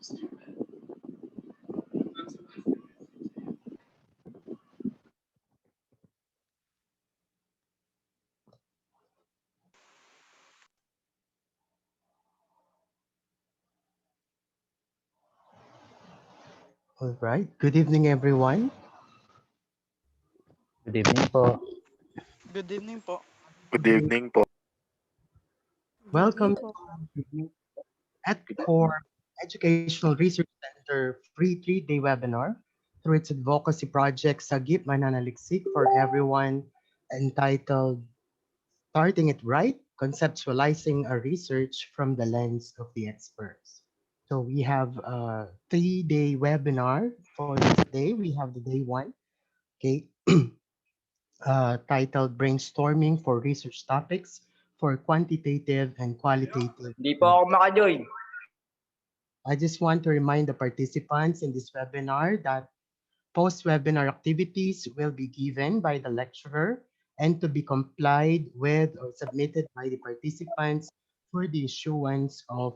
All right. Good evening, everyone. Good evening po. Good evening po. Good evening po. Good evening Welcome po. to ETCOR Educational Research Center free 3-day webinar through its advocacy project SAGIP MANANALIKSIK for everyone, entitled Starting It Right, Conceptualizing a Research from the Lens of the Experts. So we have a 3-day webinar for this day. We have the day one, okay, titled Brainstorming for Research Topics for Quantitative and Qualitative. Hindi po ako maka-join. I just want to remind the participants in this webinar that post-webinar activities will be given by the lecturer and to be complied with or submitted by the participants for the issuance of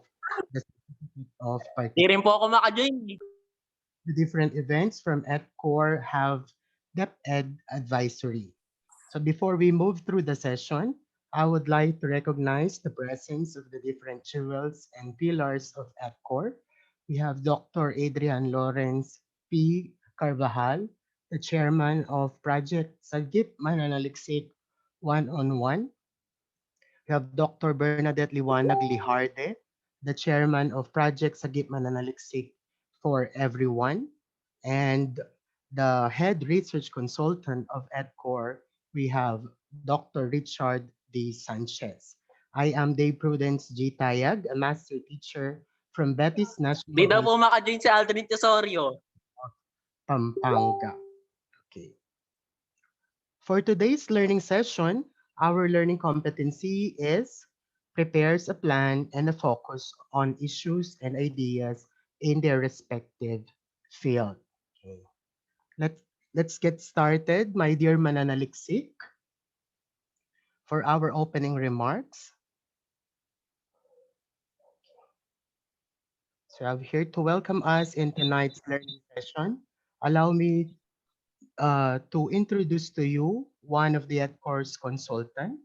the certificate of Hindi participation. rin po ako maka-join. The different events from ETCOR have DepEd advisory. So before we move through the session, I would like to recognize the presence of the different jewels and pillars of ETCOR. We have Dr. Adrian Lawrence P. Carvajal, the chairman of Project Sagip Mananaliksik One-on-One. We have Dr. Bernadette Liwanag Liharde, the chairman of Project Sagip Mananaliksik for Everyone. And the head research consultant of EDCOR, we have Dr. Richard D. Sanchez. I am Dave Prudence G. Tayag, a master teacher from Betis Hindi daw National po maka-join si Aldrin Tesorio. Pampanga. Okay. For today's learning session, our learning competency is prepares a plan and a focus on issues and ideas in their respective field. Okay. Let's get started, my dear Mananaliksik, for our opening remarks. So I'm here to welcome us in tonight's learning session. Allow me to introduce to you one of the EdCourse consultant.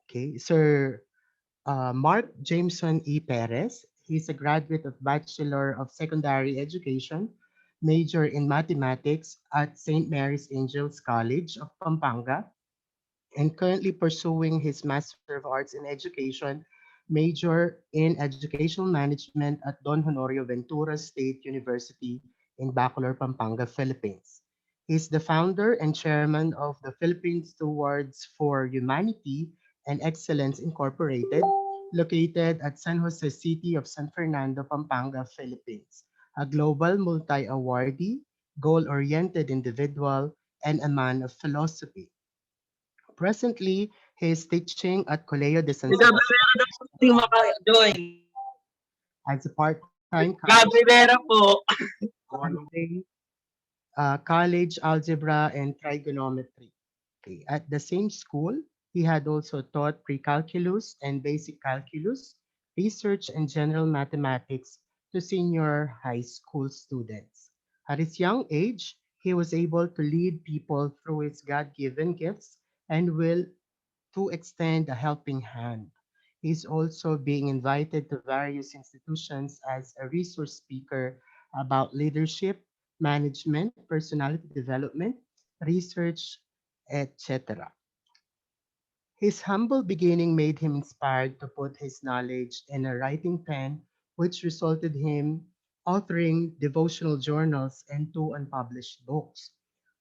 Okay, Sir Mark Jameson E. Perez. He's a graduate of Bachelor of Secondary Education, major in mathematics at St. Mary's Angels College of Pampanga, and currently pursuing his Master of Arts in Education, major in Educational Management at Don Honorio Ventura State University in Bacolor, Pampanga, Philippines. He's the founder and chairman of the Philippines Stewards for Humanity and Excellence Incorporated, located at San Jose City of San Fernando, Pampanga, Philippines, a global multi-awardee, goal-oriented individual, and a man of philosophy. Presently, he is teaching at Colegio de San Hindi Sebastian daw hindi maka-join. as a part-time Gabriela po. college algebra and trigonometry. Okay. At the same school, he had also taught pre-calculus and basic calculus, research and general mathematics to senior high school students. At his young age, he was able to lead people through his God-given gifts and will to extend a helping hand. He's also being invited to various institutions as a resource speaker about leadership, management, personality development, research, etc. His humble beginning made him inspired to put his knowledge in a writing pen, which resulted him authoring devotional journals and 2 unpublished books.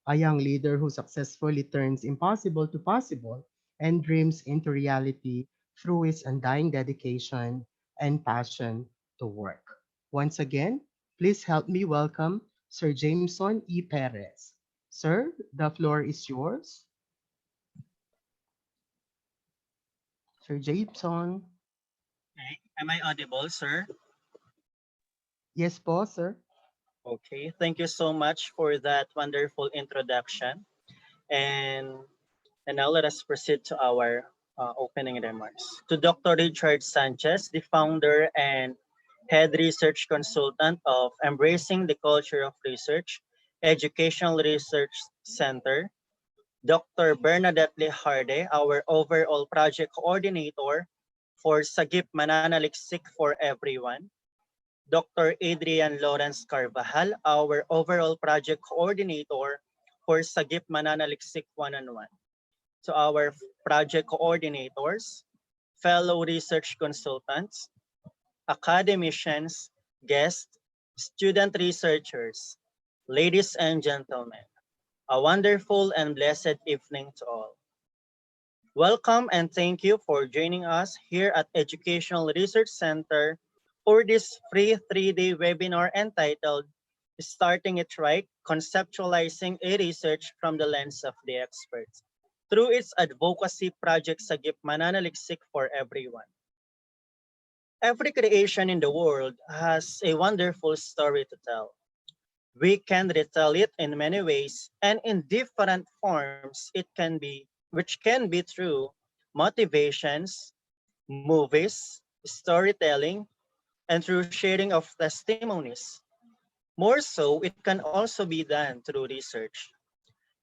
A young leader who successfully turns impossible to possible and dreams into reality through his undying dedication and passion to work. Once again, please help me welcome Sir Jameson E. Perez. Sir, the floor is yours. Sir Jameson. Okay. Am I audible, sir? Yes po, sir. Okay. Thank you so much for that wonderful introduction. And now let us proceed to our opening remarks. To Dr. Richard Sanchez, the founder and Head Research Consultant of Embracing the Culture of Research, Educational Research Center. Dr. Bernadette Harde, our overall project coordinator for SAGIP Mananaliksik for Everyone. Dr. Adrian Lawrence Carvajal, our overall project coordinator for SAGIP Mananaliksik One-on-One. To our project coordinators, fellow research consultants, academicians, guests, student researchers, ladies and gentlemen, a wonderful and blessed evening to all. Welcome and thank you for joining us here at Educational Research Center for this free 3-day webinar entitled Starting It Right, Conceptualizing a Research from the Lens of the Experts through its advocacy project SAGIP Mananaliksik for Everyone. Every creation in the world has a wonderful story to tell. We can retell it in many ways and in different forms which can be through motivations, movies, storytelling, and through sharing of testimonies. More so, it can also be done through research.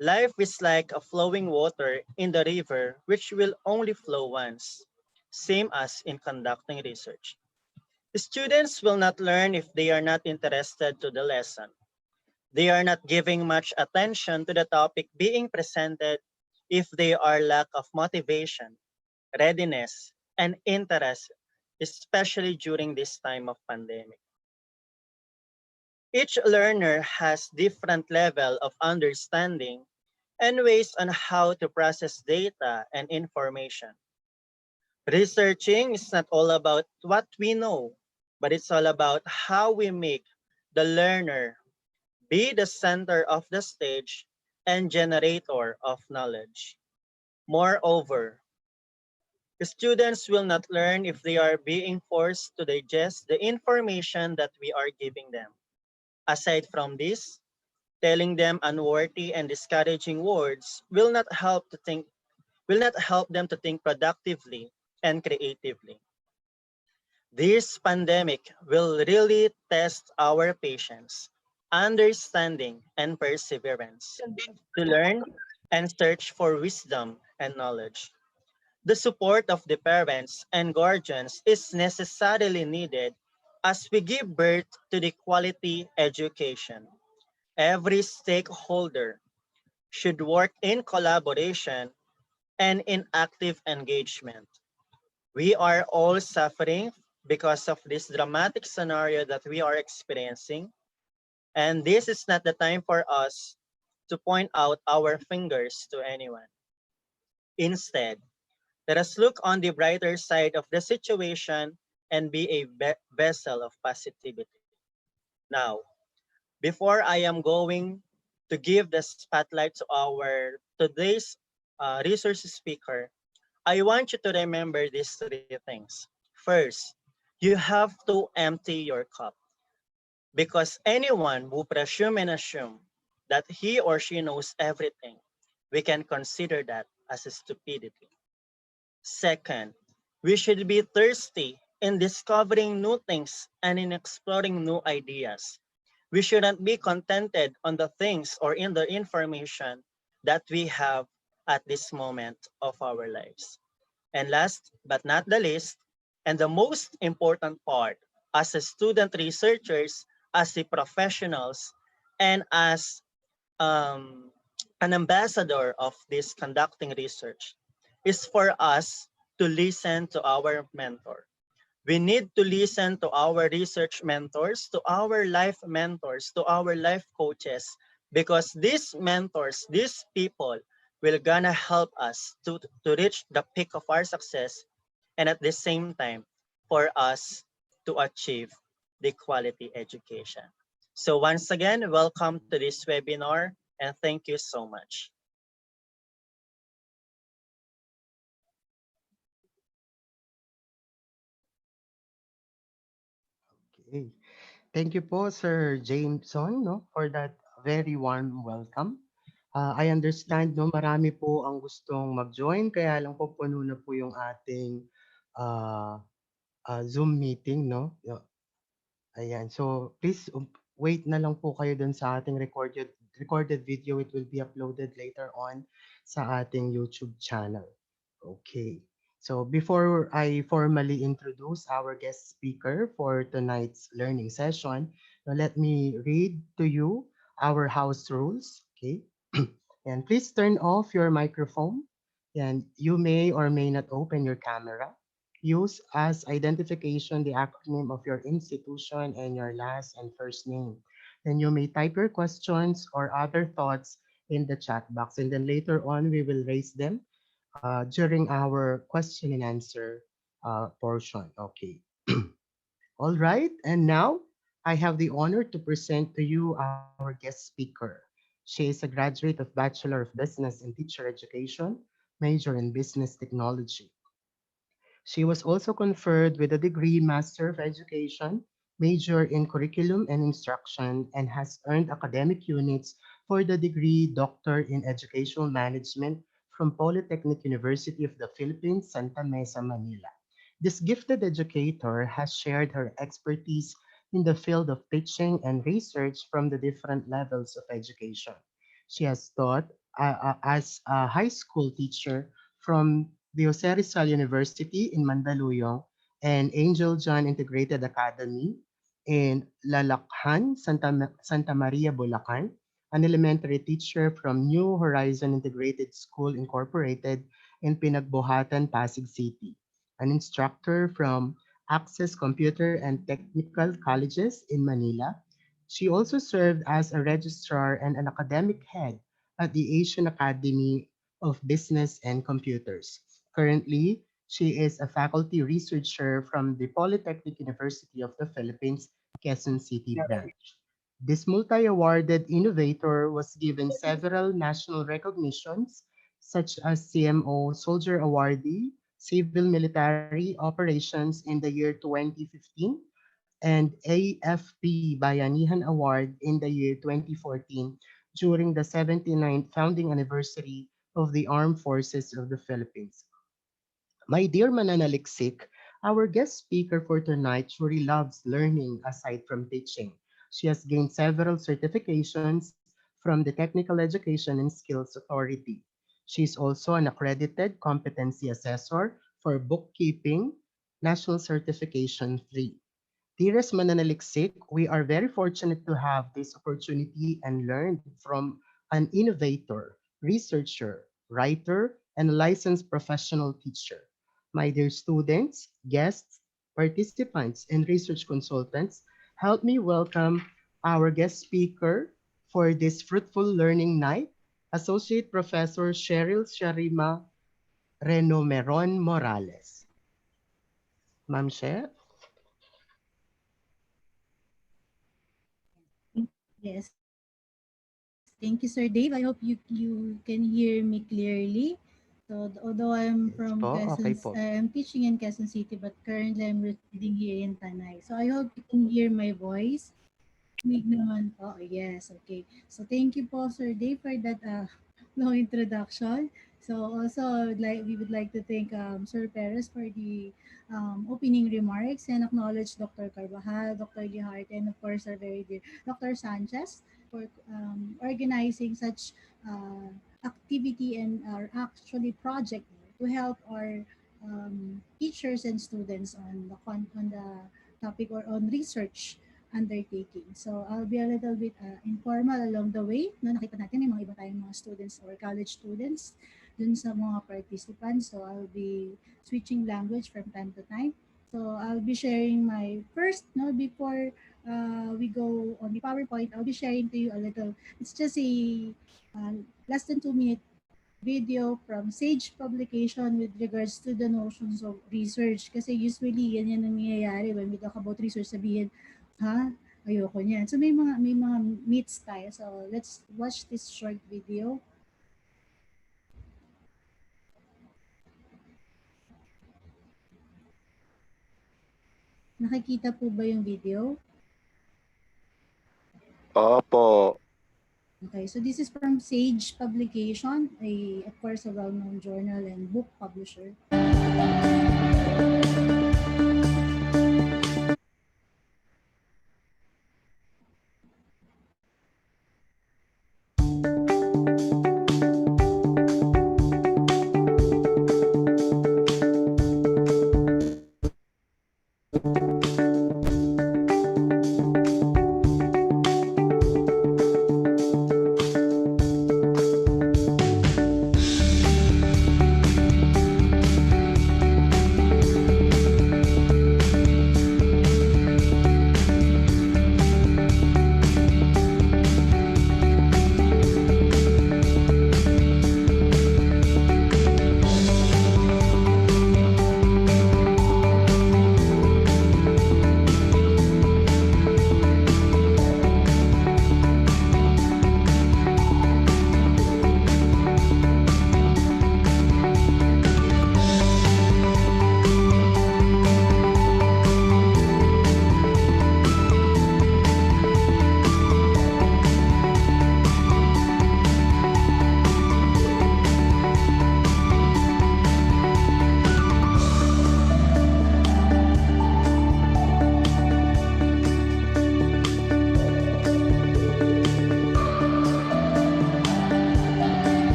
Life is like a flowing water in the river which will only flow once, same as in conducting research. Students will not learn if they are not interested to the lesson. They are not giving much attention to the topic being presented if they are lack of motivation, readiness, and interest, especially during this time of pandemic. Each learner has different level of understanding and ways on how to process data and information. Researching is not all about what we know, but it's all about how we make the learner be the center of the stage and generator of knowledge. Moreover, the students will not learn if they are being forced to digest the information that we are giving them. Aside from this, telling them unworthy and discouraging words will not help them to think productively and creatively. This pandemic will really test our patience, understanding, and perseverance to learn and search for wisdom and knowledge. The support of the parents and guardians is necessarily needed as we give birth to the quality education. Every stakeholder should work in collaboration and in active engagement. We are all suffering because of this dramatic scenario that we are experiencing, and this is not the time for us to point out our fingers to anyone. Instead, let us look on the brighter side of the situation and be a vessel of positivity. Now, before I am going to give the spotlight to our today's resource speaker, I want you to remember these three things. First, you have to empty your cup because anyone who presume and assume that he or she knows everything, we can consider that as a stupidity. Second, we should be thirsty in discovering new things and in exploring new ideas. We shouldn't be contented on the things or in the information that we have at this moment of our lives. And last but not the least, and the most important part, as a student researchers, as a professionals, and as um, an ambassador of this conducting research, is for us to listen to our mentor. We need to listen to our research mentors, to our life mentors, to our life coaches, because these mentors, these people will gonna help us to reach the peak of our success and at the same time for us to achieve the quality education. So once again, welcome to this webinar and thank you so much. Okay. Thank you po, Sir Jameson, no, for that very warm welcome. I understand, no, marami po ang gustong mag-join, kaya lang po puno na po yung ating uh, Zoom meeting, no? Ayan. So, please wait na lang po kayo dun sa ating recorded video. It will be uploaded later on sa ating YouTube channel. Okay. So, before I formally introduce our guest speaker for tonight's learning session, now let me read to you our house rules. Okay. And please turn off your microphone. And you may or may not open your camera. Use as identification the acronym of your institution and your last and first name. Then you may type your questions or other thoughts in the chat box. And then later on, we will raise them during our question and answer portion. Okay. All right. And now I have the honor to present to you our guest speaker. She is a graduate of Bachelor of Business in Teacher Education, major in Business Technology. She was also conferred with a degree Master of Education, major in Curriculum and Instruction, and has earned academic units for the degree Doctor in Educational Management from Polytechnic University of the Philippines, Santa Mesa, Manila. This gifted educator has shared her expertise in the field of teaching and research from the different levels of education. She has taught as a high school teacher from the Jose Rizal University in Mandaluyong and Angel John Integrated Academy in Lalakhan, Santa Maria, Bulacan, an elementary teacher from New Horizon Integrated School Incorporated in Pinagbuhatan, Pasig City, an instructor from Access Computer and Technical Colleges in Manila. She also served as a registrar and an academic head at the Asian Academy of Business and Computers. Currently, she is a faculty researcher from the Polytechnic University of the Philippines, Quezon City branch. This multi-awarded innovator was given several national recognitions, such as CMO Soldier Awardee, Civil Military Operations in the year 2015, and AFP Bayanihan Award in the year 2014 during the 79th founding anniversary of the Armed Forces of the Philippines. My dear Mananaliksik, our guest speaker for tonight truly loves learning aside from teaching. She has gained several certifications from the Technical Education and Skills Authority. She is also an accredited competency assessor for bookkeeping, National Certification 3. Dearest Mananaliksik, we are very fortunate to have this opportunity and learn from an innovator, researcher, writer, and licensed professional teacher. My dear students, guests, participants, and research consultants, help me welcome our guest speaker for this fruitful learning night, Associate Professor Sheryl Sharima Renomeron Morales. Ma'am Sher? Yes. Thank you, Sir Dave. I hope you can hear me clearly. So although I'm from Yes po, okay po. I'm teaching in Quezon City, but currently I'm residing here in Tanay. So I hope you can hear my voice. Mig naman po. Yes, okay. So thank you po, Sir Dave, for that long introduction. So also, we would like to thank Sir Perez for the opening remarks and acknowledge Dr. Carvajal, Dr. Lihart, and of course our very dear Dr. Sanchez for organizing such activity and actually project to help our teachers and students on on the topic or on research undertaking. So I'll be a little bit informal along the way. No, nakita natin may mga iba tayong mga students or college students dun sa mga participants. So I'll be switching language from time to time. So I'll be sharing my first, no, before we go on the PowerPoint, I'll be sharing to you a little, it's just a less than 2 minute video from SAGE publication with regards to the notions of research. Kasi usually, yan ang nangyayari when we talk about research, sabihin, ha? Ayoko niyan. So may mga myths tayo. So let's watch this short video. Nakikita po ba yung video? Opo. Okay, so this is from SAGE publication, of course, a well-known journal and book publisher.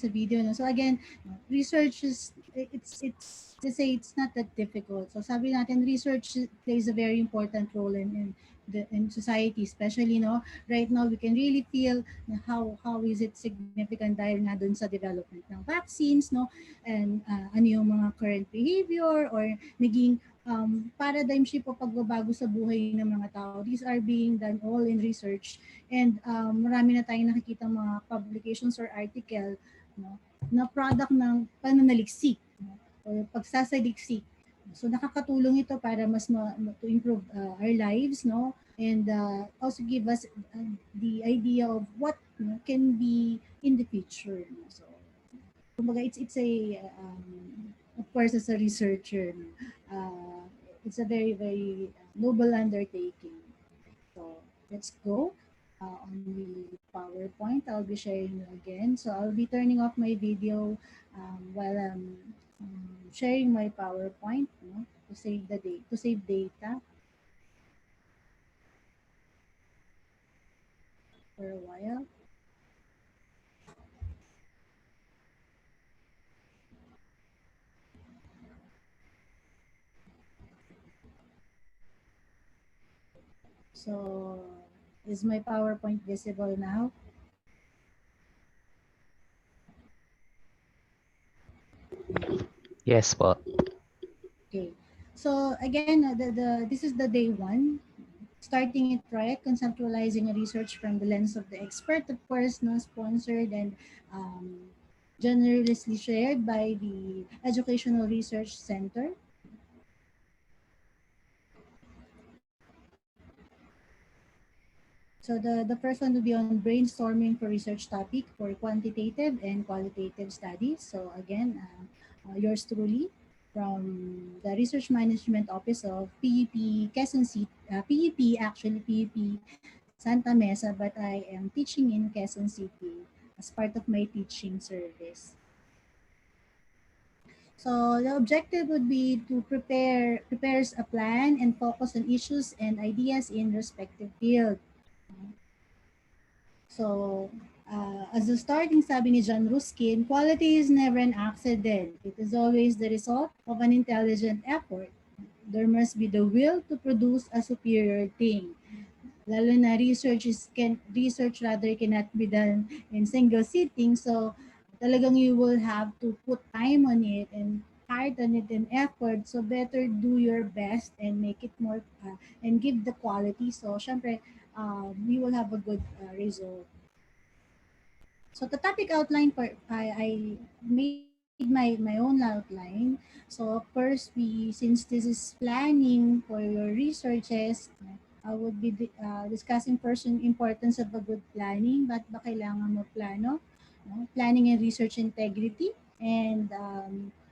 sa video. No? So again, research is, it's to say it's not that difficult. So sabi natin, research plays a very important role in society, especially no right now we can really feel how is it significant dahil nga dun sa development ng vaccines, no, and ano yung mga current behavior or naging paradigm shift o pagbabago sa buhay ng mga tao. These are being done all in research, and marami na tayong nakikita mga publications or article, no, na product ng pananaliksik, no, or pagsasaliksik. So nakakatulong ito para mas to improve our lives, no, and also give us the idea of what, you know, can be in the future. No? So kumbaga it's a of course as a researcher, no, it's a very very noble undertaking. So let's go on the PowerPoint. I'll be sharing again. So I'll be turning off my video while I'm sharing my PowerPoint, you know, to save the data, to save data for a while. So is my PowerPoint visible now? Yes po. Okay. So again, this is the day one. Starting it right, conceptualizing a research from the lens of the expert, of course, no, sponsored and generously shared by the Educational Research Center. So the first one will be on brainstorming for research topic for quantitative and qualitative studies. So again, yours truly from the Research Management Office of PUP Quezon City, PUP actually PUP Santa Mesa, but I am teaching in Quezon City as part of my teaching service. So the objective would be to prepares a plan and focus on issues and ideas in respective field. So, as a starting, sabi ni John Ruskin, quality is never an accident. It is always the result of an intelligent effort. There must be the will to produce a superior thing. Lalo na research rather cannot be done in single sitting. So, talagang you will have to put time on it and heart on it and effort. So, better do your best and make it more and give the quality. So, syempre, we will have a good result. So the topic outline for I made my own outline. So first, since this is planning for your researches, I would be discussing first the importance of a good planning. Ba't ba kailangan mo plano? No? Planning and research integrity, and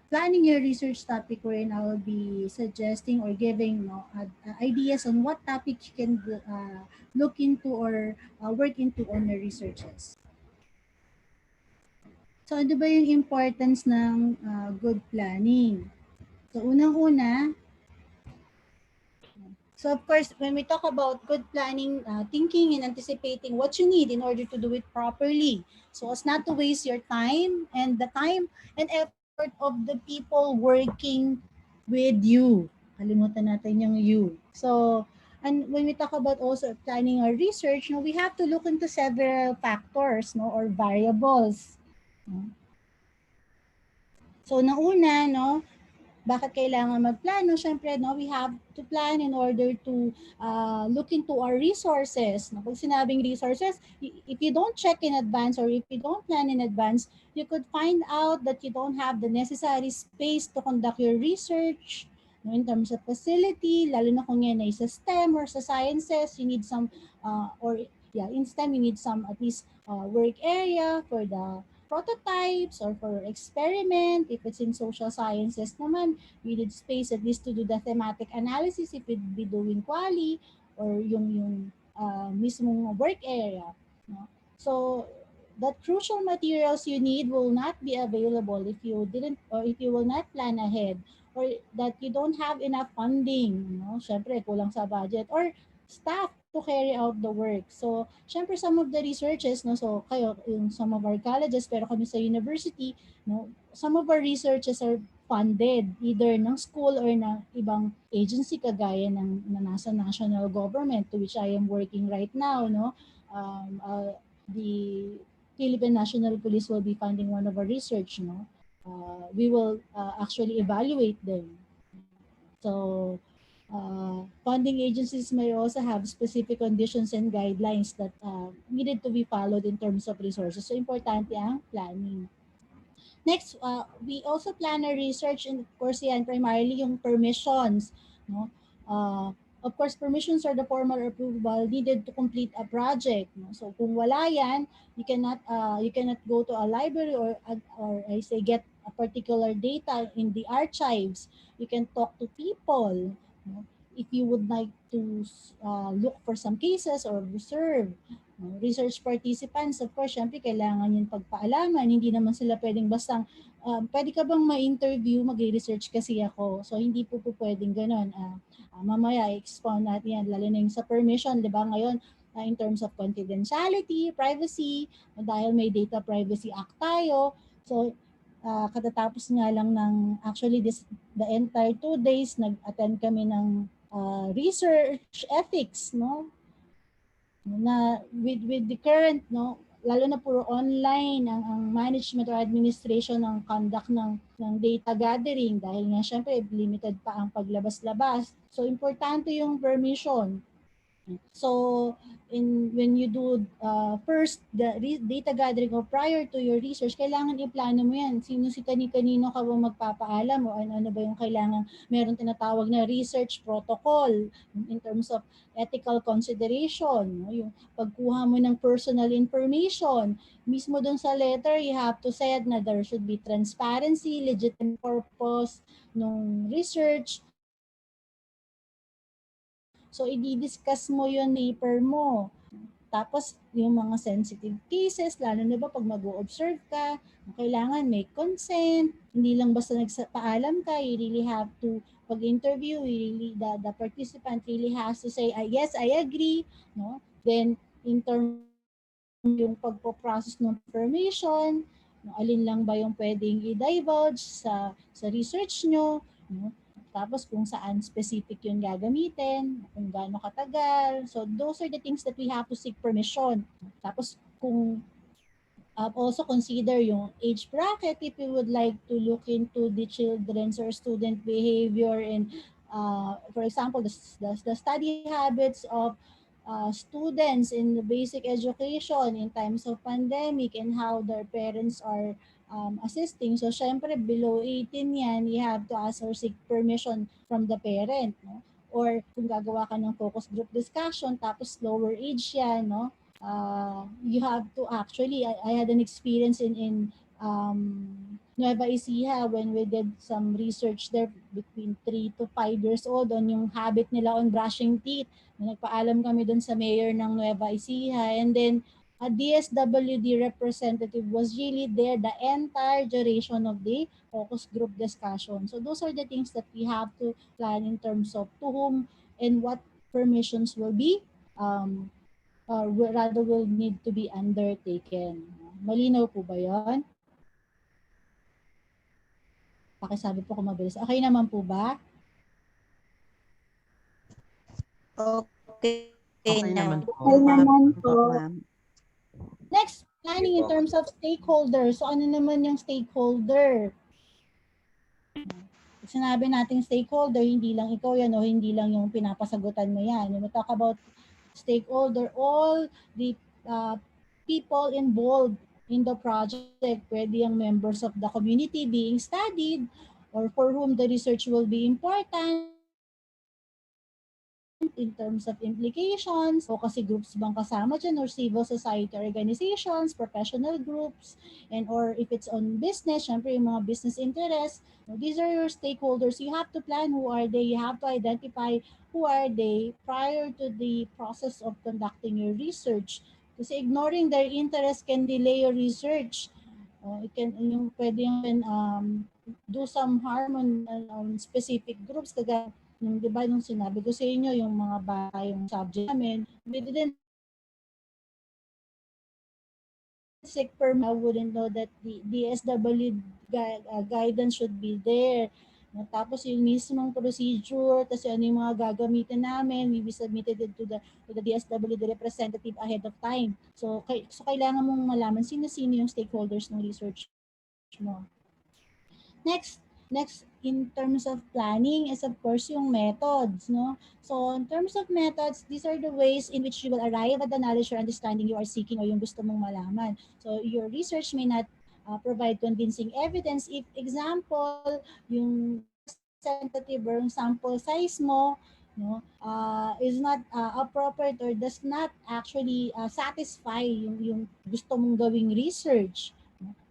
planning your research topic, wherein I will be suggesting or giving ideas on what topic you can look into or work into on your researches. So ano ba yung importance ng good planning? So unang-una, so of course, when we talk about good planning, thinking and anticipating what you need in order to do it properly. So as not to waste your time and the time and effort of the people working with you. Kalimutan natin yung you. So, and when we talk about also planning our research, we have to look into several factors, or variables. So, nauna, bakit kailangan magplano? Siyempre, we have to plan in order to look into our resources. Pag sinabing resources, if you don't check in advance or if you don't plan in advance, you could find out that you don't have the necessary space to conduct your research. In terms of facility, lalo na kung yan ay sa STEM or sa sciences, you need some, in STEM, you need some at least work area for the prototypes or for experiment. If it's in social sciences naman, we need space at least to do the thematic analysis if we'd be doing quali or yung mismong work area. No? So the crucial materials you need will not be available if you didn't or if you will not plan ahead or that you don't have enough funding. Syempre, kulang sa budget or staff to carry out the work. So, syempre some of the researches, no, so kayo, yung some of our colleges, pero kami sa university, no, some of our researches are funded either ng school or ng ibang agency kagaya ng nasa national government to which I am working right now, no. The Philippine National Police will be funding one of our research, no. We will actually evaluate them. So, funding agencies may also have specific conditions and guidelines that needed to be followed in terms of resources. So, importante ang planning. Next, we also plan our research, and of course yan, primarily yung permissions. No? Of course, permissions are the formal approval needed to complete a project. No? So kung wala yan, you cannot go to a library or I say get a particular data in the archives. You can talk to people. No? If you would like to look for some cases or reserve, research participants, of course, syempre kailangan yung pagpaalaman. Hindi naman sila pwedeng bastang, pwede ka bang ma-interview, mag-research kasi ako. So, hindi po pwedeng ganun. Mamaya, expound natin yan, lalo na yung sa permission, di ba? Ngayon, in terms of confidentiality, privacy, dahil may Data Privacy Act tayo. So, katatapos nga lang ng, actually, the entire 2 days, nag-attend kami ng research ethics, no? Na with the current, no, lalo na puro online ang management or administration ng conduct ng data gathering dahil nga syempre limited pa ang paglabas-labas. So importante yung permission. So when you do first the data gathering or prior to your research, kailangan iplano mo yan. Sino si kanino ka ba magpapaalam o ano ba yung kailangan, meron tinatawag na research protocol in terms of ethical consideration, no? Yung pagkuha mo ng personal information, mismo dun sa letter, you have to say na there should be transparency, legitimate purpose ng research. So, i-discuss mo yun paper mo. Tapos, yung mga sensitive cases, lalo na ba pag mag-o-observe ka, kailangan may consent, hindi lang basta nagpaalam ka, you really have to, pag-interview, the participant really has to say, yes, I agree, no? Then, in terms yung pagpo-process ng information, alin lang ba yung pwedeng i-divulge sa research nyo, no? Tapos kung saan specific yung gagamitin, kung gaano katagal. So those are the things that we have to seek permission. Tapos kung also consider yung age bracket if you would like to look into the children's or student behavior and for example, the study habits of students in the basic education in times of pandemic and how their parents are assisting. So, syempre, below 18 yan, you have to ask or seek permission from the parent. No? Or kung gagawa ka ng focus group discussion, tapos lower age yan, no? You have to actually, I had an experience in Nueva Ecija when we did some research there between 3 to 5 years old on yung habit nila on brushing teeth. Nagpaalam kami dun sa mayor ng Nueva Ecija, and then a DSWD representative was really there the entire duration of the focus group discussion. So those are the things that we have to plan in terms of to whom and what permissions will be rather will need to be undertaken. Malinaw po ba yun? Pakisabi po kung mabilis. Okay naman po ba? Okay, Okay naman po. Okay naman po. Next, planning in terms of stakeholders. So ano naman yung stakeholder? Pag sinabi natin stakeholder, hindi lang ikaw yan o hindi lang yung pinapasagutan mo yan. When we talk about stakeholder, all the people involved in the project, pwede yung members of the community being studied or for whom the research will be important in terms of implications, o kasi groups bang kasama dyan or civil society organizations, professional groups, and or if it's on business, syempre yung mga business interests. These are your stakeholders. You have to plan who are they. You have to identify who are they prior to the process of conducting your research. Kasi ignoring their interest can delay your research. It can, yung pwede yung do some harm on specific groups. Kaya yung, di ba, nung sinabi ko sa inyo, yung mga bata, yung subject namin, we didn't sick per wouldn't know that the DSW guidance should be there. No, tapos yung mismong procedure, tapos ano yung mga gagamitin namin, we submitted it to the DSWD representative ahead of time. So, kailangan mong malaman sino-sino yung stakeholders ng research mo. Next in terms of planning is of course yung methods, no? So in terms of methods, these are the ways in which you will arrive at the knowledge or understanding you are seeking or yung gusto mong malaman. So your research may not provide convincing evidence if example, yung representative or yung sample size mo, no, is not appropriate or does not actually satisfy yung gusto mong gawing research.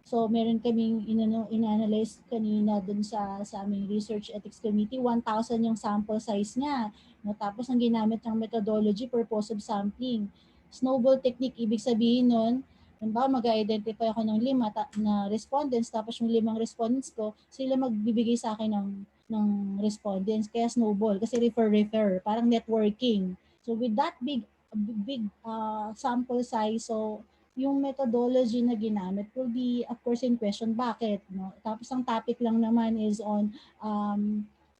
So meron kaming inanalyze kanina dun sa aming research ethics committee, 1,000 yung sample size niya. No, tapos ang ginamit ng methodology, purpose of sampling. Snowball technique, ibig sabihin nun, mag-identify ako ng 5 na respondents, tapos yung 5 respondents ko, sila magbibigay sa akin ng respondents. Kaya snowball, kasi refer, parang networking. So with that big sample size, so yung methodology na ginamit will be of course in question bakit, no? Tapos ang topic lang naman is on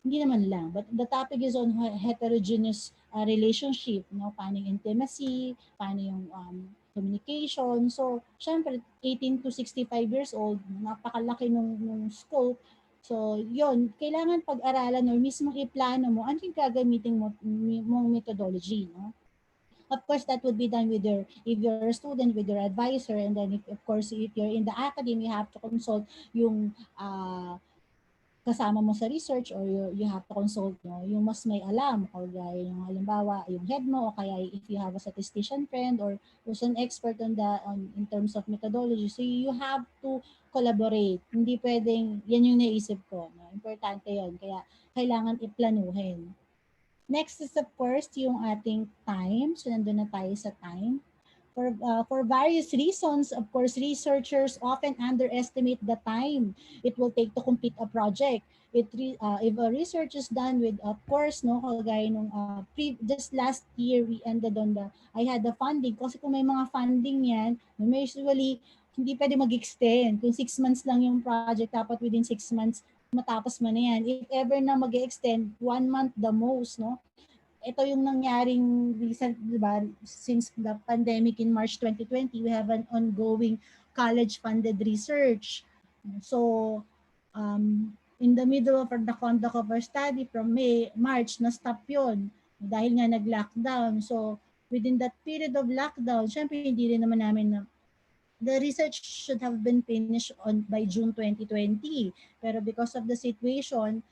hindi naman lang, but the topic is on heterogeneous relationship, no? Paano yung intimacy, paano yung communication. So syempre 18 to 65 years old, napakalaki nung scope. So yon, kailangan pag-aralan or mismo iplano mo ano yung gagamitin mong methodology, no? Of course, that would be done with if you're a student, with your advisor, and then if, of course, if you're in the academy, you have to consult yung kasama mo sa research or you have to consult yung mas may alam o gaya yung halimbawa yung head mo o kaya if you have a statistician friend or who's an expert in terms of methodology. So you have to collaborate. Hindi pwedeng, yan yung naisip ko. No? Importante yon. Kaya kailangan iplanuhin. Next is of course yung ating time. So nandun na tayo sa time. For various reasons, of course, researchers often underestimate the time it will take to complete a project. If a research is done with, of course, no, kagaya nung just last year we ended on I had the funding kasi kung may mga funding yan, may usually hindi pwede mag-extend. Kung 6 months lang yung project, dapat within 6 months matapos mo na yan. If ever na mag-extend, 1 month the most, no? Ito yung nangyaring recent, di ba, since the pandemic in March 2020, we have an ongoing college-funded research. So, in the middle of the conduct of our study from March, na-stop yun dahil nga nag-lockdown. So, within that period of lockdown, syempre hindi rin naman namin the research should have been finished by June 2020. Pero because of the situation,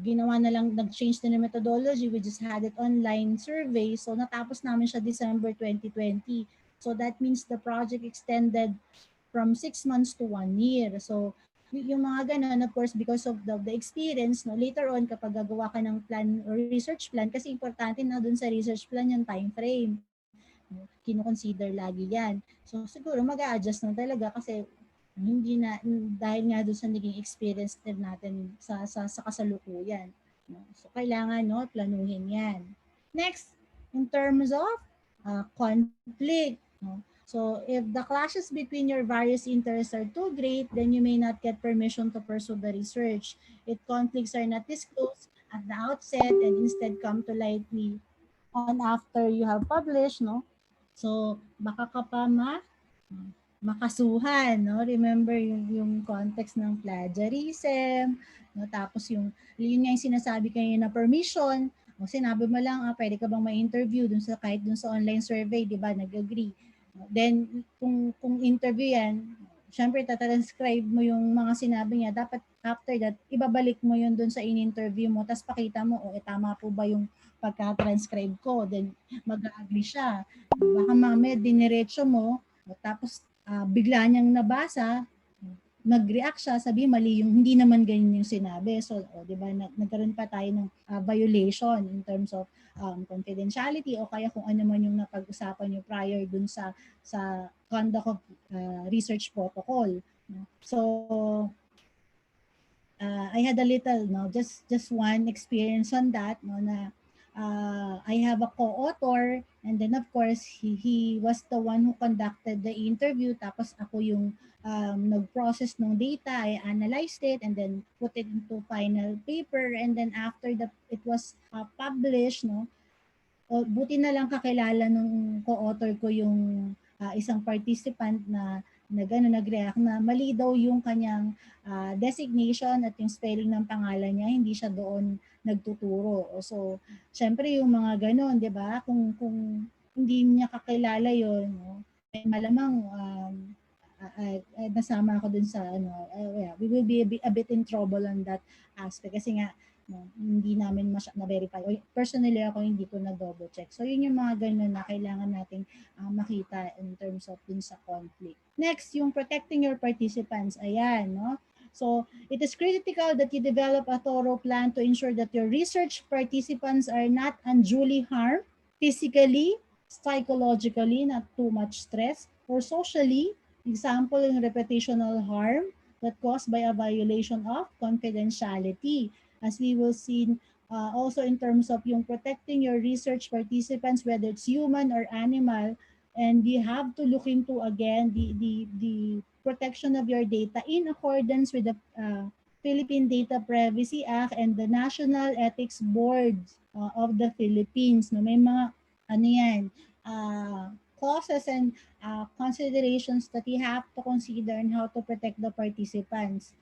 ginawa na lang, nag-change na ng methodology, we just had it online survey, so natapos namin siya December 2020. So that means the project extended from 6 months to 1 year. So yung mga ganun, of course, because of the experience, no, later on kapag gagawa ka ng plan or research plan, kasi importante na dun sa research plan yung time frame. Kino-consider lagi yan. So siguro mag-a-adjust na talaga kasi hindi na dahil nga doon sa naging experience din natin sa kasalukuyan. No? So kailangan no planuhin 'yan. Next, in terms of conflict, no? So if the clashes between your various interests are too great, then you may not get permission to pursue the research. If conflicts are not disclosed at the outset and instead come to light on after you have published, no? So baka ka pa makasuhan, no? Remember yung context ng plagiarism, no? Tapos yun nga yung sinasabi kayo na permission, o sinabi mo lang, pwede ka bang ma-interview dun sa kahit dun sa online survey, di ba? Nag-agree. Then kung interview yan, syempre tatranscribe mo yung mga sinabi niya. Dapat after that, ibabalik mo yun dun sa in-interview mo, tapos pakita mo, tama po ba yung pagka-transcribe ko? Then mag-agree siya. Baka mamaya diniretso mo, tapos bigla niyang nabasa, nag-react siya, sabi mali yung hindi naman ganyan yung sinabi. So, di ba, nagkaroon pa tayo ng violation in terms of confidentiality o kaya kung ano man yung napag-usapan niyo prior dun sa conduct of research protocol. So, I had a little, no, just one experience on that, no, na I have a co-author, and then of course he was the one who conducted the interview, tapos ako yung nag-process ng data, I analyzed it and then put it into final paper, and then after it was published, no, buti na lang kakilala nung co-author ko yung isang participant na gano'n nag-react na mali daw yung kanyang designation at yung spelling ng pangalan niya, hindi siya doon nagtuturo. So, syempre yung mga gano'n, 'di ba? Kung hindi niya kakilala 'yon, no? Malamang nasama ako dun sa yeah, we will be a bit in trouble on that aspect kasi nga no, hindi namin na-verify. O, personally ako, hindi ko na-double check. So, yun yung mga ganun na kailangan nating makita in terms of dun sa conflict. Next, yung protecting your participants. Ayan, no? So, it is critical that you develop a thorough plan to ensure that your research participants are not unduly harmed physically, psychologically, not too much stress, or socially, example, in reputational harm that caused by a violation of confidentiality. As we will see also in terms of yung protecting your research participants, whether it's human or animal, and you have to look into again the protection of your data in accordance with the Philippine Data Privacy Act and the National Ethics Board of the Philippines. No, may mga ano yan, clauses and considerations that you have to consider and how to protect the participants.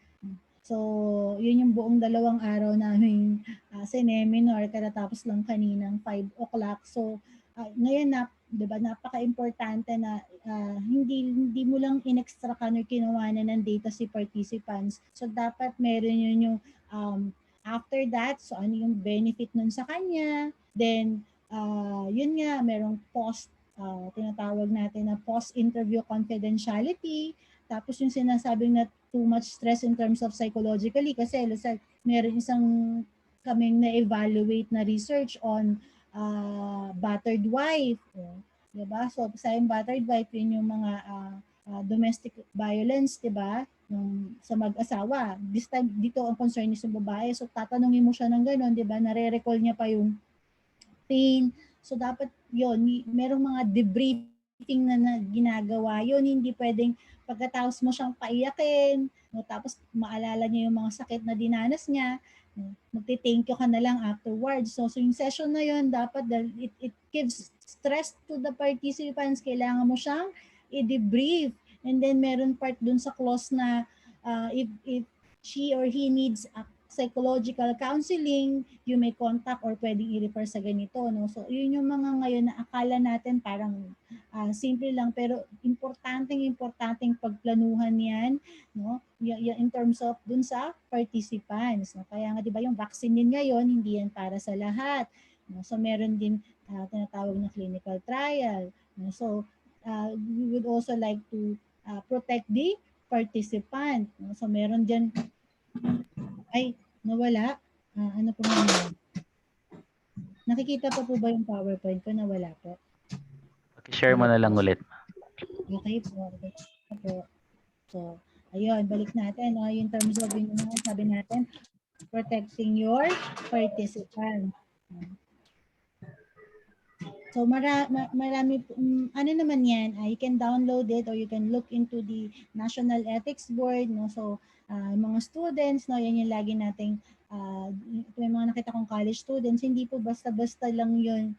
So, yun yung buong 2 araw namin seminar, katatapos lang kaninang 5 o'clock. So, ngayon na, 'di ba, napaka-importante na hindi mo lang in-extract or kinuhanan ng data si participants. So, dapat meron yun yung after that, so ano yung benefit nun sa kanya. Then, yun nga, merong tinatawag natin na post-interview confidentiality. Tapos yung sinasabing na too much stress in terms of psychologically kasi let's say meron isang kaming na-evaluate na research on battered wife. Diba? So sa yung battered wife, yun yung mga domestic violence, diba? Sa mag-asawa. This time, dito ang concern niya sa babae. So tatanungin mo siya ng gano'n, diba? Nare-recall niya pa yung pain. So dapat yun, merong mga debriefing na ginagawa yun. Hindi pwedeng pagkatapos mo siyang paiyakin, no, tapos maalala niya yung mga sakit na dinanas niya, no, magti-thank you ka na lang afterwards. So yung session na yun, dapat it gives stress to the participants. Kailangan mo siyang i-debrief. And then meron part dun sa clause na if she or he needs psychological counseling, you may contact or pwedeng i-refer sa ganito. No? So, yun yung mga ngayon na akala natin parang simple lang, pero importanteng pagplanuhan yan, no? In terms of dun sa participants. No? Kaya nga, di ba, yung vaccine din ngayon, hindi yan para sa lahat. No? So, meron din tinatawag na clinical trial. No? So, we would also like to protect the participant. No? So, meron dyan ay, nawala. Ano po naman? Nakikita pa po ba yung PowerPoint ko? Nawala po. Share mo na lang ulit. Okay po. Okay po. So, ayun, balik natin. In terms of yung sabi natin, protecting your participant. So marami, ano naman yan, you can download it or you can look into the National Ethics Board. No? So mga students, no, yan yung lagi nating, may mga nakita kong college students, hindi po basta-basta lang yun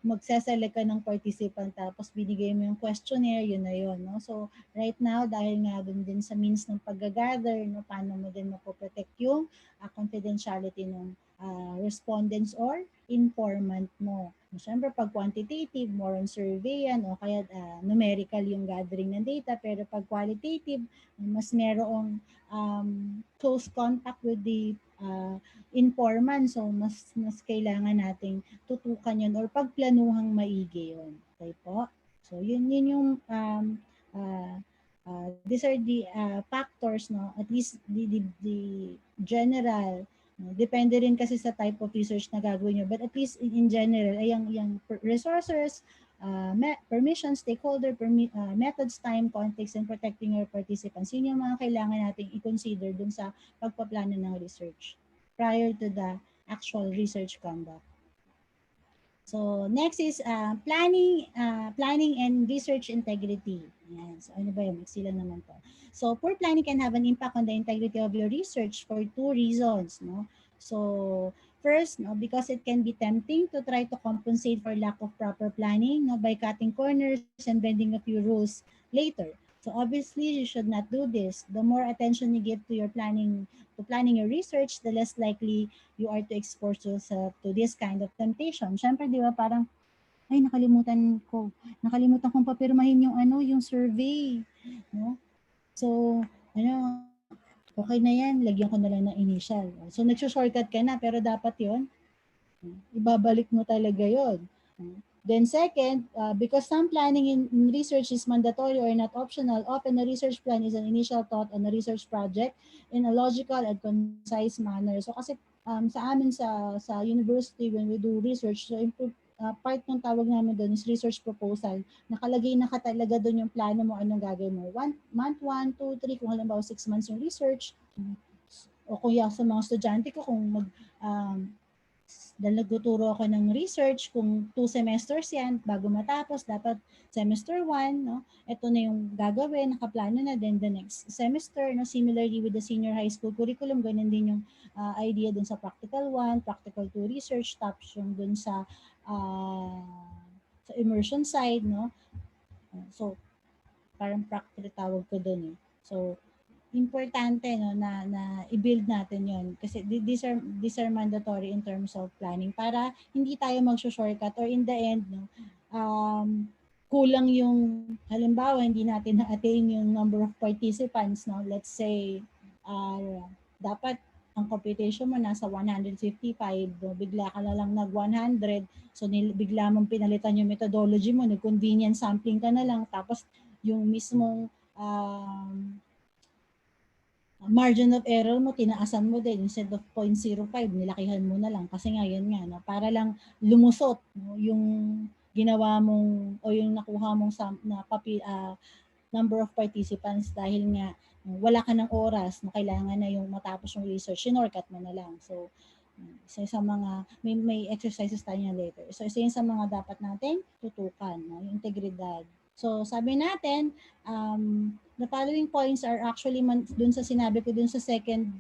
magseselect ka ng participant tapos binigay mo yung questionnaire, yun na yun. No? So right now, dahil nga dun din sa means ng pag-gather, no, paano mo din mapoprotect yung confidentiality ng respondents or informant mo. Siyempre, pag quantitative, more on survey yan, o kaya numerical yung gathering ng data, pero pag qualitative, mas merong close contact with the informant, so mas kailangan nating tutukan yun or pagplanuhang maigi yun. Okay po? So, yun yung these are the factors, no? At least the general. Depende rin kasi sa type of research na gagawin nyo. But at least in general, ay yung resources, permission, stakeholder, methods, time, context, and protecting your participants. Yun yung mga kailangan nating i-consider dun sa pagpaplano ng research prior to the actual research conduct. So next is planning and research integrity. Yan. So ano ba yun? Sila naman to. So poor planning can have an impact on the integrity of your research for two reasons. No? So first, no, because it can be tempting to try to compensate for lack of proper planning, no, by cutting corners and bending a few rules later. So obviously you should not do this. The more attention you give to your planning your research, the less likely you are to expose yourself to this kind of temptation. Siyempre, di ba, parang, ay, nakalimutan kong papirmahin yung yung survey. No? So, okay na yan, lagyan ko na lang ng initial. So, nagsushortcut ka na, pero dapat yon ibabalik mo talaga yon. Then second, because some planning in research is mandatory or not optional, often a research plan is an initial thought on a research project in a logical and concise manner. So kasi sa amin sa university when we do research, so part ng tawag namin doon is research proposal. Nakalagay na talaga doon yung plano mo, anong gagawin mo. Month 1, 2, 3, kung halimbawa 6 months yung research, o kuya sa mga estudyante ko kung dahil nagtuturo ako ng research, kung 2 semesters yan, bago matapos, dapat semester 1, no? Ito na yung gagawin, nakaplano na, then the next semester, no? Similarly with the senior high school curriculum, ganun din yung idea dun sa practical 1, practical 2 research, tapos yung dun sa immersion side, no? So, parang practical tawag ko dun eh. So, importante no na i-build natin 'yon kasi these are mandatory in terms of planning para hindi tayo magso-shortcut or in the end no kulang yung halimbawa hindi natin na-attain yung number of participants no, let's say dapat ang computation mo nasa 155 no, bigla ka na lang nag 100 so bigla mong pinalitan yung methodology mo, nag-convenient sampling ka na lang tapos yung mismong margin of error mo, tinaasan mo din. Instead of 0.05, nilakihan mo na lang. Kasi nga, yan nga, no? Para lang lumusot no? Yung ginawa mong, o yung nakuha mong number of participants dahil nga wala ka ng oras na kailangan na yung matapos yung research, sinorkat mo na lang. So, isa sa mga, may exercises tayo niya later. So, isa yun sa mga dapat natin tutukan, no? Yung integridad. So, sabi natin, the following points are actually dun sa sinabi ko dun sa second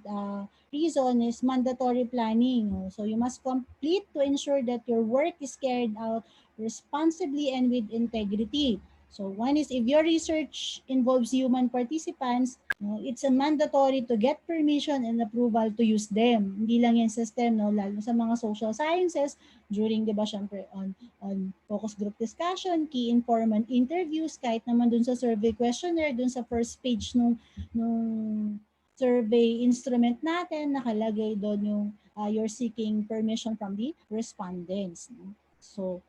reason is mandatory planning. So you must complete to ensure that your work is carried out responsibly and with integrity. So one is if your research involves human participants, it's a mandatory to get permission and approval to use them. Hindi lang yan sa STEM, no? Lalo sa mga social sciences, during, di ba, syempre, on focus group discussion, key informant interviews, kahit naman dun sa survey questionnaire, dun sa first page nung survey instrument natin, nakalagay doon yung you're seeking permission from the respondents. No? So,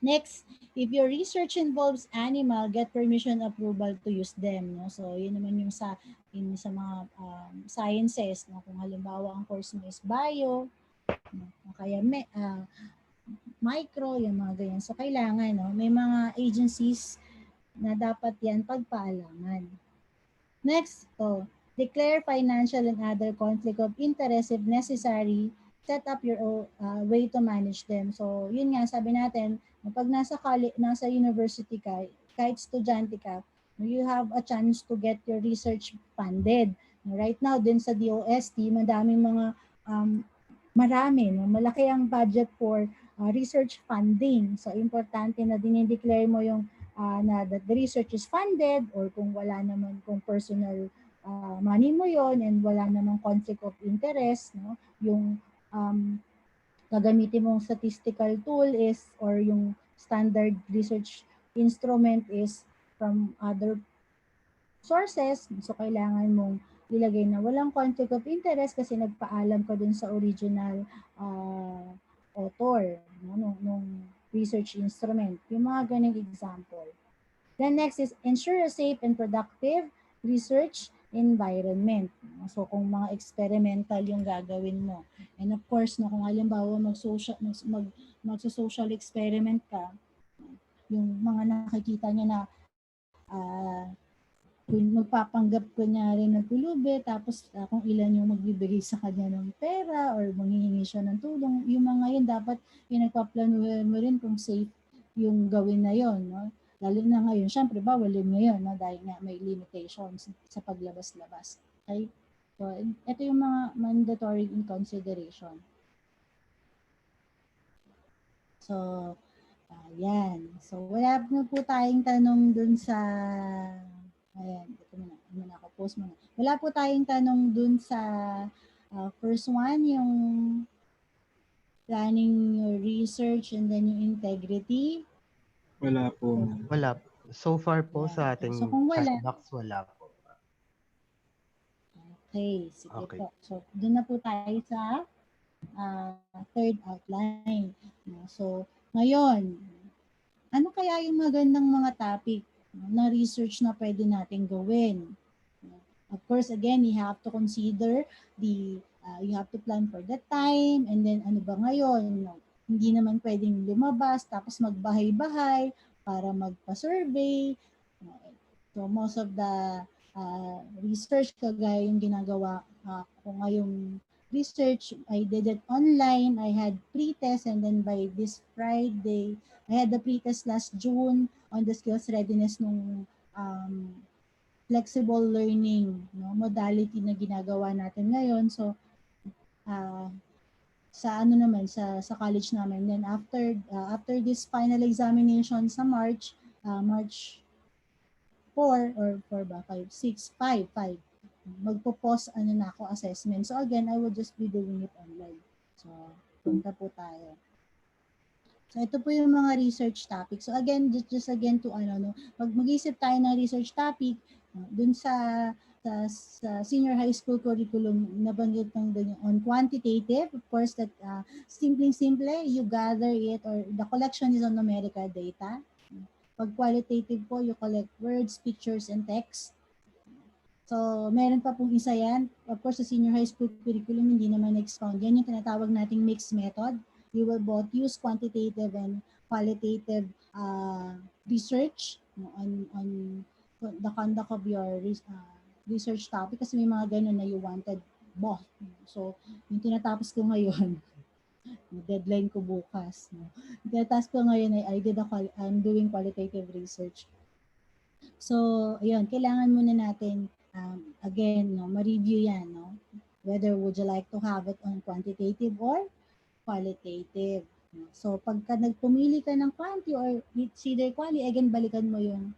next, if your research involves animal, get permission approval to use them. No? So, yun naman yung sa mga sciences. No? Kung halimbawa ang course mo is bio, no? Kaya micro, yung mga ganyan. So, kailangan, no? May mga agencies na dapat yan pagpaalaman. Next, declare financial and other conflict of interest if necessary. Set up your way to manage them. So, yun nga, sabi natin, pag nasa university ka, kahit estudyante ka, you have a chance to get your research funded. Right now, din sa DOST, madaming mga, marami, no? Malaki ang budget for research funding. So, importante na dinideclare mo yung na that the research is funded or kung wala naman, kung personal money mo yon and wala namang conflict of interest, no? Yung gagamitin mong statistical tool is or yung standard research instrument is from other sources. So, kailangan mong ilagay na walang conflict of interest kasi nagpaalam ka dun sa original author no, nung research instrument. Yung mga ganang example. Then next is ensure a safe and productive research environment. So kung mga experimental yung gagawin mo. And of course, no, kung halimbawa mag-social experiment ka, yung mga nakikita niya na kung magpapanggap kunyari ng pulubi, tapos kung ilan yung magbibigay sa kanya ng pera or manghihingi siya ng tulong, yung mga yun dapat pinagpaplanuhan mo rin kung safe yung gawin na yon, no? Lalo na ngayon, syempre bawal yun ngayon, no? Dahil nga may limitations sa paglabas-labas. Okay? So, ito yung mga mandatory in consideration. So, ayan. So, wala na po tayong tanong dun sa... Ayan, ito muna ako, post muna. Wala po tayong tanong dun sa first one, yung planning your research and then yung integrity. Wala po. Wala. So far po Yeah. sa ating So, kung wala, chat box, wala po. okay, sige Okay. po. So, dun na po tayo sa third outline. So, ngayon, ano kaya yung magandang mga topic na research na pwede natin gawin? Of course, again, you have to consider you have to plan for the time, and then ano ba ngayon? Hindi naman pwedeng lumabas, tapos magbahay-bahay para magpa-survey. So, most of the research kagaya yung ginagawa ko ngayong research, I did it online. I had pre-test, and then by this Friday, I had the pre-test last June on the skills readiness nung flexible learning, no, modality na ginagawa natin ngayon. So, sa ano naman, sa college namin. Then after this final examination sa March 4 or 4 ba? 5, 6, 5. Magpo-post na ako assessment. So again, I will just be doing it online. So, punta po tayo. So, ito po yung mga research topic. So, again, just again to mag-isip tayo ng research topic dun sa senior high school curriculum, nabanggit ng dun on quantitative. Of course, that simple, you gather it, or the collection is on numerical data. Pag qualitative po, you collect words, pictures, and text. So, meron pa pong isa yan. Of course, sa senior high school curriculum, hindi naman expound. Yan yung tinatawag nating mixed method. You will both use quantitative and qualitative research on the conduct of your research topic, kasi may mga ganun na you wanted both. So, yung tinatapos ko ngayon, deadline ko bukas. Yung tinatapos ko ngayon ay I'm doing qualitative research. So, ayun, kailangan muna natin again, ma-review yan, no? Whether would you like to have it on quantitative or qualitative. So, pagka nagpumili ka ng quanti or it's either quali, again, balikan mo yung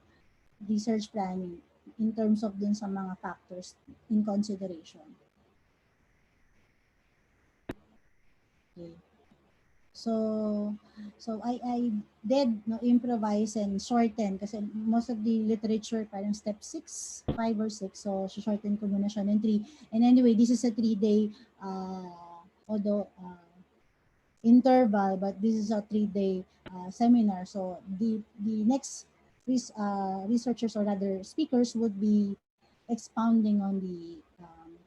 research planning in terms of dun sa mga factors in consideration. Okay. So I did improvise and shorten kasi most of the literature parang step 6, 5 or 6. So, shorten ko muna siya ng 3. And anyway, this is a 3-day although interval, but this is a 3-day seminar. So the next researchers, or rather speakers, would be expounding on the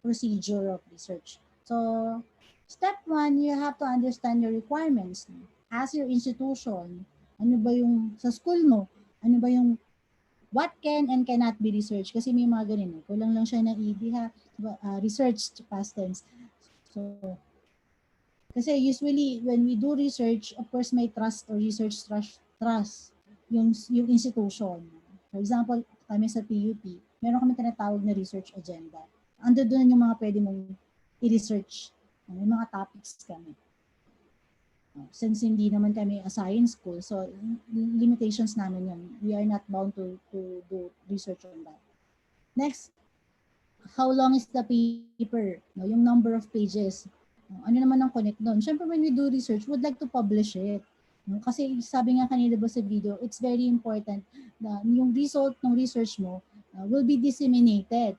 procedure of research. So step 1, you have to understand your requirements. As your institution, ano ba yung sa school mo? Ano ba yung what can and cannot be researched? Kasi may mga ganun. Kulang lang siya ng ED research past tense. So, kasi usually, when we do research, of course, may trust or research trust yung institution. For example, kami sa PUP, meron kami tinatawag na research agenda. Ando doon yung mga pwede mong i-research. May mga topics kami. Since hindi naman kami a science school, so limitations namin yun. We are not bound to do research on that. Next, how long is the paper? Yung number of pages. Ano naman ang connect doon? Siyempre, when we do research, we'd like to publish it. Kasi sabi nga kanina ba sa video, it's very important na yung result ng research mo will be disseminated.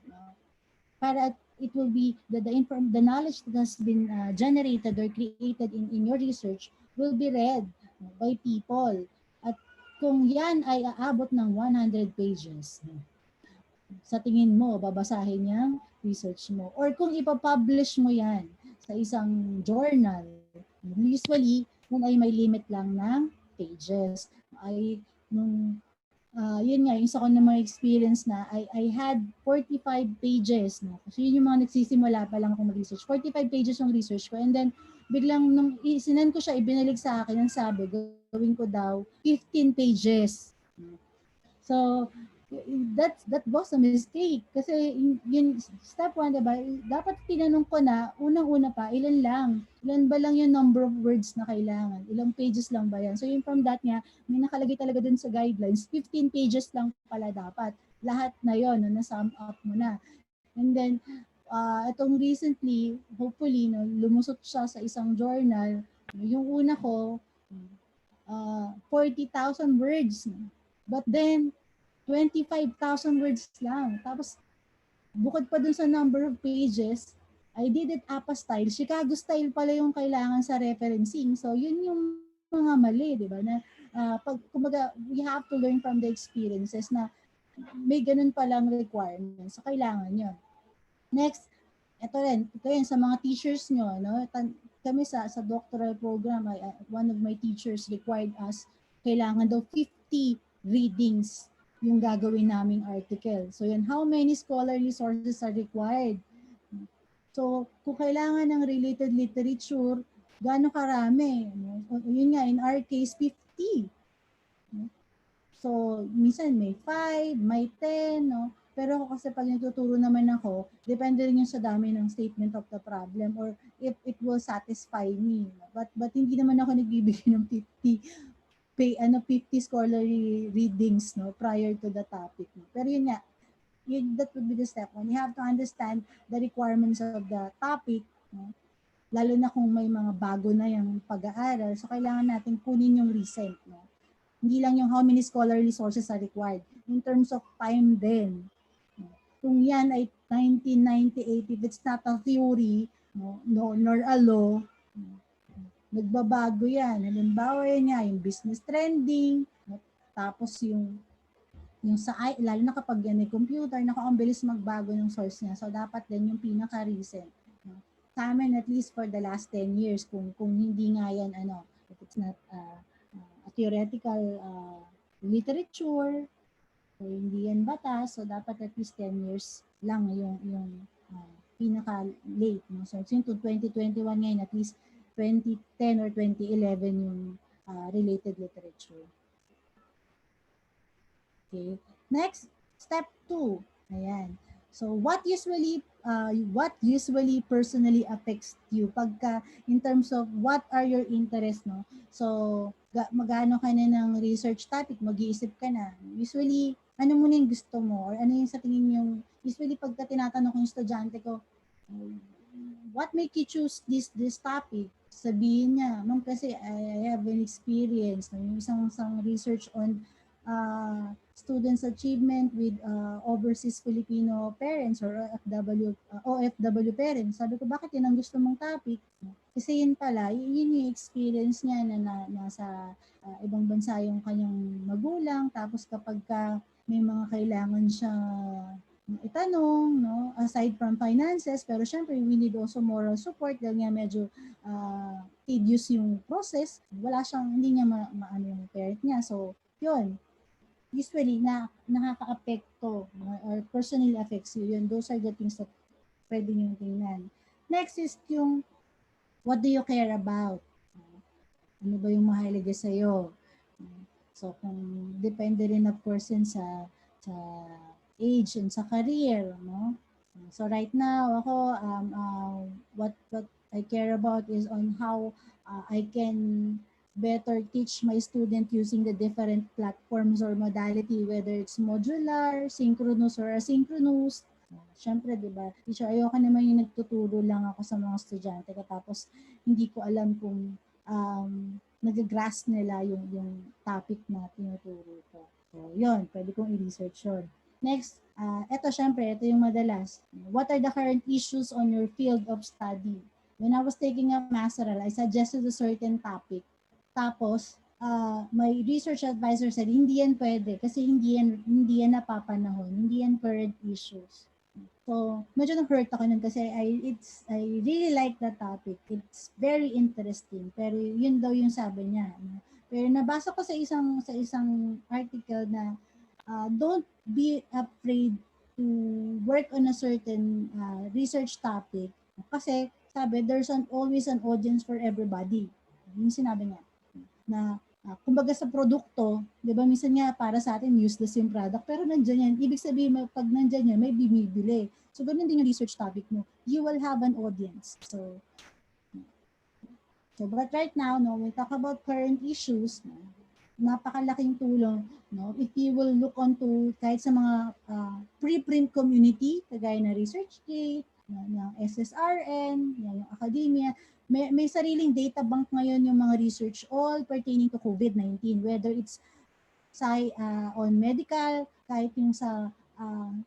Para it will be, the knowledge that has been generated or created in your research will be read by people. At kung yan ay aabot ng 100 pages, sa tingin mo, babasahin niya research mo. Or kung ipapublish mo yan sa isang journal, usually, yun ay may limit lang ng pages. nung yun nga, yung sa ko na mga experience na, I had 45 pages. No? Kasi yun yung mga nagsisimula pa lang ako mag-research. 45 pages yung research ko. And then, biglang nung isinan ko siya, ibinalik sa akin, ang sabi, gawin ko daw 15 pages. So, that was a mistake. Kasi yun, step 1, diba? Dapat tinanong ko na, unang-una pa, ilan lang? Ilan ba lang yung number of words na kailangan? Ilang pages lang ba yan? So, yung from that nga, may nakalagay talaga dun sa guidelines, 15 pages lang pala dapat. Lahat na yon no, na-sum up mo na. And then, itong recently, hopefully, no, lumusot siya sa isang journal. Yung una ko, 40,000 words. No? But then, 25,000 words lang. Tapos, bukod pa dun sa number of pages, I did it APA style. Chicago style pala yung kailangan sa referencing. So, yun yung mga mali, di ba? Na, kumbaga, we have to learn from the experiences na may ganun palang requirements. So, kailangan yun. Next, ito rin, sa mga teachers nyo, no? Kami sa doctoral program, one of my teachers required us, kailangan daw 50 readings yung gagawin naming article. So yun, how many scholarly sources are required? So kung kailangan ng related literature, gaano karami? No? Yun nga, in our case, 50. No? So minsan may 5, may 10, no? Pero ako kasi pag nagtuturo naman ako, depende rin yung sa dami ng statement of the problem or if it will satisfy me. But hindi naman ako nagbibigay ng 50 scholarly readings no prior to the topic. No? Pero yun nga, that would be the step one. You have to understand the requirements of the topic, no? Lalo na kung may mga bago na yung pag-aaral. So kailangan natin kunin yung recent. No? Hindi lang yung how many scholarly sources are required. In terms of time din. Kung yan ay 1998, if it's not a theory, no, nor a law, nagbabago yan. Halimbawa yan nga, yung business trending, no, tapos yung sa, lalo na kapag yan ay computer, ang bilis magbago ng source niya. So, dapat din yung pinaka-recent. No? Sa amin, at least for the last 10 years, kung hindi nga yan, if it's not a theoretical literature, so hindi yan batas, so dapat at least 10 years lang yung pinaka-late. No? So, since 2021 ngayon, at least 2010 or 2011 yung related literature. Okay. Next, step 2. Ayan. So, what usually personally affects you pagka in terms of what are your interests, no? So, magano ka na ng research topic, mag-iisip ka na. Usually, ano muna yung gusto mo or ano yung sa tingin yung usually pagka tinatanong ko yung estudyante ko, what make you choose this topic? Sabihin niya, ma'am, kasi I have an experience, no? Yung isang research on students' achievement with overseas Filipino parents or OFW parents. Sabi ko, bakit yun ang gusto mong topic? Kasi yun pala, yun yung experience niya na nasa ibang bansa yung kanyang magulang. Tapos kapag may mga kailangan siya itanong, no? Aside from finances, pero syempre we need also moral support dahil nga medyo tedious yung process. Hindi niya maano yung parent niya. So, yun. Usually, nakaka-apekto or personally affects you. Yun, those are the things that pwede nyo tingnan. Next is yung, what do you care about? Ano ba yung mahalaga sa'yo? So, kung depende rin of course sa age and sa career, no? So right now, ako, what I care about is on how I can better teach my student using the different platforms or modality, whether it's modular, synchronous, or asynchronous. Siyempre, di ba? Teacher, ayoko naman yung nagtuturo lang ako sa mga estudyante tapos hindi ko alam kung nag-grasp nila yung topic na tinuturo ko. So, yun, pwede kong i-research yun. Next, ito yung madalas. What are the current issues on your field of study? When I was taking a masteral, I suggested a certain topic. Tapos, my research advisor said, hindi yan pwede kasi hindi yan napapanahon, hindi yan current issues. So, medyo na-hurt ako nun kasi I really like that topic. It's very interesting. Pero yun daw yung sabi niya. Pero nabasa ko sa isang article na don't be afraid to work on a certain research topic kasi sabi always an audience for everybody. Yung sinabi niya na kumbaga sa produkto, 'di ba minsan nga para sa atin useless yung product pero nandiyan yan. Ibig sabihin pag nandiyan yan may bibili. So ganun din yung research topic mo. You will have an audience. But right now, no, we talk about current issues, no, napakalaking tulong, no, if you will look onto kahit sa mga preprint community, kagaya na ResearchGate, ng SSRN, yung academia, may sariling data bank ngayon yung mga research all pertaining to COVID-19, whether it's on medical, kahit yung sa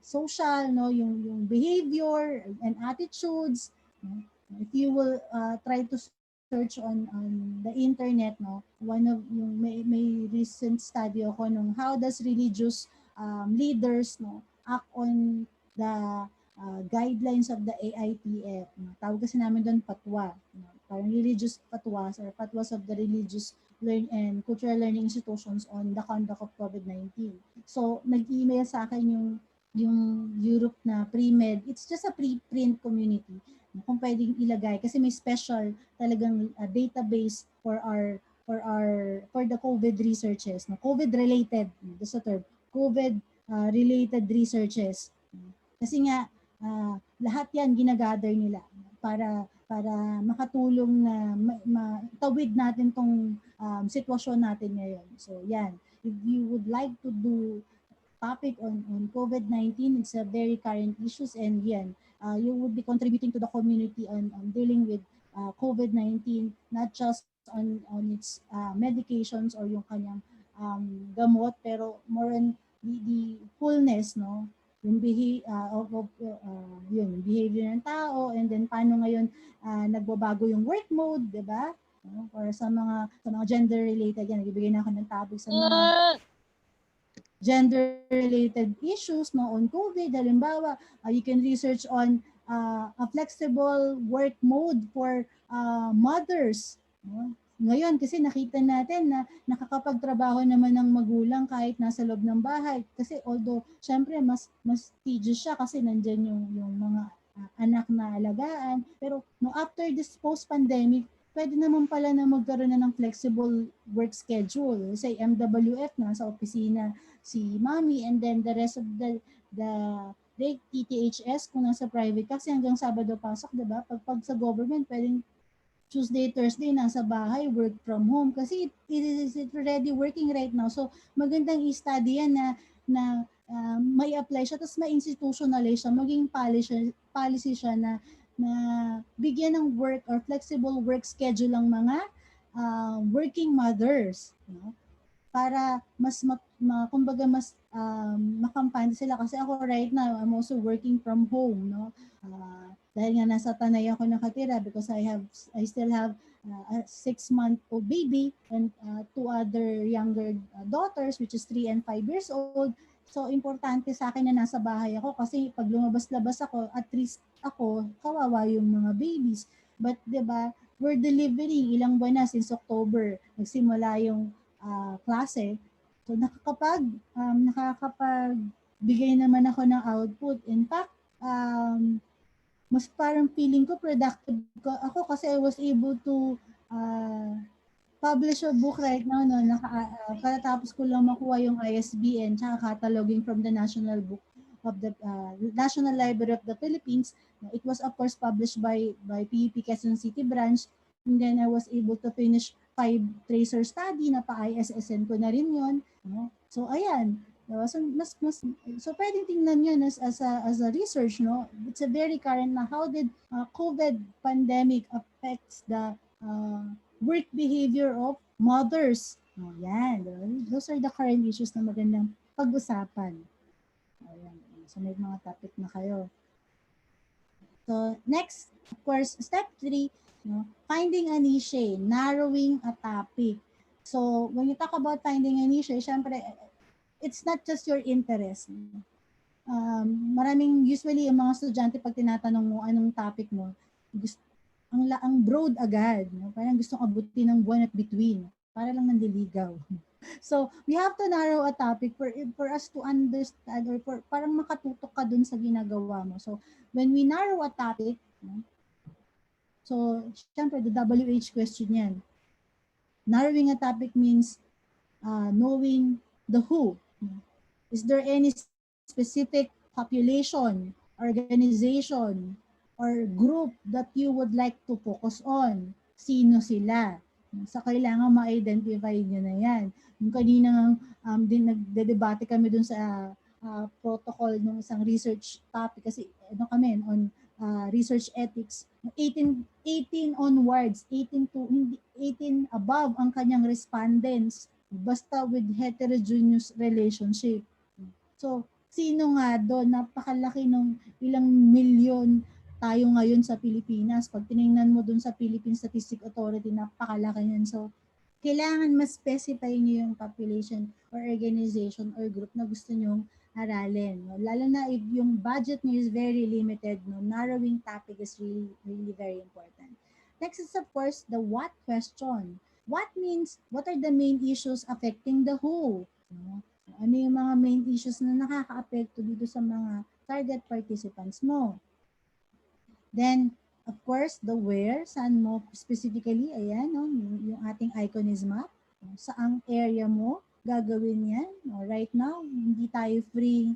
social, no, yung behavior and attitudes, no. If you will try to search on the internet, no, one of yung may recent study ako nung how does religious leaders, no, act on the guidelines of the AITF. No? Tawag kasi namin doon patwa, no? Parang religious patwas or patwas of the religious and cultural learning institutions on the conduct of COVID-19. So nag-email sa akin yung Europe na pre-med. It's just a pre-print community kung pwedeng ilagay kasi may special talagang database for the COVID researches, no, COVID related, that's the term, COVID related researches, kasi nga lahat yan ginagather nila para makatulong na matawid natin tong sitwasyon natin ngayon. So yan, if you would like to do topic on COVID-19, it's a very current issues, and yan, you would be contributing to the community on dealing with COVID-19, not just on its medications or yung kanyang gamot, pero more on the fullness, no, yung yun, behavior ng tao, and then paano ngayon nagbabago yung work mode, di ba? Or sa mga gender related, yan, nagbibigay na ako ng topic sa mga gender-related issues, no, on COVID. Halimbawa, you can research on a flexible work mode for mothers. No? Ngayon, kasi nakita natin na nakakapagtrabaho naman ng magulang kahit nasa loob ng bahay. Kasi although, syempre, mas tedious siya kasi nandyan yung mga anak na alagaan. Pero no, after this post-pandemic, pwede naman pala na magkaroon na ng flexible work schedule. Say, MWF na sa opisina si mommy, and then the rest of the TTHS kung nasa private kasi hanggang Sabado pasok, diba? Pag sa government, pwedeng Tuesday, Thursday, nasa bahay, work from home. Kasi it is already working right now. So, magandang i-study yan na may apply siya, tapos may institutionalize siya, maging policy siya na bigyan ng work or flexible work schedule ang mga working mothers. No? Para kumbaga mas makampante sila. Kasi ako right now, I'm also working from home. No? Dahil nga nasa Tanay ako nakatira because I still have a 6-month-old baby and 2 other younger daughters, which is 3 and 5 years old. So, importante sa akin na nasa bahay ako kasi pag lumabas-labas ako, at least ako, kawawa yung mga babies. But, di ba, we're delivering ilang buwan na since October. Nagsimula yung klase. So, nakakapagbigay naman ako ng output. In fact, mas parang feeling ko productive ako kasi I was able to publish a book right now. No? Katatapos ko lang makuha yung ISBN tsaka cataloging from the National Book of the National Library of the Philippines. It was of course published by PUP Quezon City branch, and then I was able to finish 5 tracer study na pa-ISSN ko na rin yun. No? So ayan, so pwedeng tingnan yun as a research, no? It's a very current na how did COVID pandemic affects the work behavior of mothers. Oh, yan. Those are the current issues na magandang pag-usapan. Ayan. So may mga topic na kayo. So next, of course, step 3, no? Finding a niche, narrowing a topic. So when you talk about finding a niche, syempre, it's not just your interest. Maraming usually yung mga estudyante pag tinatanong mo anong topic mo, ang broad agad, no? Parang gustong abutin ng buwan at between. para lang nandiligaw. So, we have to narrow a topic for us to understand or for parang makatutok ka dun sa ginagawa mo. So, when we narrow a topic, no, so, syempre, the WH question yan. Narrowing a topic means knowing the who. Is there any specific population, organization, or group that you would like to focus on? Sino sila? So, kailangan ma-identify nyo na yan. Yung kanina din nagdedebate kami dun sa protocol ng isang research topic kasi kami on research ethics. 18 onwards, 18 to hindi 18 above ang kanyang respondents basta with heterogeneous relationship. So, sino nga doon? Napakalaki ng ilang milyon tayo ngayon sa Pilipinas. Pag tinignan mo doon sa Philippine Statistic Authority, napakalaki yan. So, kailangan mas specify niyo yung population or organization or group na gusto nyong aralin. No? Lalo na if yung budget niyo is very limited, no? Narrowing topic is really, really very important. Next is of course the what question. What means, what are the main issues affecting the who? No? Ano yung mga main issues na nakaka-apekto dito sa mga target participants mo? Then, of course, the where, saan mo specifically, ayan, no, yung ating icon is map. Saang area mo gagawin yan. No, right now, hindi tayo free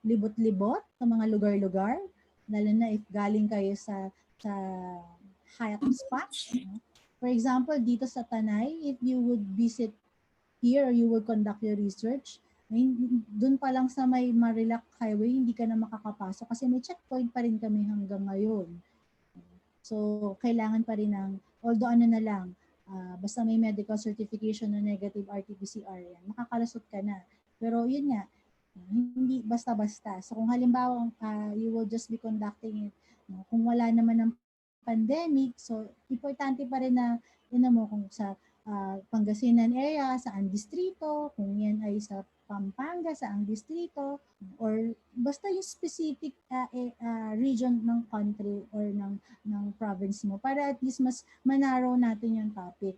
libot-libot sa mga lugar-lugar, lalo na if galing kayo sa high spots. No? For example, dito sa Tanay, if you would visit here or you would conduct your research, doon pa lang sa may Marilac Highway, hindi ka na makakapasok kasi may checkpoint pa rin kami hanggang ngayon. So, kailangan pa rin ng, although ano na lang, basta may medical certification na negative RT-PCR, yan, makakalasot ka na. Pero yun nga, hindi basta-basta. So, kung halimbawa, you will just be conducting it, no, kung wala naman ng pandemic, so, importante pa rin na, yun mo, kung sa Pangasinan area, saan distrito, kung yan ay sa Pampanga, saang distrito, or basta yung specific region ng country or ng province mo para at least mas manarrow natin yung topic.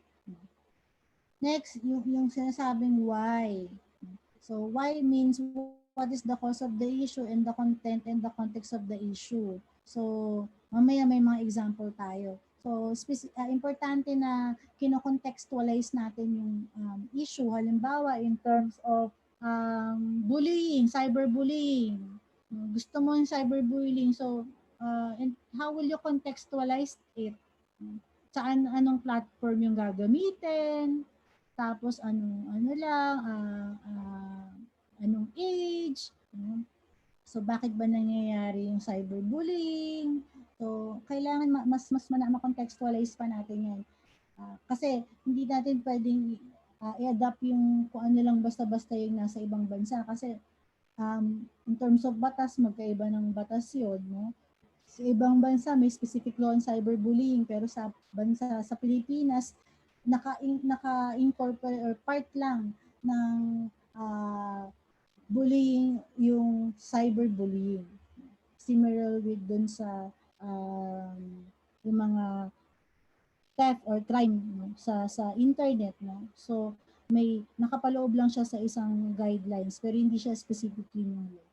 Next, yung sinasabing why. So, why means what is the cause of the issue and the content and the context of the issue. So, mamaya may mga example tayo. So, importante na kino-contextualize natin yung issue. Halimbawa, in terms of bullying, cyberbullying. Gusto mo yung cyberbullying, so and how will you contextualize it? Anong platform yung gagamitin? Tapos anong age? So bakit ba nangyayari yung cyberbullying? So kailangan mas ma-contextualize pa natin yan. Kasi hindi natin pwedeng i-adapt yung kung ano lang basta-basta yung nasa ibang bansa kasi in terms of batas, magkaiba ng batas yun, no? Sa ibang bansa may specific law on cyberbullying pero sa bansa sa Pilipinas naka-incorporate or part lang ng bullying yung cyberbullying. Similar with dun sa yung mga theft or crime, no, sa internet, no. So may nakapaloob lang siya sa isang guidelines pero hindi siya specifically ng law.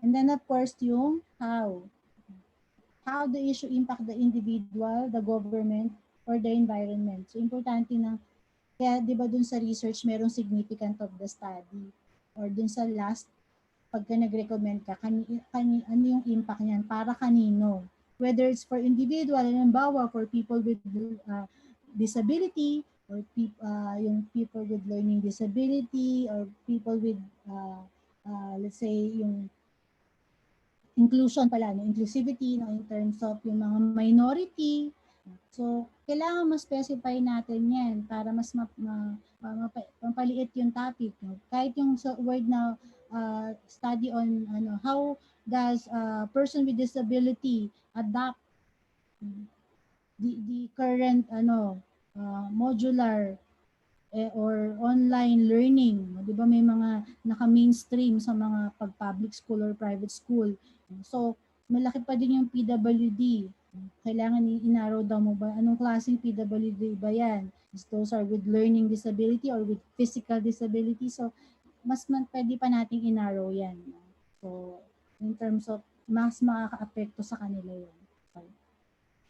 And then of course yung how the issue impact the individual, the government, or the environment. So importante na kaya 'di ba dun sa research merong significant of the study or dun sa last pagka nag-recommend ka ano yung impact niyan para kanino, whether it's for individual, halimbawa for people with disability or yung people with learning disability or people with let's say yung inclusion pala, no? Inclusivity, no? In terms of yung mga minority. So, kailangan ma-specify natin yan para mas mapaliit yung topic. No? Kahit yung word na study on how does a person with disability adapt the current modular or online learning. Di ba may mga naka-mainstream sa mga pag-public school or private school. So, malaki pa din yung PWD. Kailangan i-narrow down mo ba anong klaseng PWD ba yan? Is those are with learning disability or with physical disability? So, pwede pa nating i-narrow yan. No? So, in terms of mas makaka-apekto sa kanila yun. Okay.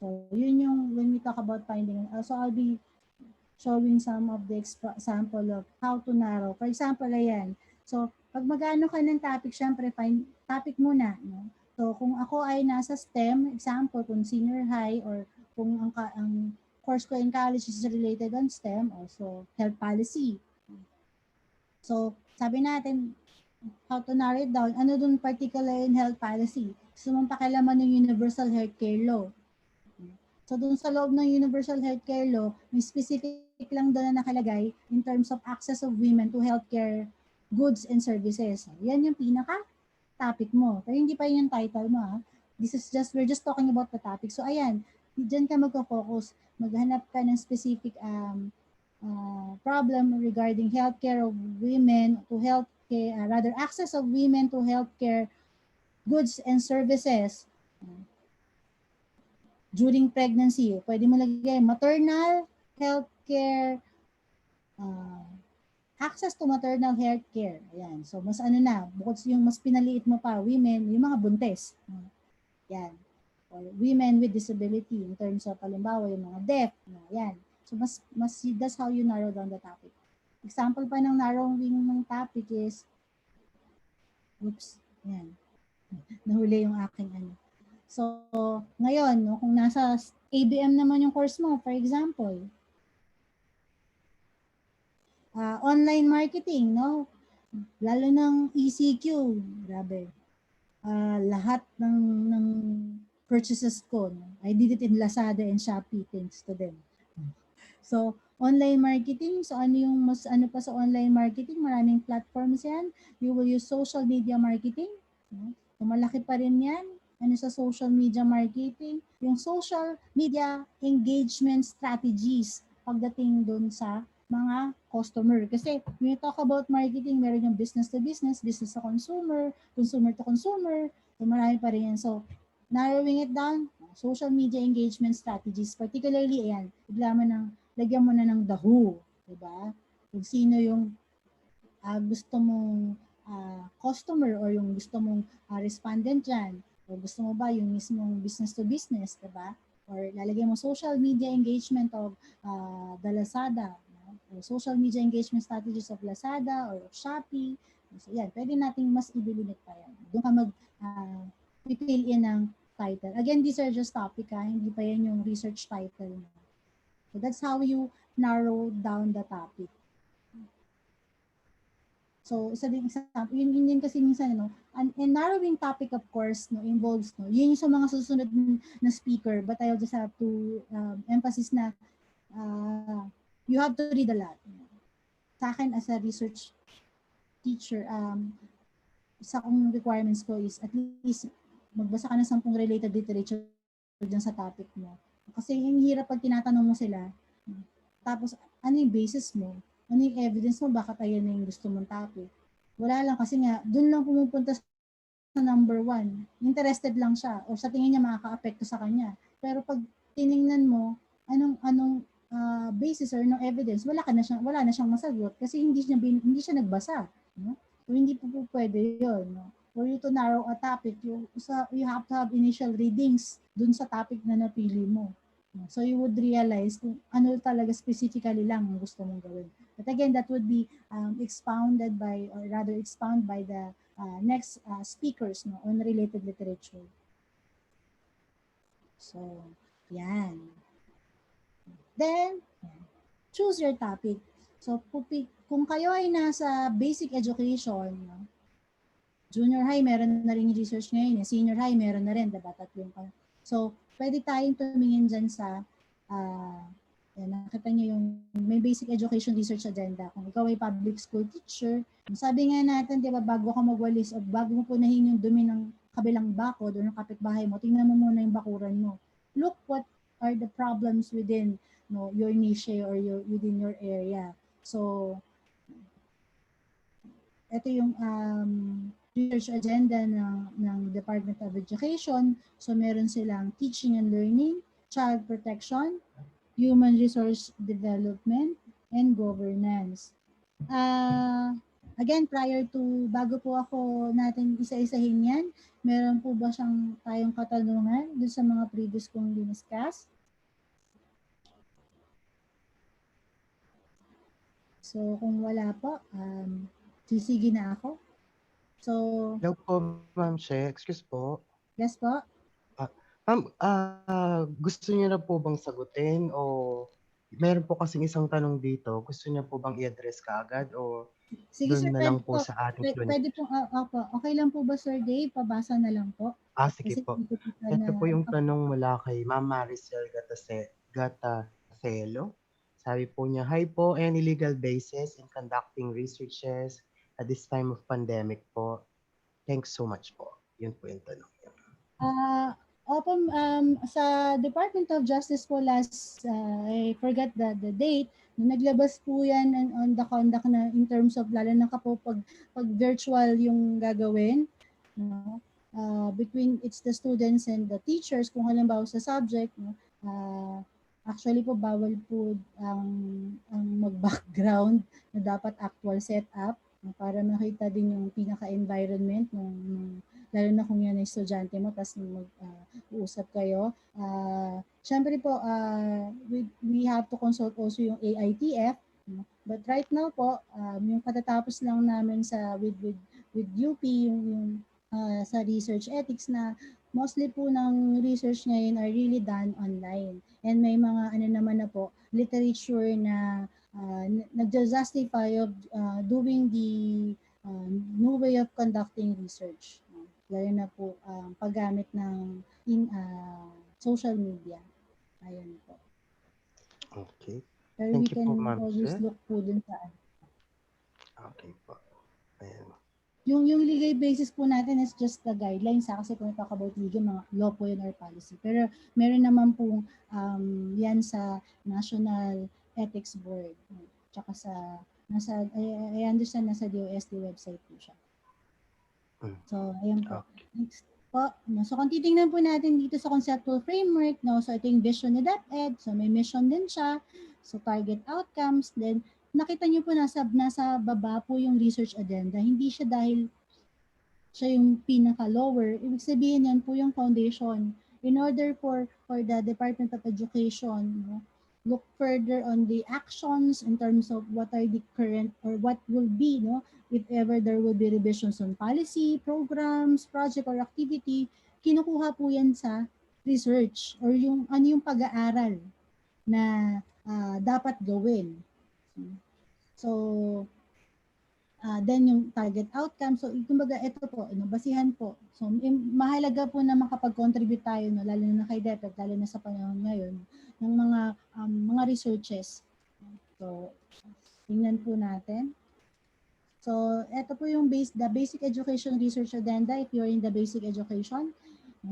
So, yun yung when we talk about finding. So, I'll be showing some of the example of how to narrow. For example, ayan. So, pag mag-ano ka ng topic, syempre, find topic muna. No? So, kung ako ay nasa STEM, example, kung senior high or kung ang course ko in college is related on STEM, also health policy. So, sabi natin, how to narrow it down, ano dun particular in health policy? Gusto mong pakialaman ng Universal Healthcare Law. So, dun sa loob ng Universal Healthcare Law, may specific lang doon na nakalagay in terms of access of women to healthcare goods and services. Yan yung pinaka-topic mo. Pero hindi pa yun yung title mo. Ha? We're just talking about the topic. So, ayan, dyan ka magpo-focus. Maghanap ka ng specific problem regarding healthcare of women to healthcare, rather access of women to healthcare goods and services during pregnancy. Pwede mo lagay maternal healthcare, access to maternal healthcare. Ayan. So, mas ano na, bukod yung mas pinaliit mo pa, women, yung mga buntis. Yan. Or women with disability in terms of, halimbawa, yung mga deaf. Yan. So, that's how you narrow down the topic. Example pa ng narrowing ng topic is, oops, yan. Nahuli yung aking ano. So, ngayon, no, kung nasa ABM naman yung course mo, for example, online marketing, no? Lalo ng ECQ, grabe. Lahat ng purchases ko, no? I did it in Lazada and Shopee, thanks to them. So, online marketing, so ano pa sa online marketing, maraming platforms yan. You will use social media marketing. No? So, malaki pa rin yan. Ano sa social media marketing? Yung social media engagement strategies pagdating dun sa mga customer. Kasi when you talk about marketing, meron yung business to business, business to consumer, consumer to consumer. So, marami pa rin yan. So, narrowing it down, social media engagement strategies, particularly, ayan, lagyan mo na ng the who, diba? Kung sino yung gusto mong customer or yung gusto mong respondent dyan, o gusto mo ba yung mismong business to business, diba? Or lalagay mo social media engagement of the Lazada, no? Or social media engagement strategies of Lazada or of Shopee. So yan, pwede nating mas i-delimit pa yan. Doon ka fill in ng title. Again, these are just topic, hindi pa yan yung research title. So that's how you narrow down the topic. So, isa din example, yun kasi minsan, no, and narrowing topic, of course, no, involves, no, yun yung sa mga susunod na speaker, but I'll just have to emphasis na you have to read a lot. Sa akin, as a research teacher, isa kong requirements ko is at least magbasa ka ng 10 related literature dyan sa topic mo. Kasi yung hirap pag tinatanong mo sila, tapos ano yung basis mo? Ano yung evidence mo? Bakit ayan na yung gusto mong topic? Wala lang kasi nga, dun lang pumupunta sa number 1. Interested lang siya o sa tingin niya makaka-apekto sa kanya. Pero pag tiningnan mo, anong basis or no evidence, wala na siyang masagot kasi hindi siya nagbasa. No? So, hindi po pwede yun. No? For you to narrow a topic, you have to have initial readings dun sa topic na napili mo. So you would realize kung ano talaga specifically lang ang gusto mong gawin. But again, that would be expounded by, or rather expound by the next speakers, no, on related literature. So, yan. Then, choose your topic. So, kung kayo ay nasa basic education, no, junior high, meron na rin research ngayon. Senior high, meron na rin. Diba? Tatlong. So, pwede tayong tumingin dyan sa, nakita niyo yung may basic education research agenda. Kung ikaw ay public school teacher, sabi nga natin, di ba, bago ka magwalis o bago mo punahin yung dumi ng kabilang bakod o ng kapitbahay mo, tingnan mo muna yung bakuran mo. Look what are the problems within, no, your niche or within your area. So, ito yung research agenda ng Department of Education. So meron silang teaching and learning, child protection, human resource development, and governance. Again, bago po ako natin isa-isahin yan, meron po ba tayong katanungan dun sa mga previous kong diniscuss? So, kung wala po, sisigi na ako. So, Hello po, Ma'am She. Excuse po. yes po. Ma'am, gusto niyo na po bang sagutin o meron po kasing isang tanong dito. Gusto niyo po bang i-address kaagad o Sige sir, doon na pwede lang po po. sa ating Q&A? Pwede po, opo. Okay lang po ba Sir Dave? Pabasa na lang po. Sige Kasi po. dito po tayo Ito po yung na, tanong mula kay Ma'am Maricel Gatacelo. Sabi po niya, hi po, any legal basis in conducting researches at this time of pandemic po? Thanks so much po. Yun po yung tanong. opo, sa Department of Justice po last, I forgot the date, naglabas po yan on the conduct na in terms of, lalo na pag virtual yung gagawin, no? Between it's the students and the teachers, kung halimbawa sa subject, no? Actually po, bawal po ang mag-background na dapat actual setup, no? Para makita din yung pinaka-environment ng lalo na kung yan ay estudyante mo, tapos mag-uusap kayo. Syempre po, we have to consult also yung AITF. But right now po, yung katatapos lang namin with UP, yung sa research ethics na mostly po ng research ngayon are really done online. And may mga naman na po, literature na nag-justify of doing the new way of conducting research. Lalo na po ang paggamit ng social media. Ayun po. Okay. Pero Thank we you can po, Ma'am always She. look po dun sa Okay po. Ayan. yung legal basis po natin is just the guidelines kasi kung talk about legal, mga law po yun or policy. Pero meron naman po yan sa National Ethics Board. Tsaka I understand nasa DOST website po siya. So, ayan po. Okay. Next po. No, so, kung titingnan po natin dito sa conceptual framework, no, so ito yung vision ni DepEd. So, may mission din siya. So, target outcomes. Then, nakita niyo po nasa baba po yung research agenda. Hindi siya dahil siya yung pinaka-lower. Ibig sabihin yan po yung foundation. In order for the Department of Education, no, look further on the actions in terms of what are the current or what will be, no, if ever there will be revisions on policy, programs, project, or activity, kinukuha po yan sa research or yung yung pag-aaral na dapat gawin. So, then yung target outcome. So, kumbaga, ito po, basihan po. So, mahalaga po na makapag-contribute tayo, no, lalo na kay DepEd, lalo na sa panahon ngayon, ng mga researches. So, tingnan po natin. So, ito po yung the basic education research agenda if you're in the basic education.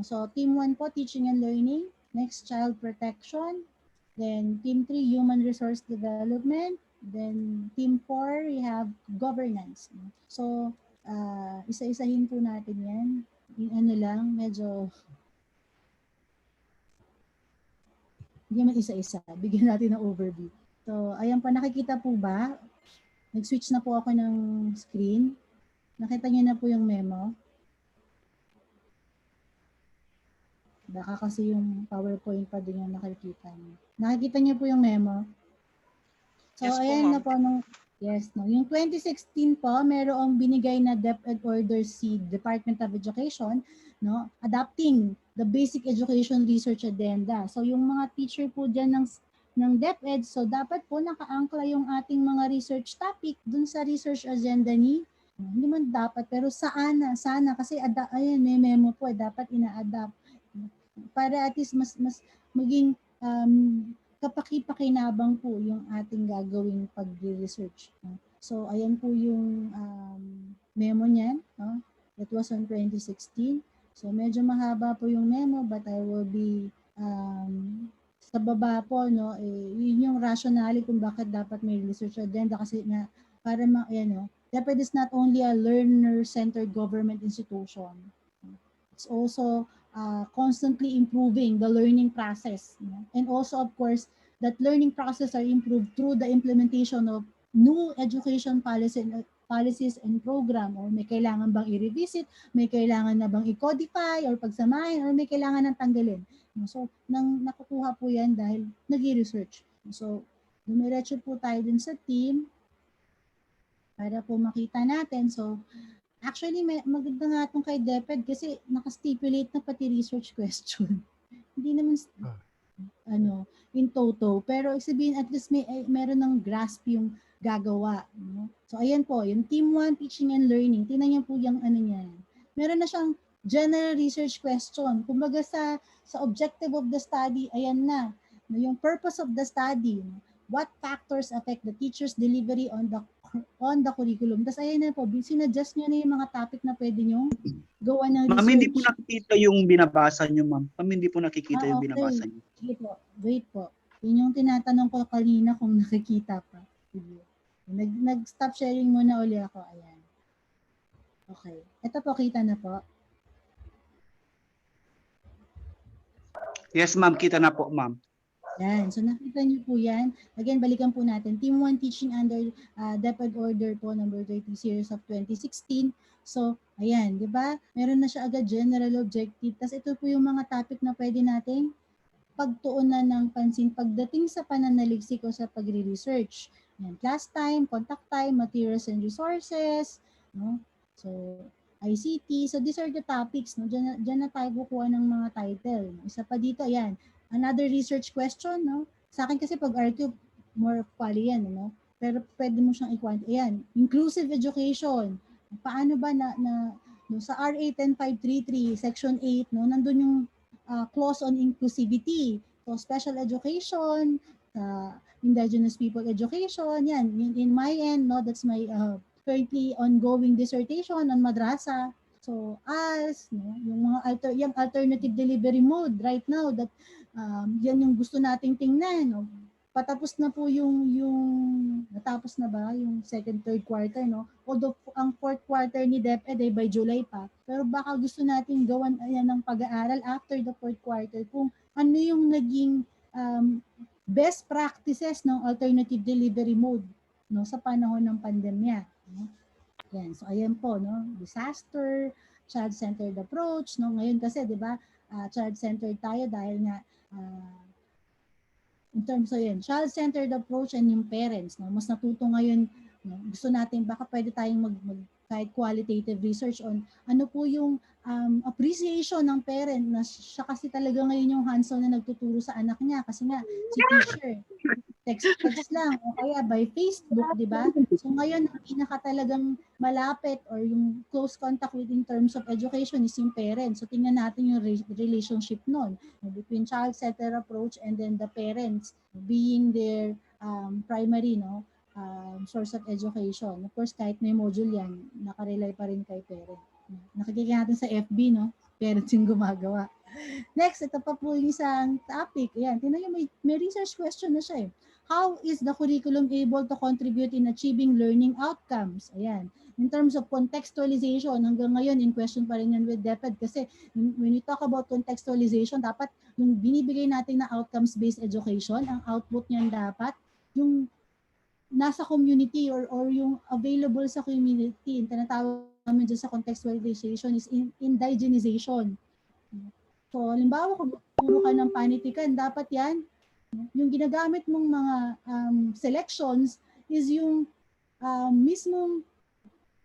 So, team 1 po, teaching and learning. Next, child protection. Then, team 3, human resource development. Then, team 4, we have governance. So, isa-isahin po natin yan. Yung medyo, hindi man isa-isa. Bigyan natin ng overview. So, ayan po, nakikita po ba? Nag-switch na po ako ng screen. Nakita niyo na po yung memo. Baka kasi yung PowerPoint pa din yung nakikita niyo. Nakikita niyo po yung memo. So, Yes po, ayan na ma'am. po. Yung 2016 po, merong binigay na DepEd order si Department of Education, no, adapting the basic education research agenda. So, yung mga teacher po dyan ng DepEd, so dapat po nakaangkla yung ating mga research topic dun sa research agenda hindi man dapat, pero sana kasi ayun, may memo po, dapat ina-adapt para at least mas maging kapaki-pakinabang po yung ating gagawing pag-research. So, ayan po yung memo niyan. No? It was on 2016. So, medyo mahaba po yung memo, but I will be sa baba po, no, yun yung rationale kung bakit dapat may research agenda kasi nga para DepEd is not only a learner-centered government institution. It's also constantly improving the learning process. And also, of course, that learning process are improved through the implementation of new education policies and program, or may kailangan bang i-revisit, may kailangan na bang i-codify or pagsamahin, or may kailangan nang tanggalin. So, nakukuha po yan dahil nag-research. So, dumiretso po tayo dun sa team para po makita natin. So, actually, maganda nga itong kay DepEd kasi nakastipulate na pati research question. Hindi naman in toto. Pero sabihin, at least meron ng grasp yung gagawa. No? So, ayan po, yung Team 1, Teaching and Learning. Tingnan niyo po yung niyan. Meron na siyang general research question. Kumbaga sa objective of the study, ayan na. Yung purpose of the study. What factors affect the teacher's delivery on the curriculum. Tapos ayan na po, sinadjust nyo na yung mga topic na pwede nyo gawa ng research. Ma'am, hindi po nakikita yung binabasa nyo, ma'am. Ma'am, hindi po nakikita yung binabasa nyo. Sige po, wait po. Yun yung tinatanong ko kanina kung nakikita pa. Sige. Nag-stop sharing muna uli ako. Ayan. Okay. Ito po, kita na po. Yes, ma'am. Kita na po, ma'am. Yan. So nakita niyo po yan. Again, balikan po natin. Team 1 teaching under DepEd Order po number 30 series of 2016. So, ayan, di ba? Meron na siya agad general objective. Tapos ito po yung mga topic na pwede nating pagtuunan ng pansin pagdating sa pananaliksik o sa pagre-research. Yan, class time, contact time, materials and resources, no? So, ICT. So, these are the topics. No? Diyan na tayo kukuha ng mga title. Isa pa dito, ayan. Another research question, no? Sa akin kasi pag RQ, more of quali yan, no? Pero pwede mo siyang ayan, inclusive education. Paano ba no, sa RA 10533, Section 8, no? Nandun yung clause on inclusivity. So, special education, indigenous people education, yan. In my end, no, that's my currently ongoing dissertation on madrasa. So, no, yung alternative delivery mode right now, that yan yung gusto nating tingnan. No? Patapos na po natapos na ba yung second, third quarter, no? Although ang fourth quarter ni DepEd ay by July pa, pero baka gusto nating gawan ayan ng pag-aaral after the fourth quarter kung ano yung naging best practices ng alternative delivery mode, no, sa panahon ng pandemya. No? Yan. So, ayan po, no? Disaster, child-centered approach, no? Ngayon kasi, di ba, child-centered tayo dahil nga, in terms of yun, child-centered approach and yung parents, no? Mas natuto ngayon, no? Gusto natin, baka pwede tayong kahit qualitative research on ano po yung appreciation ng parent na siya kasi talaga ngayon yung hands-on na nagtuturo sa anak niya kasi nga, si teacher, text lang o kaya by Facebook, di ba? So ngayon, ang pinaka talagang malapit or yung close contact with in terms of education is yung parents. So tingnan natin yung relationship nun between child-centered approach and then the parents being their primary, no, source of education. Of course, kahit may module yan, nakarely pa rin kay parent. Nakikita natin sa FB, no? Parents yung gumagawa. Next, ito pa po yung isang topic. Ayan, tingnan nyo, may research question na siya eh. How is the curriculum able to contribute in achieving learning outcomes? Ayan. In terms of contextualization, hanggang ngayon, in question pa rin yan with DepEd kasi when we talk about contextualization, dapat yung binibigay natin na outcomes-based education, ang output niyan dapat yung nasa community or yung available sa community. Yung tinatawag namin dyan sa contextualization is indigenization. So, halimbawa, kung turo ka ng panitikan, dapat yan, yung ginagamit mong mga selections is yung mismong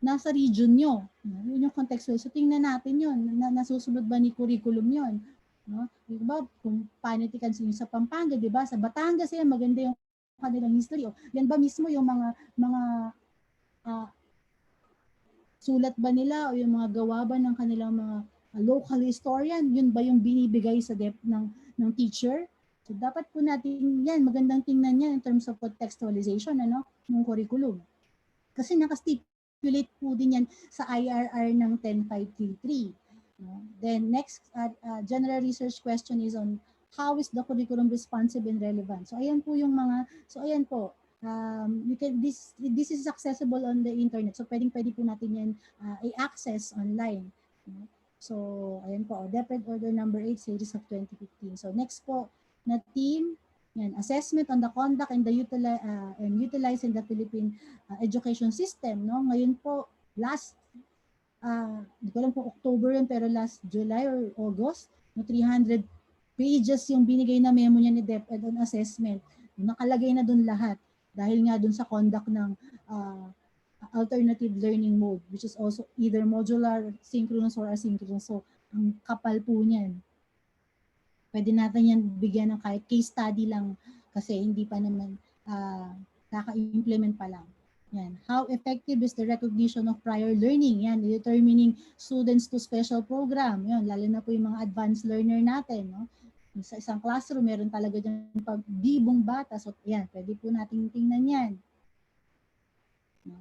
nasa region nyo. Yun yung contextual. So, tingnan natin yun. Nasusunod ba ni curriculum yun? No? Diba, kung panitikan sa Pampanga, diba? Sa Batangas yan, maganda yung kanilang history. O, yan ba mismo yung mga sulat ba nila o yung mga gawa ba ng kanilang mga local historian? Yun ba yung binibigay sa depth ng teacher? So, dapat po natin yan, magandang tingnan yan in terms of contextualization, ano, ng curriculum. Kasi nakastipulate po din yan sa IRR ng 10533. No? Then next, general research question is on how is the curriculum responsive and relevant? So, ayan po yung mga, so ayan po, this is accessible on the internet. So pwede po natin yan i-access online. No? So ayan po, DepEd Order number 8 series of 2015. So next po na team, yan, assessment on the conduct and the utilizing the Philippine education system. No? Ngayon po, last hindi ko alam kung October yun, pero last July or August, no, 300 pages yung binigay na memo niya ni DepEd on assessment. Nakalagay na dun lahat dahil nga dun sa conduct ng alternative learning mode, which is also either modular, synchronous, or asynchronous. So, ang kapal po niyan. Pwede natin yan bigyan ng kahit case study lang kasi hindi pa naman kaka-implement pa lang. Yan. How effective is the recognition of prior learning? Yan, determining students to special program. Yan, lalo na po yung mga advanced learner natin. No? Sa isang classroom, meron talaga dyan pagbibong bata. So, yan, pwede po natin tingnan yan. No?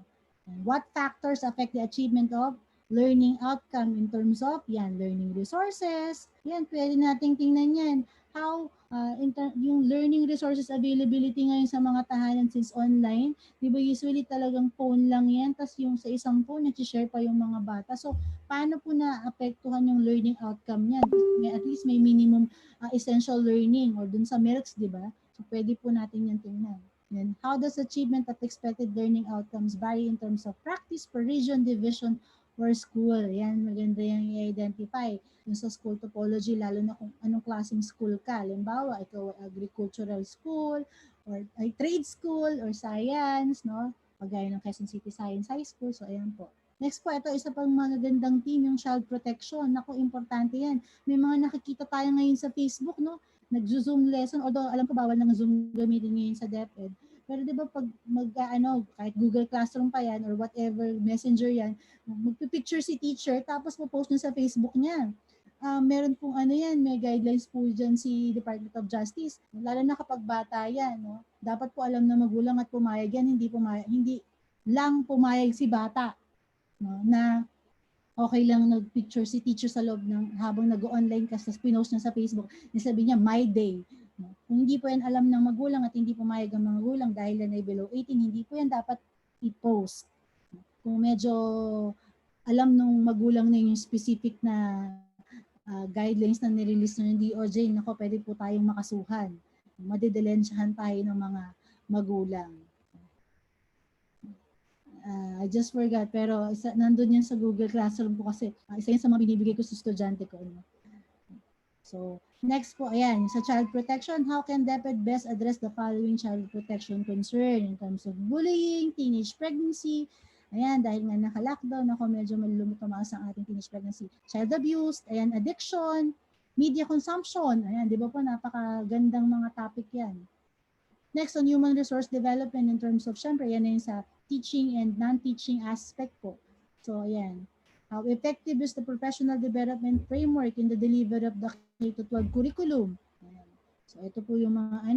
What factors affect the achievement of learning outcome in terms of, yan, learning resources. Yan, pwede natin tingnan yan. How yung learning resources availability ngayon sa mga tahanan since online, di ba usually talagang phone lang yan, tas yung sa isang phone, nag-share pa yung mga bata. So, paano po na-apektuhan yung learning outcome niyan? At least may minimum essential learning or dun sa MERCS, di ba? So, pwede po natin yan tingnan. And how does achievement of expected learning outcomes vary in terms of practice per region, division, or school? Yan, maganda yung i-identify. Yung sa school topology, lalo na kung anong klaseng school ka. Halimbawa, ikaw agricultural school, or ay trade school, or science, no? Pagaya ng Quezon City Science High School. So, ayan po. Next po, ito isa pang magandang team, yung child protection. Naku, importante yan. May mga nakikita tayo ngayon sa Facebook, no? Nag-Zoom lesson, although alam ko bawal ng Zoom gamitin ngayon sa DepEd. Pero di ba pag kahit Google Classroom pa yan or whatever, Messenger yan, magpipicture si teacher tapos po-post niya sa Facebook niya. Meron pong may guidelines po dyan si Department of Justice. Lalo na kapag bata yan, no? Dapat po alam na magulang at pumayag yan, hindi lang pumayag si bata, no? Na okay lang nag-picture si teacher sa loob ng habang nag-online kasi pinost niya sa Facebook, sabi niya, my day. No? Kung hindi po yan alam ng magulang at hindi pumayag ang mga magulang dahil yan ay below 18, hindi po yan dapat i-post. Kung medyo alam nung magulang na yung specific na guidelines na nirelease ng DOJ, nako, pwede po tayong makasuhan. Madidilensyahan tayo ng mga magulang. I just forgot, pero nandun yan sa Google Classroom po kasi isa yan sa mga binibigay ko sa estudyante ko. No? So, next po, ayan, sa child protection, how can DepEd best address the following child protection concern in terms of bullying, teenage pregnancy, ayan, dahil nga naka-lockdown, ako medyo malulumot tumaas ang ating teenage pregnancy, child abuse, ayan, addiction, media consumption, ayan, di ba po, napakagandang mga topic yan. Next, on human resource development in terms of, syempre, yan yung sa teaching and non-teaching aspect po. So, ayan. How effective is the professional development framework in the delivery of the K-12 curriculum? Ayan. So, ito po yung mga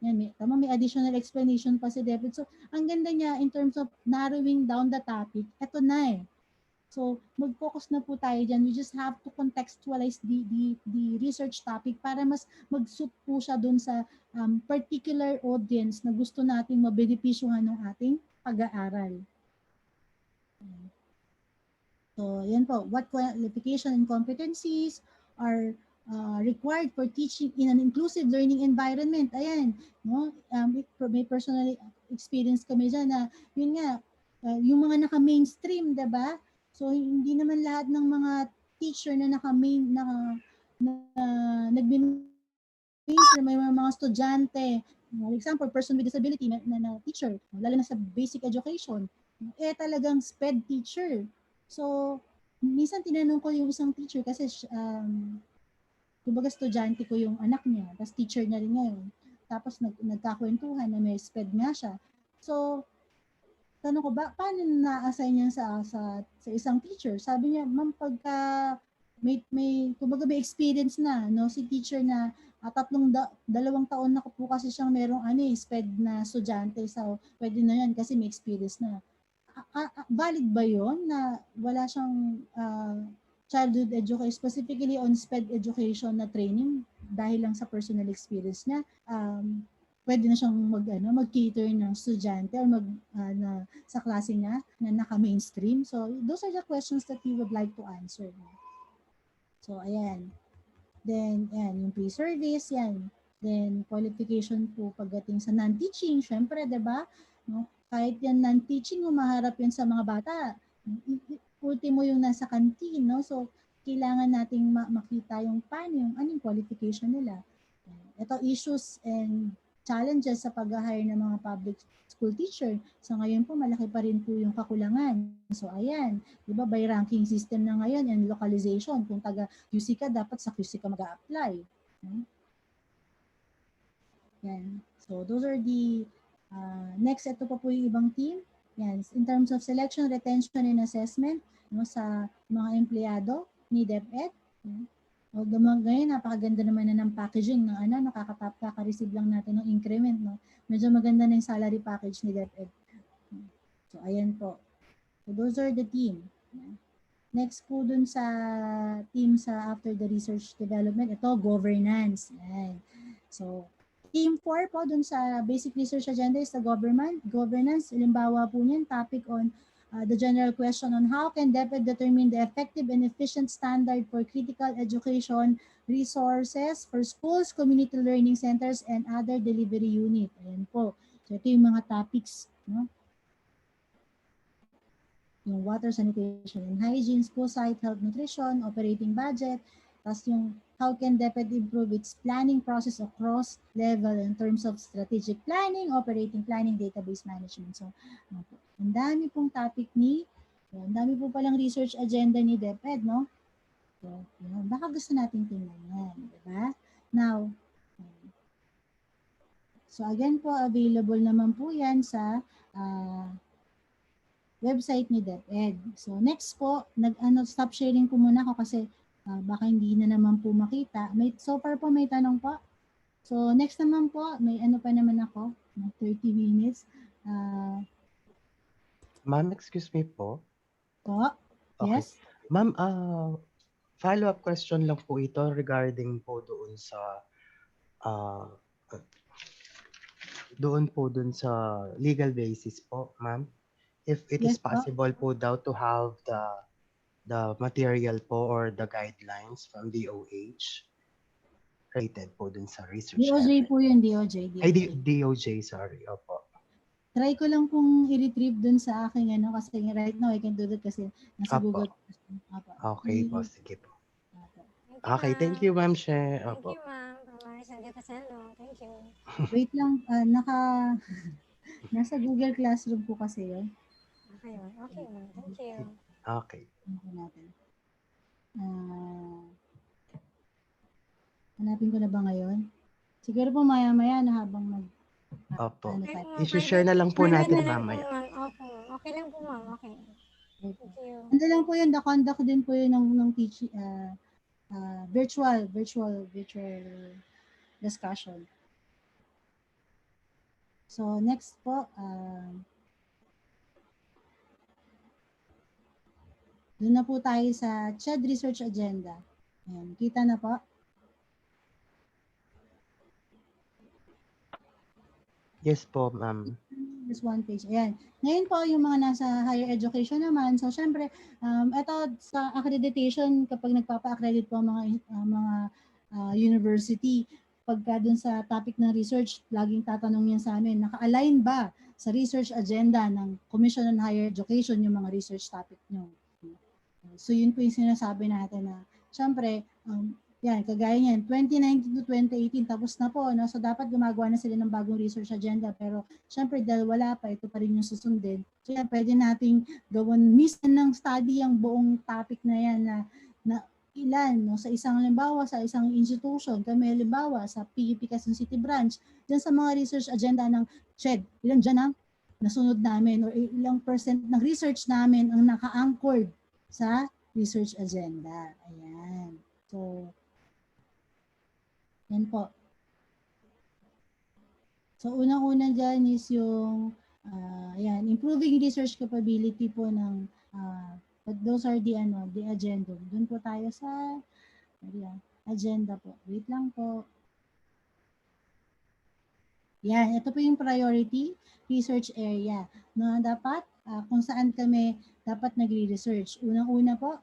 yan, may additional explanation pa si DepEd. So, ang ganda niya in terms of narrowing down the topic, ito na So, mag-focus na po tayo dyan. We just have to contextualize the research topic para mas mag-suit po siya dun sa particular audience na gusto nating mabenepisyuhan ng ating pag-aaral. So, yan po. What qualification and competencies are required for teaching in an inclusive learning environment? Ayan. No? May personal experience kami dyan na, yun nga, yung mga naka-mainstream, diba? So, hindi naman lahat ng mga teacher na nag-mainstream, may mga estudyante. For example, person with disability na teacher, lalo na sa basic education, talagang SPED teacher. So, minsan tinanong ko yung isang teacher kasi kumbaga estudyante ko yung anak niya, tapos teacher na rin ngayon. Tapos nagkakwentuhan na may SPED nga siya. So, tanong ko, paano na-assign niya sa isang teacher? Sabi niya, ma'am, pagka kumbaga may experience na, no, si teacher na 2 taon na po kasi siyang merong SPED na estudyante. So, pwede na yan kasi may experience na. Valid ba yon na wala siyang childhood education, specifically on SPED education na training dahil lang sa personal experience niya? pwede na siyang mag-cater ng estudyante or sa klase niya na naka-mainstream. So, those are the questions that we would like to answer. So, ayan. Then, ayan, yung pre-service, yan. Then, qualification po pagdating sa non-teaching. Siyempre, di ba? No? Kahit yan non-teaching, umaharap yan sa mga bata. Ultimo yung nasa canteen, no? So, kailangan nating makita yung paano, yung anong qualification nila. Ito, issues and challenges sa pag-hire ng mga public school teacher. So, ngayon po, malaki pa rin po yung kakulangan. So, ayan, di ba, by ranking system na ngayon and localization. Kung taga QC ka, dapat sa QC ka mag-a-apply. Yan. So, those are the, next, ito pa po yung ibang team. Yan. In terms of selection, retention, and assessment, no, sa mga empleyado ni DepEd. Although ngayon, napakaganda naman na ng packaging ng nakaka-receive lang natin ng increment. No? Medyo maganda na yung salary package ni DepEd. So, ayan po. So, those are the team. Next po dun sa team sa after the research development, ito, governance. Ayan. So, team 4 po dun sa basic research agenda is the governance. Halimbawa po niyan, topic on the general question on how can DepEd determine the effective and efficient standard for critical education resources for schools, community learning centers, and other delivery unit. Ayan po. So, ito yung mga topics. No? Yung water, sanitation, and hygiene, school site, health, nutrition, operating budget, tapos yung how can DepEd improve its planning process across level in terms of strategic planning, operating planning, database management. So, ang dami pong topic ang dami po palang research agenda ni DepEd, no? So, yun, baka gusto natin tingnan yan, di ba? Now, so again po, available naman po yan sa website ni DepEd. So, next po, stop sharing po muna ako kasi baka hindi na naman po makita. So far po may tanong po. So, next naman po, may pa naman ako, 30 minutes. Ma'am, excuse me po. Po? Okay. Yes? Ma'am, follow-up question lang po ito regarding po doon sa legal basis po, ma'am. If it is Yes po. possible po daw to have the material po or the guidelines from DOH related po dun sa research DOJ effort. po yun, DOJ. Ay, DOJ, sorry. Opo. Try ko lang pong i-retrieve dun sa aking kasi right now I can do that kasi nasa Apo. Google. Okay po, sige po. Apo. Okay, thank you, ma'am She. Thank Opo. you, ma'am. Thank you. Wait lang, nasa Google Classroom po kasi yun. Okay, ma'am. Okay, ma'am. Thank you. Okay. Natin. Hanapin ko na ba ngayon? Siguro po maya-maya na habang Opo. Okay po, ma'am. I-share na lang po natin Private na lang po, mamaya. ma'am. Opo. Okay lang po, ma'am. Okay. Thank you. Ano lang po yun, the-conduct din po yun ng teaching, virtual discussion. So, next po, doon na po tayo sa CHED Research Agenda. Ayan, kita na po. Yes po, ma'am. This one page. Ayan. Ngayon po, yung mga nasa higher education naman. So, syempre, ito sa accreditation, kapag nagpapa-accredit po mga university, pagka dun sa topic ng research, laging tatanong yan sa amin, naka-align ba sa research agenda ng Commission on Higher Education yung mga research topic nyo? So, yun po yung sinasabi natin na, syempre, yan, kagaya niyan, 2019 to 2018, tapos na po, no? So, dapat gumagawa na sila ng bagong research agenda. Pero, syempre, dahil wala pa, ito pa rin yung susundin. So, yan, pwede nating gawin mission ng study ang buong topic na yan na ilan, no? Sa isang halimbawa, sa isang institution, kami halimbawa, sa PUP Quezon City Branch, dyan sa mga research agenda ng CHED, ilan dyan ang nasunod namin, or ilang percent ng research namin ang naka-anchored sa research agenda. Ayan. So, yan po. So, unang-una dyan is yung improving research capability po ng those are the agenda. Doon po tayo sa agenda po. Wait lang po. Yan, ito po yung priority research area na dapat kung saan kami dapat nagre-research. Unang-una po,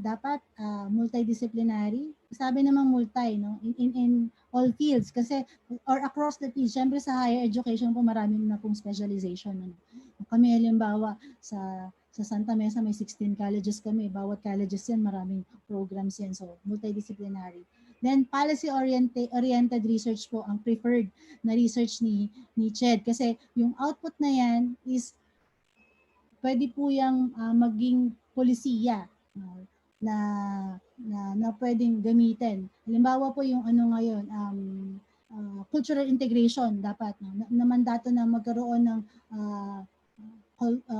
dapat multidisciplinary. Sabi naman multi, no? In all fields kasi or across the fields. Siyempre sa higher education po marami na pong specialization. Ano? Kami halimbawa sa Santa Mesa may 16 colleges kami. Bawat colleges yan, maraming programs yan. So, multidisciplinary. Then, policy-oriented research po ang preferred na research ni CHED. Kasi yung output na yan is pwede po yung maging polisiya na pwedeng gamitin. Halimbawa po yung ano ngayon, cultural integration dapat. Na mandato na magkaroon ng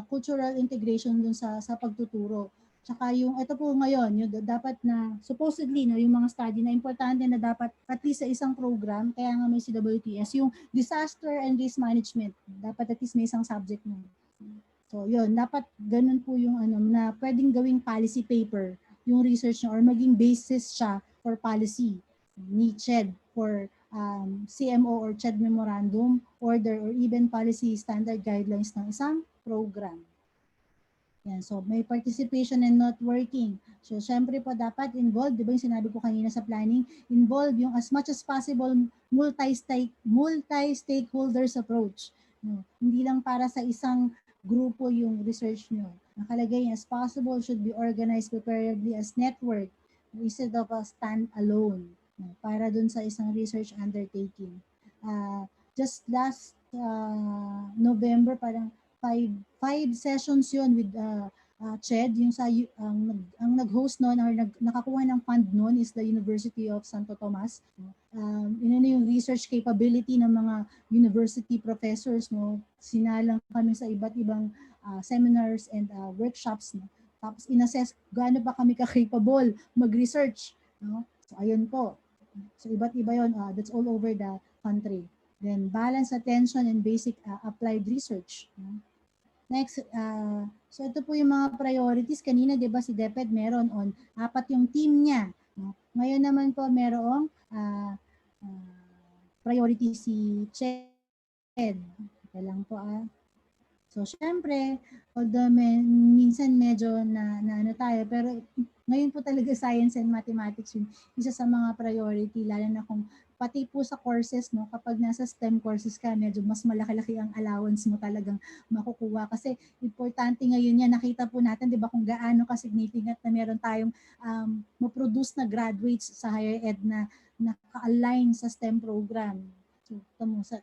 cultural integration dun sa pagtuturo. Tsaka yung ito po ngayon, yung dapat na supposedly no, yung mga study na importante na dapat at least sa isang program, kaya nga may CWTS, yung disaster and risk management. Dapat at least may isang subject mo. So yun, dapat ganun po yung ano na pwedeng gawing policy paper yung research nyo or maging basis siya for policy ni CHED for CMO or CHED memorandum, order, or even policy standard guidelines ng isang program. Yan, so may participation and networking. So syempre po dapat involved, di ba yung sinabi ko kanina sa planning, involve yung as much as possible multi-stakeholders approach. No, hindi lang para sa isang grupo yung research nyo. Nakalagay as possible should be organized preferably as network instead of a stand-alone para dun sa isang research undertaking. Just last November, parang five sessions yun with CHED, yung sa ang nag-host noon or nakakuha ng fund noon is the University of Santo Tomas. Yun yung research capability ng mga university professors, no. Sinalang kami sa iba't ibang seminars and workshops, no. Tapos inassess gaano ba kami ka-capable mag-research, no. So ayun po. So iba't iba yun, that's all over the country. Then balance attention and basic applied research, no. Next, so ito po yung mga priorities. Kanina, di ba, si DepEd meron on 4 yung team niya. No? Ngayon naman po, merong priority si CHED. Ito lang po. So, syempre, although minsan medyo na ano tayo, pero ngayon po talaga science and mathematics yung isa sa mga priority, lalo na kung pati po sa courses, no, kapag nasa STEM courses ka, medyo mas malaki-laki ang allowance mo talagang makukuha. Kasi importante ngayon yan, nakita po natin, di ba, kung gaano ka-significant na meron tayong ma-produce na graduates sa higher ed na naka-align sa STEM program. So,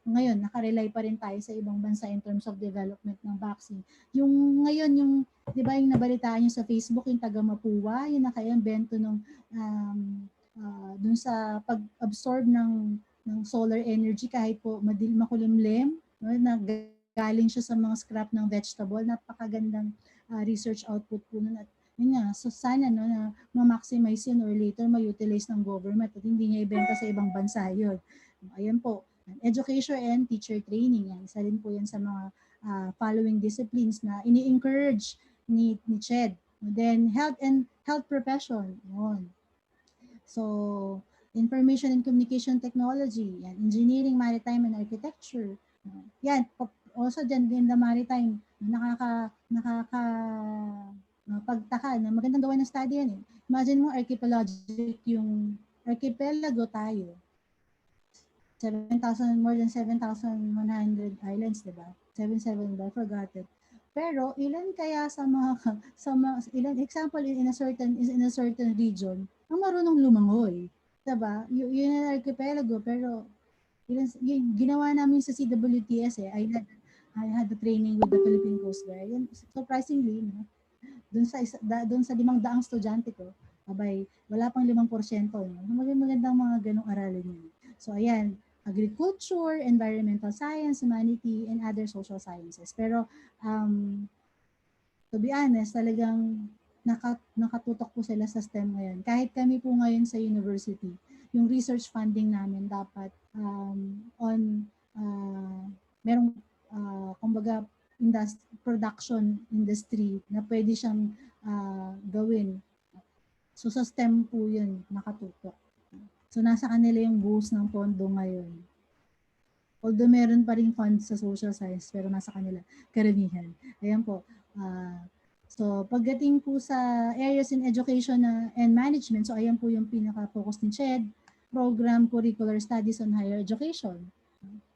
ngayon, nakarely pa rin tayo sa ibang bansa in terms of development ng vaccine. Yung ngayon, yung, di ba, yung nabalitaan nyo sa Facebook, yung taga Mapua, yung nakaiambento nung dun sa pag-absorb ng solar energy kahit po makulimlim, no, na galing siya sa mga scrap ng vegetable. Napakagandang research output po nun. At yun nga, so sana no, na ma-maximize yun or later ma-utilize ng government at hindi niya ibenta sa ibang bansa yun. Ayan po. Education and teacher training. Yan. Isa rin po yan sa mga following disciplines na ini-encourage ni CHED. Then health profession. Yun. So, information and communication technology, yan, engineering, maritime, and architecture. Yan, also dyan din the maritime, pagtaka na magandang gawa ng study yan eh. Imagine mo archipelagic yung archipelago tayo. 7,000, more than 7,100 islands, diba? 77, I forgot it. Pero ilan kaya sa mga ilan example in a certain region ang marunong lumangoy, 'di ba? Yun ang archipelago pero ilan ginawa namin sa CWTS eh. I had the training with the Philippine Coast Guard. And surprisingly, no, doon sa 500 estudyante ko, abay wala pang 5%, no. Magandang mga ganong aralin yun. So ayan, agriculture, environmental science, humanity, and other social sciences. Pero, to be honest, talagang nakatutok po sila sa STEM ngayon. Kahit kami po ngayon sa university, yung research funding namin dapat merong, kumbaga, production industry na pwede siyang gawin. So sa STEM po yun, nakatutok. So nasa kanila yung buhos ng pondo ngayon. Although meron pa rin funds sa social science, pero nasa kanila karamihan. Ayan po. So pagdating po sa areas in education and management, so ayan po yung pinaka-focus ni CHED, Program Curricular Studies on Higher Education.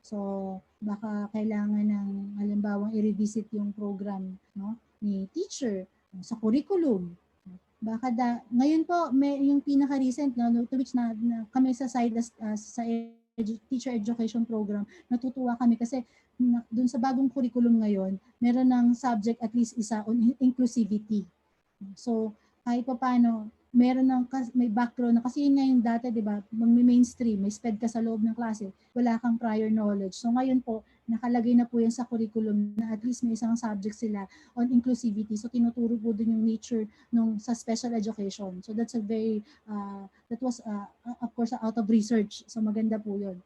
So baka kailangan ng halimbawang i-revisit yung program, no, ni teacher sa curriculum. Baka ngayon po may yung pinaka-recent, no, to which na kami sa side sa teacher education program, natutuwa kami kasi dun sa bagong curriculum ngayon, meron ng subject at least isa on inclusivity. So, kahit pa paano, meron ng may background na kasi yun nga yung dati, di ba, magme-mainstream, may SPED ka sa loob ng klase, wala kang prior knowledge. So ngayon po, nakalagay na po yan sa curriculum na at least may isang subject sila on inclusivity. So tinuturo po dun yung nature nung sa special education. So that's a very, that was of course out of research. So maganda po yun.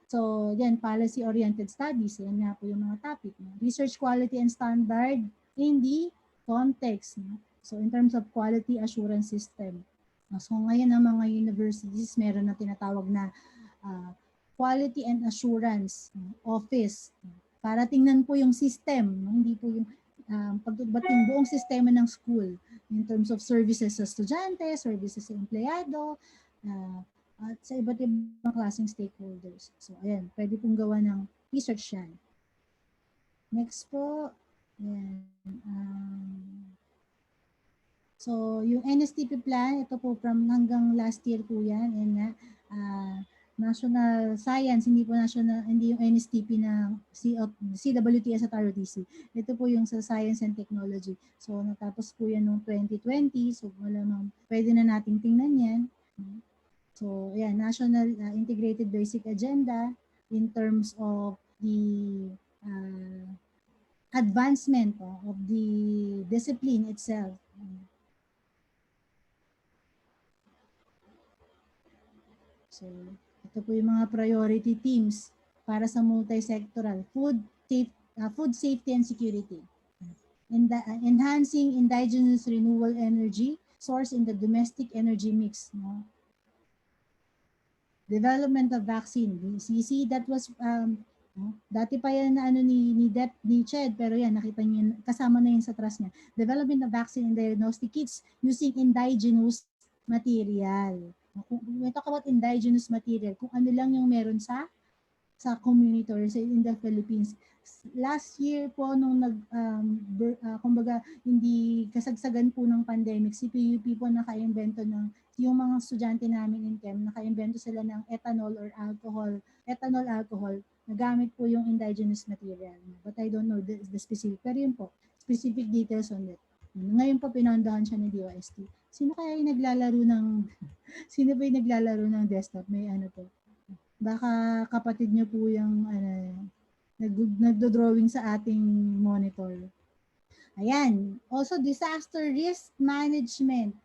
So yan, policy-oriented studies, yan nga po yung mga topic. Research quality and standard in the context. So in terms of quality assurance system. So ngayon ang mga universities meron na tinatawag na quality and assurance office para tingnan po yung system, hindi po yung pagtutubat yung buong sistema ng school in terms of services sa estudyante, services sa empleyado, at sa iba't ibang klaseng stakeholders. So ayan, pwede pong gawa ng research yan. Next po, ayan. So, yung NSTP plan, ito po from hanggang last year po yan. And national science, hindi yung NSTP na CWTS at ROTC. Ito po yung sa science and technology. So, natapos po yan noong 2020. So, malamang pwede na nating tingnan yan. So, yeah, National Integrated Basic Agenda in terms of the advancement of the discipline itself. So, ito po yung mga priority themes para sa multi-sectoral food safety and security. Enhancing indigenous renewable energy source in the domestic energy mix. No? Development of vaccine. You see, that was dati pa yan na ni Ched, pero yan, nakita niyo, kasama na yun sa trust niya. Development of vaccine and diagnostic kits using indigenous material. We talk about indigenous material, kung ano lang yung meron sa community or in the Philippines. Last year po, nung kumbaga, hindi kasagsagan po ng pandemic, si PUP po naka-invento yung mga estudyante namin in Chem, naka-invento sila ng ethanol alcohol, nagamit po yung indigenous material. But I don't know the specific, pero yun po, specific details on it. Ngayon po, pinandahan siya ng DOST. Sino kaya yung naglalaro sino ba yung naglalaro ng desktop? May ano po. Baka kapatid niyo po yung nagdo-drawing sa ating monitor. Ayan. Also, disaster risk management.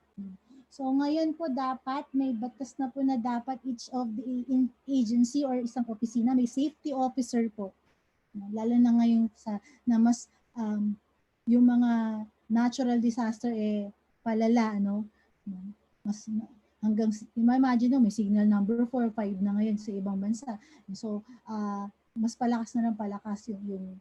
So, ngayon po dapat, may batas na po na dapat each of the agency or isang opisina, may safety officer po. Lalo na ngayon na mas yung mga natural disaster palala, no? Mas hanggang, imagine may signal number 4, 5 na ngayon sa ibang bansa. So, mas palakas na ng palakas yung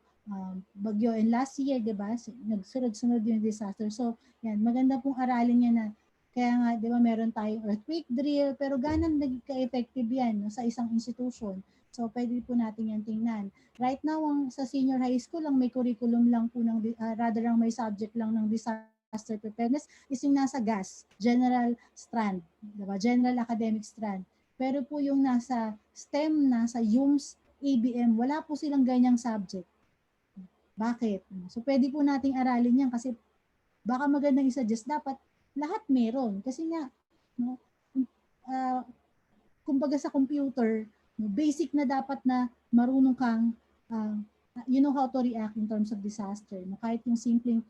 bagyo. And last year, di ba, nagsunod-sunod yung disaster. So, yan, maganda pong aralin niya na, kaya nga, di ba, meron tayong earthquake drill, pero ganun naging ka-effective yan no, sa isang institution. So, pwede po natin yan tingnan. Right now, sa senior high school, ang may curriculum lang po, rather ang may subject lang ng disaster preparedness is yung nasa GAS, General Strand, diba? General Academic Strand. Pero po yung nasa STEM, nasa UMS, ABM, wala po silang ganyang subject. Bakit? So pwede po nating aralin yan kasi baka magandang i-suggest, dapat lahat meron. Kasi nga, no, kumbaga sa computer, no, basic na dapat na marunong kang, you know how to react in terms of disaster. No? Kahit yung simpleng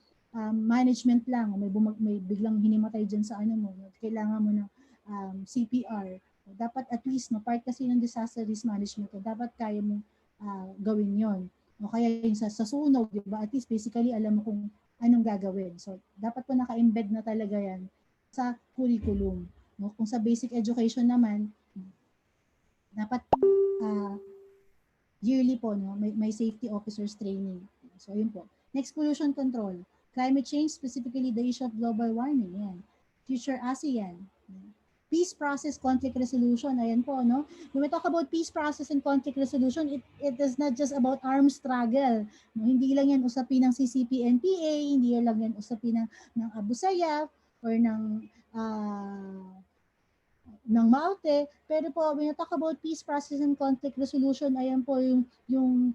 management lang, may biglang hinimatay dyan sa ano mo, kailangan mo ng CPR. Dapat at least, no, part kasi ng disaster risk management, dapat kaya mo gawin yon. O kaya yung sa sunog, di ba? At least basically alam mo kung anong gagawin. So, dapat po naka-embed na talaga yan sa curriculum. No? Kung sa basic education naman, dapat yearly po, no? May safety officers training. So, yun po. Next, pollution control. Climate change, specifically the issue of global warming. Yan. Future ASEAN. Peace process, conflict resolution. Ayan po, no? When we talk about peace process and conflict resolution, it is not just about armed struggle. No? Hindi lang yan usapin ng CCP-NPA, hindi lang yan usapin ng Abu Sayyaf or ng Maute. Pero po, when you talk about peace process and conflict resolution, ayan po yung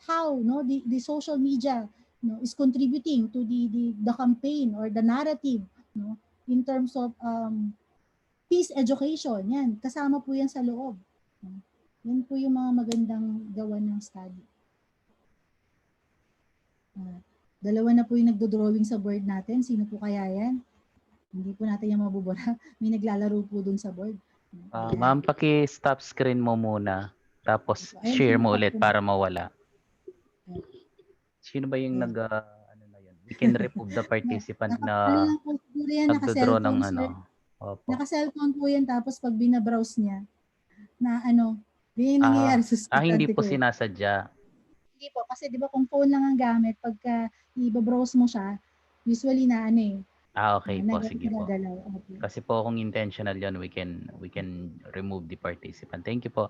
how no the social media no is contributing to the campaign or the narrative no in terms of peace education. Yan, kasama po yan sa loob. Yan po yung mga magandang gawa ng study. Dalawa na po yung nagdo-drawing sa board natin. Sino po kaya yan? Hindi po natin yung mabubura. May naglalaro po dun sa board. Ma'am, paki-stop screen mo muna. Tapos Ayun, share sino mo po? ulit para mawala. Sino ba yung Ayun. ano na yun? We can remove the participant Ano na lang po siguro yan, nagdodraw ng naka-cellphone, ano. sir. Opo. Naka-cellphone po yan, tapos pag binabrowse niya, na ano, yun yung nangyayari sa Hindi estudyante po ko. sinasadya. Hindi po, kasi di ba kung phone lang ang gamit, pagka i-browse mo siya, usually na ano eh, Okay po, sige po. nagagalaw. Okay. Kasi po kung intentional yun, we can remove the participant. Thank you po.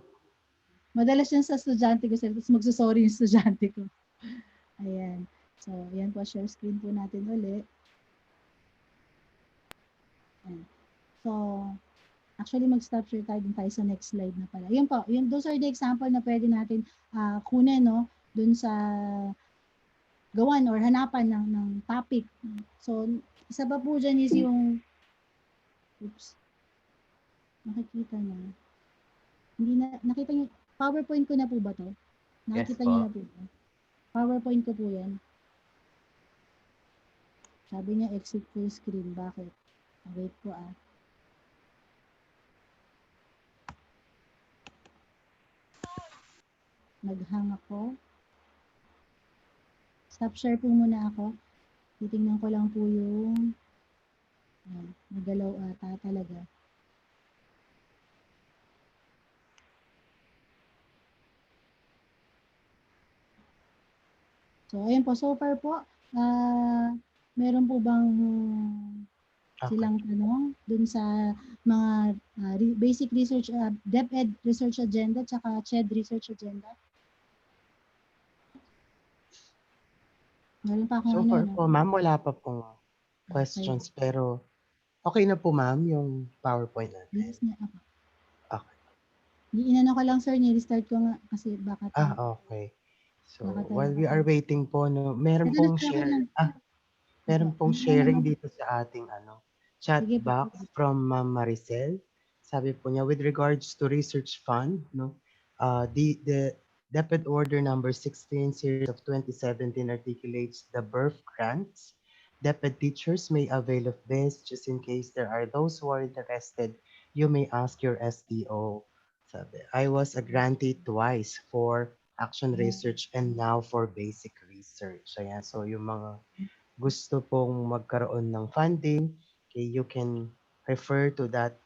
Madalas yan sa estudyante ko, sir, tapos magsusorry yung estudyante ko. Ayan. So, ayan po, share screen po natin ulit. Ayan. So, actually, mag-stop share tayo sa next slide na pala. Yun po, those are the example na pwede natin kunin, no, dun sa gawan or hanapan ng topic. So, isa pa po dyan is yung, nakikita na. Hindi na, nakita niyo, PowerPoint ko na po ba to? Nakikita Yes niyo po. na po ba? PowerPoint ko po yan. Sabi niya, exit full screen. Bakit? Wait po Naghang ako. Stop share po muna ako. Titingnan ko lang po yung nagalaw ata talaga. So, ayun po. So far po, meron po bang silang tanong dun sa mga basic research, DepEd research agenda, tsaka CHED research agenda? Meron pa akong So far po, ma'am, wala pa pong questions. Pero okay na po, ma'am, yung PowerPoint natin. Yes, Okay. Inano ko lang, sir, ni-restart ko nga kasi baka Okay. So, Baka while we tayo- are waiting po, no, meron Ito, pong nag-share share. lang. Meron pong sharing dito sa ating chat Sige po. box from Ma'am Maricel. Sabi po niya, with regards to research fund, no, the DepEd Order number 16 series of 2017 articulates the birth grants. DepEd teachers may avail of this just in case there are those who are interested. You may ask your SDO. Sabi, I was a grantee twice for action research and now for basic research. Ayan, so yung mga gusto pong magkaroon ng funding, okay, you can refer to that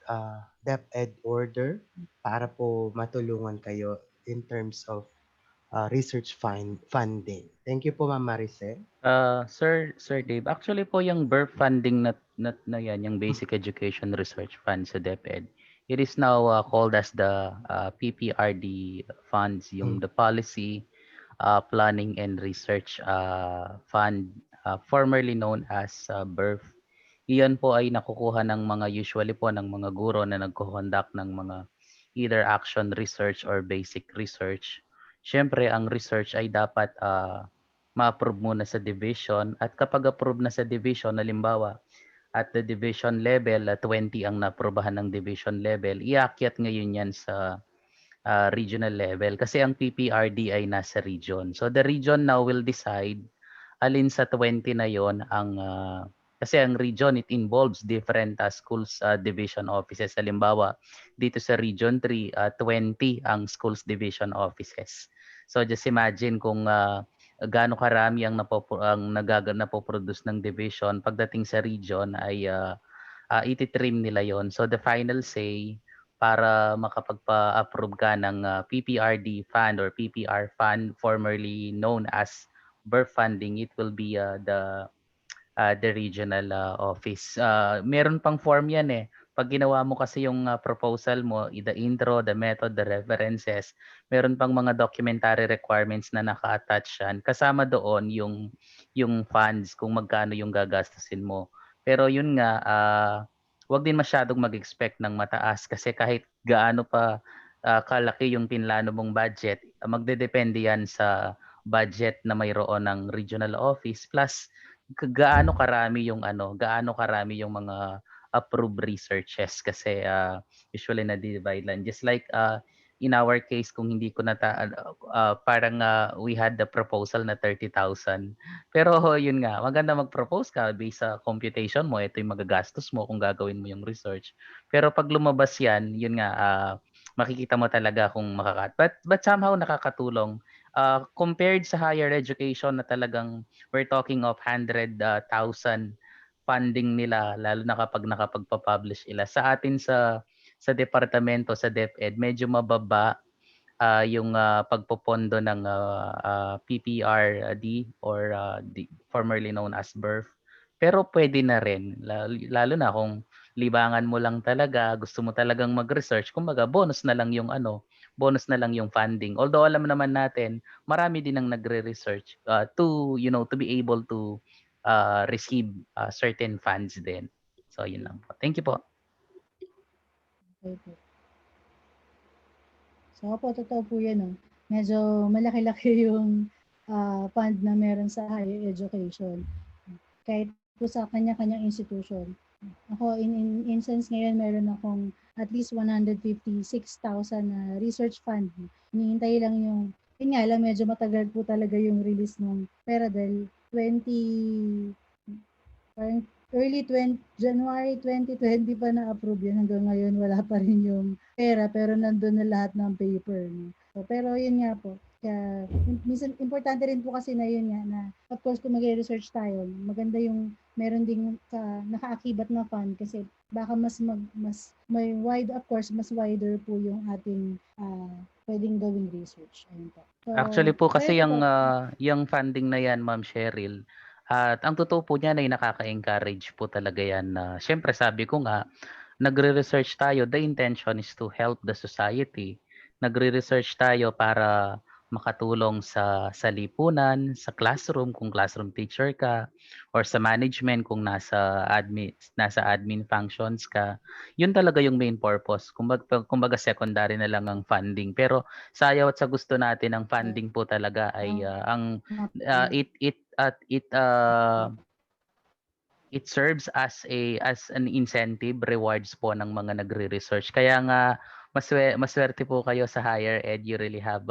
DepEd order para po matulungan kayo in terms of research funding. Thank you po, Ma'am Maricel. Sir Dave, actually po yung birth funding na yan, yung Basic Education Research Fund sa DepEd, it is now called as the PPRD funds, yung the Policy Planning and Research Fund, formerly known as birth. Iyan po ay nakukuha ng usually po ng mga guro na nagko-conduct ng mga either action research or basic research. Siyempre, ang research ay dapat ma-approve muna sa division, at kapag approve na sa division, halimbawa at the division level, 20 ang naprobahan ng division level, iakyat ngayon yan sa regional level kasi ang PPRD ay nasa region. So the region now will decide alin sa 20 na yon ang kasi ang region, it involves different schools division offices. Halimbawa, dito sa Region 3, 20 ang schools division offices. So just imagine kung gaano karami ang napoproduce ng division, pagdating sa region ay ititrim nila yon. So the final say para makapagpa-approve ka ng PPRD fund or PPR fund, formerly known as BERF funding. It will be the regional office. Meron pang form yan eh. Pag ginawa mo kasi yung proposal mo, the intro, the method, the references, meron pang mga documentary requirements na naka-attach yan. Kasama doon yung funds, kung magkano yung gagastusin mo. Pero yun nga, wag din masyadong mag-expect ng mataas kasi kahit gaano pa kalaki yung pinlano mong budget, magdedepende yan sa budget na mayroon ng regional office plus gaano karami yung mga approved researches kasi usually na-divide lang. Just like in our case, kung hindi ko parang we had the proposal na 30,000. Pero yun nga, maganda mag-propose ka based sa computation mo, ito yung magagastos mo kung gagawin mo yung research. Pero pag lumabas yan, yun nga, makikita mo talaga kung but somehow nakakatulong. Compared sa higher education na talagang we're talking of 100,000 funding nila lalo na kapag nakapagpa-publish sila. Sa atin sa departamento sa DepEd medyo mababa yung pagpopondo ng PPRD or formerly known as BERF. Pero pwede na rin lalo na kung libangan mo lang talaga, gusto mo talagang mag-research, kumbaga bonus na lang yung funding. Although alam naman natin, marami din ang nagre-research to be able to receive certain funds din. So yun lang po. Thank you po. Okay po. So po, totoo po yan. Oh. Medyo malaki-laki yung fund na meron sa higher education. Kahit po sa kanya-kanyang institution. Ako, in instance ngayon, meron akong at least 156,000 na research fund. Hinihintay lang yun nga lang, medyo matagal po talaga yung release ng pera dahil parang January 2020 pa na-approve yun. Hanggang ngayon, wala pa rin yung pera, pero nandun na lahat ng paper. No? So, pero yun nga po, kaya, minsan, importante rin po kasi na yun nga, na of course, kung mag-research tayo, maganda yung meron ding nakaakibat na fund kasi baka mas may wide, of course, mas wider po yung ating pwedeng gawing research. Ayun po. So, Actually po kasi ayun po. yung funding na yan, Ma'am Sheryl, at ang totoo po niyan ay nakaka-encourage po talaga yan. Siyempre sabi ko nga, nagre-research tayo, the intention is to help the society. Nagre-research tayo para makatulong sa lipunan, sa classroom kung classroom teacher ka, or sa management kung nasa admin functions ka. Yun talaga yung main purpose. Kumbaga secondary na lang ang funding. Pero sa ayaw at sa gusto natin ang funding po talaga ay it serves as an incentive, rewards po ng mga nagre-research. Kaya nga maswerte po kayo sa higher ed, you really have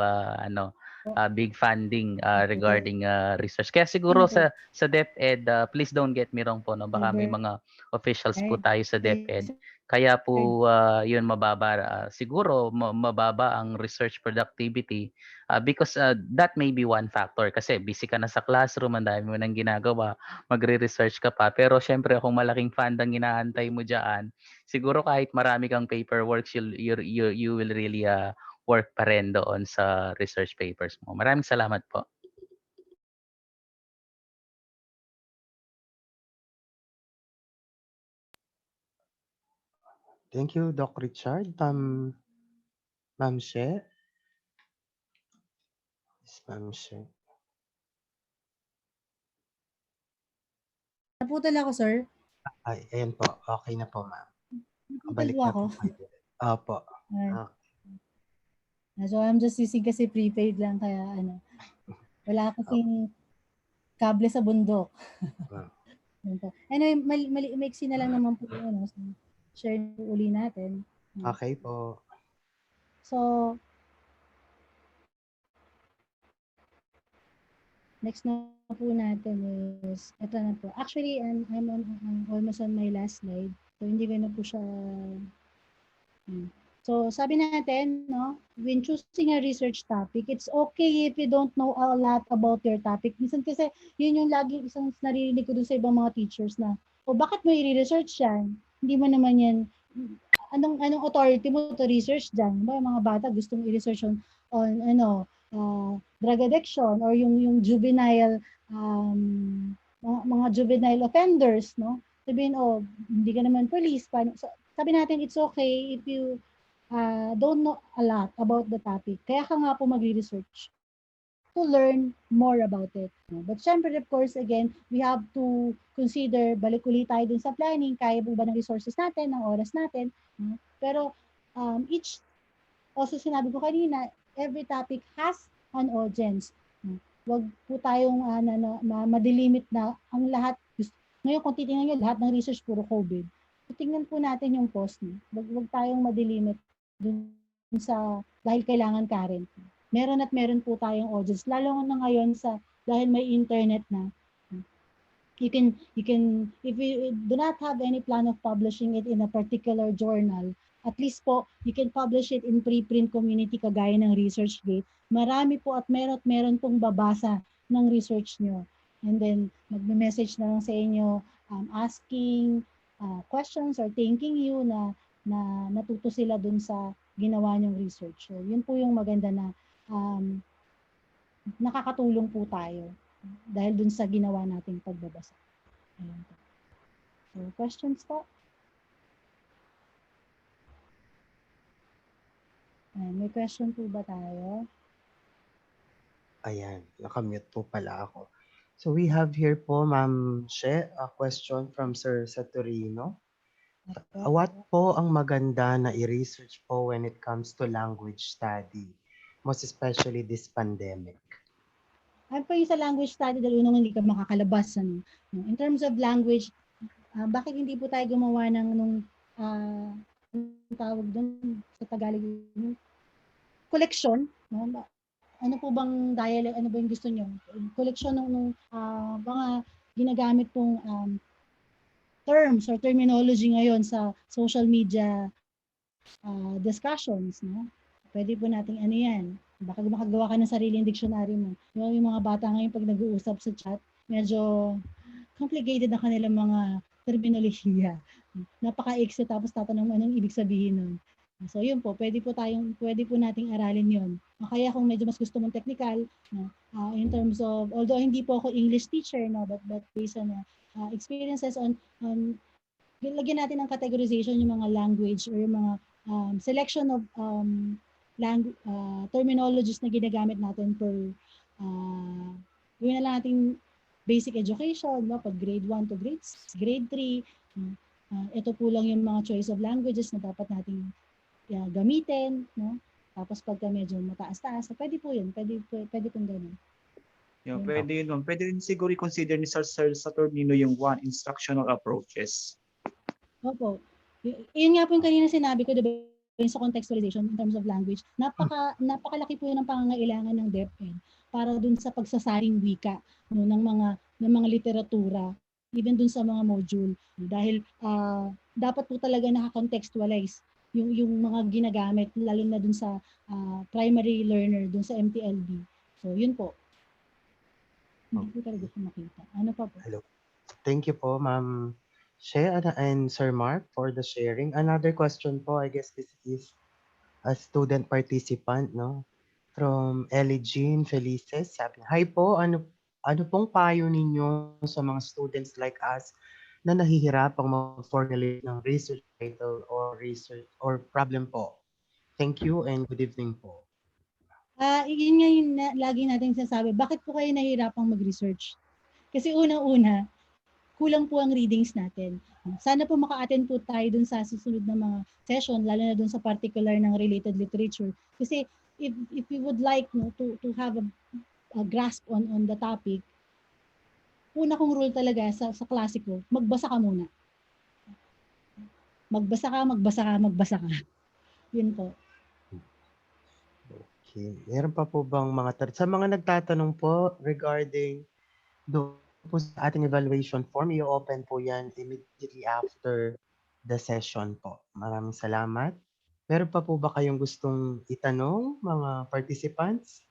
big funding regarding research. Kaya siguro sa DepEd, please don't get me wrong po, no, baka may mga officials po tayo sa DepEd. Kaya po yun mababa siguro mababa ang research productivity because that may be one factor kasi busy ka na sa classroom, ang dami mo nang ginagawa, magre-research ka pa. Pero syempre kung malaking fund ang inaantay mo diyan, siguro kahit marami kang paperwork, you will really work pa rin doon sa research papers mo. Maraming salamat po. Thank you, Doc Richard. Ma'am She? Yes, Ma'am She. Naputol ako, sir. Ay, ayan po. Okay na po, ma'am. Naputol Balik po na ako. po kayo. Opo. So I'm just using kasi prepaid lang kaya wala kasing kable sa bundok. Anyway, maiksi na lang naman po yung so, share po uli natin. Okay po. So, next na po natin is, ito na po. Actually, I'm almost on my last slide. So, hindi ko na po siya. So, sabi natin, no, when choosing a research topic, it's okay if you don't know a lot about your topic. Minsan kasi, yun yung lagi isang naririnig ko dun sa ibang mga teachers na, bakit mo i-research yan? Hindi mo naman yan anong authority mo to research dyan? Ba, yung mga bata gustong i-research on drug addiction or yung juvenile mga juvenile offenders, no? Sabihin, oh, hindi ka naman police. Paano? So, sabi natin, it's okay if you don't know a lot about the topic. Kaya ka nga po magre-research to learn more about it. No? But syempre, of course, again, we have to consider, balik ulit tayo dun sa planning, kaya po ba ng resources natin, ng oras natin. No? Pero each, also sinabi ko kanina, every topic has an audience. No? Wag po tayong madelimit na ang lahat. Ngayon, kung titingnan nyo, lahat ng research puro COVID. So, tingnan po natin yung post. No? Wag tayong madelimit dun sa, dahil kailangan current. Meron po tayong audience. Lalo na ngayon dahil may internet na, you can, if you do not have any plan of publishing it in a particular journal, at least po, you can publish it in preprint community kagaya ng ResearchGate. Marami po at meron pong babasa ng research nyo. And then, magme-message na lang sa inyo, asking questions or thanking you na natuto sila dun sa ginawa nyong research. So, yun po yung maganda na nakakatulong po tayo dahil dun sa ginawa nating pagbabasa. Ayan po. So, questions po? Ayan, may question po ba tayo? Ayan, nakamute po pala ako. So we have here po, Ma'am She, a question from Sir Saturino. What po ang maganda na i-research po when it comes to language study, most especially this pandemic? Ano po yung sa language study dahil unang hindi ka makakalabas. Ano? In terms of language, bakit hindi po tayo gumawa ng tawag doon sa Tagalog, collection, no? Ano po bang dialect, ano ba yung gusto nyo? Collection ng mga ginagamit pong terms or terminology ngayon sa social media discussions, no? Pwede po nating ano yan. Baka makagawa ka ng sariling dictionary mo. Yung mga bata ngayon pag nag-uusap sa chat, medyo complicated ang kanilang mga terminolohiya. Napaka-exit tapos tatanong mo anong ibig sabihin nun. So yun po, pwede po nating aralin yun. Kaya kung medyo mas gusto mong technical, no, in terms of, although hindi po ako English teacher, no, but based on experiences on lagyan natin ng categorization yung mga language or yung mga selection of terminologies na ginagamit natin per gawin na lang natin basic education, no? Pag grade 1 to grade 3, ito po lang yung mga choice of languages na dapat nating gamitin, no? Tapos pagka medyo mataas-taas, pwede po yun, pwede pong ganun. Yeah, pwede yun, ma'am. Pwede rin siguro i-consider ni Sir Saturnino yung instructional approaches. Opo. Yun nga po yung kanina sinabi ko, diba, sa contextualization in terms of language, napakalaki po yun ang pangangailangan ng DepEd para dun sa pagsasaring wika, no, ng mga literatura, even dun sa mga module. Dahil dapat po talaga nakakontextualize yung mga ginagamit, lalo na dun sa primary learner, dun sa MTLB. So, yun po. Hindi po talaga ko makita. Ano pa po? Hello. Thank you po, Ma'am She and Sir Mark for the sharing. Another question po, I guess this is a student participant, no? From Ellie Jean Felices. Sabi, hi po, ano pong payo ninyo sa mga students like us na nahihirapang mag-formulate ng research title or research or problem po? Thank you and good evening po. Yun nga yung lagi natin sinasabi, bakit po kayo nahihirapang mag-research? Kasi unang-una, kulang po ang readings natin. Sana po maka-attend po tayo dun sa susunod na mga session, lalo na dun sa particular ng related literature. Kasi if you would like, no, to have a grasp on the topic, una kong rule talaga sa klase ko, magbasa ka muna. Magbasa ka. Yun po. Okay. Meron pa po bang sa mga nagtatanong po regarding doon po sa ating evaluation form, i-open po yan immediately after the session po. Maraming salamat. Meron pa po ba kayong gustong itanong, mga participants?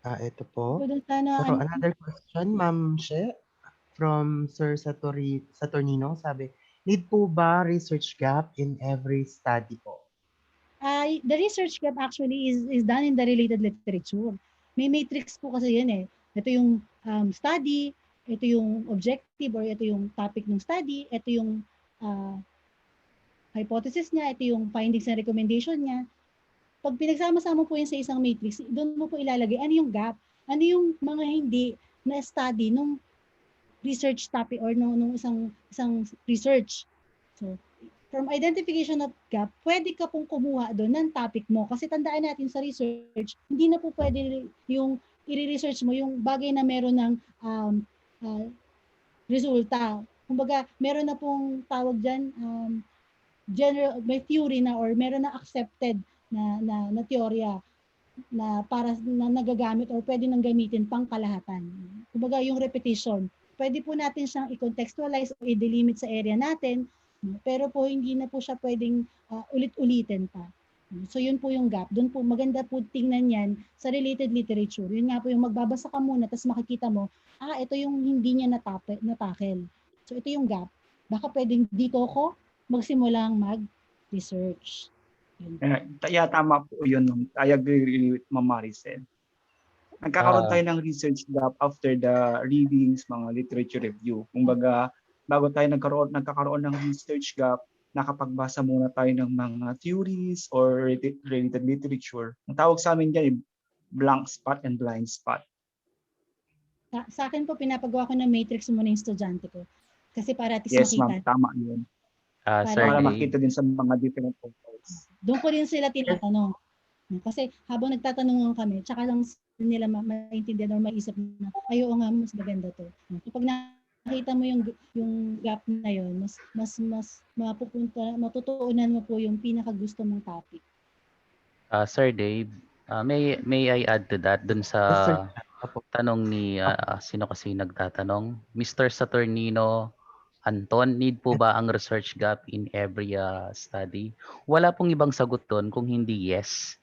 Ito po. So, dun sana, Pero another question, Ma'am She? from Sir Saturnino, sabi, need po ba research gap in every study po? The research gap actually is done in the related literature. May matrix po kasi yan eh. Ito yung study, ito yung objective or ito yung topic ng study, ito yung uh, hypothesis niya, ito yung findings and recommendation niya. Pag pinagsama-sama po yan sa isang matrix, doon mo po ilalagay ano yung gap, ano yung mga hindi na study nung research topic or nung isang research. So, from identification of gap, pwede ka pong kumuha doon ng topic mo. Kasi tandaan natin sa research, hindi na po pwede yung i-research mo yung bagay na meron ng uh, resulta. Kumbaga, meron na pong tawag dyan, general, may theory na or meron na accepted na teorya na para na nagagamit or pwede nang gamitin pang kalahatan. Kumbaga yung repetition, pwede po natin siyang i-contextualize o i-delimit sa area natin, pero po hindi na po siya pwedeng ulit-ulitin pa. So yun po yung gap. Doon po maganda po tingnan yan sa related literature. Yun nga po yung magbabasa ka muna tapos makikita mo, ito yung hindi niya natakel. So ito yung gap. Baka pwedeng dito ako magsimulang mag-research. Tama po yun. I agree with Ma'am Maricel. Nagkakaroon tayo ng research gap after the readings, mga literature review. Kumbaga, bago tayo nagkakaroon ng research gap, nakapagbasa muna tayo ng mga theories or related literature. Ang tawag sa amin dyan, blank spot and blind spot. Sa akin po, pinapagawa ko ng matrix muna yung estudyante ko. Kasi para at least yes, makita. Yes, ma'am. Tama yun. Para makita din sa mga different profiles. Doon ko rin sila tinatanong. Kasi habang nagtatanungan kami, tsaka lang nila maintindihan or maisip na, ay oo nga, mas maganda to. Kapag nakita mo yung gap na yun, mas matutuunan mo po yung pinakagusto mong topic. Sir Dave, may I add to that dun sa Yes, sir. tanong ni sino kasi nagtatanong? Mr. Saturnino Anton, need po ba ang research gap in every study? Wala pong ibang sagot doon kung hindi yes.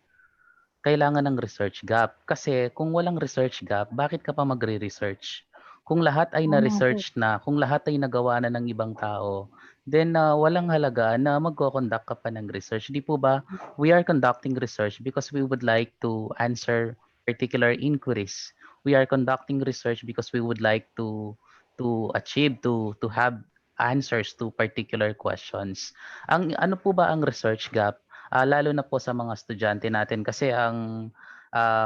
Kailangan ng research gap. Kasi kung walang research gap, bakit ka pa magre-research? Kung lahat ay na-research na, kung lahat ay nagawa na ng ibang tao, then walang halaga na magko-conduct ka pa ng research. Di po ba? We are conducting research because we would like to answer particular inquiries. We are conducting research because we would like to have answers to particular questions. Ang ano po ba ang research gap? Lalo na po sa mga estudyante natin kasi ang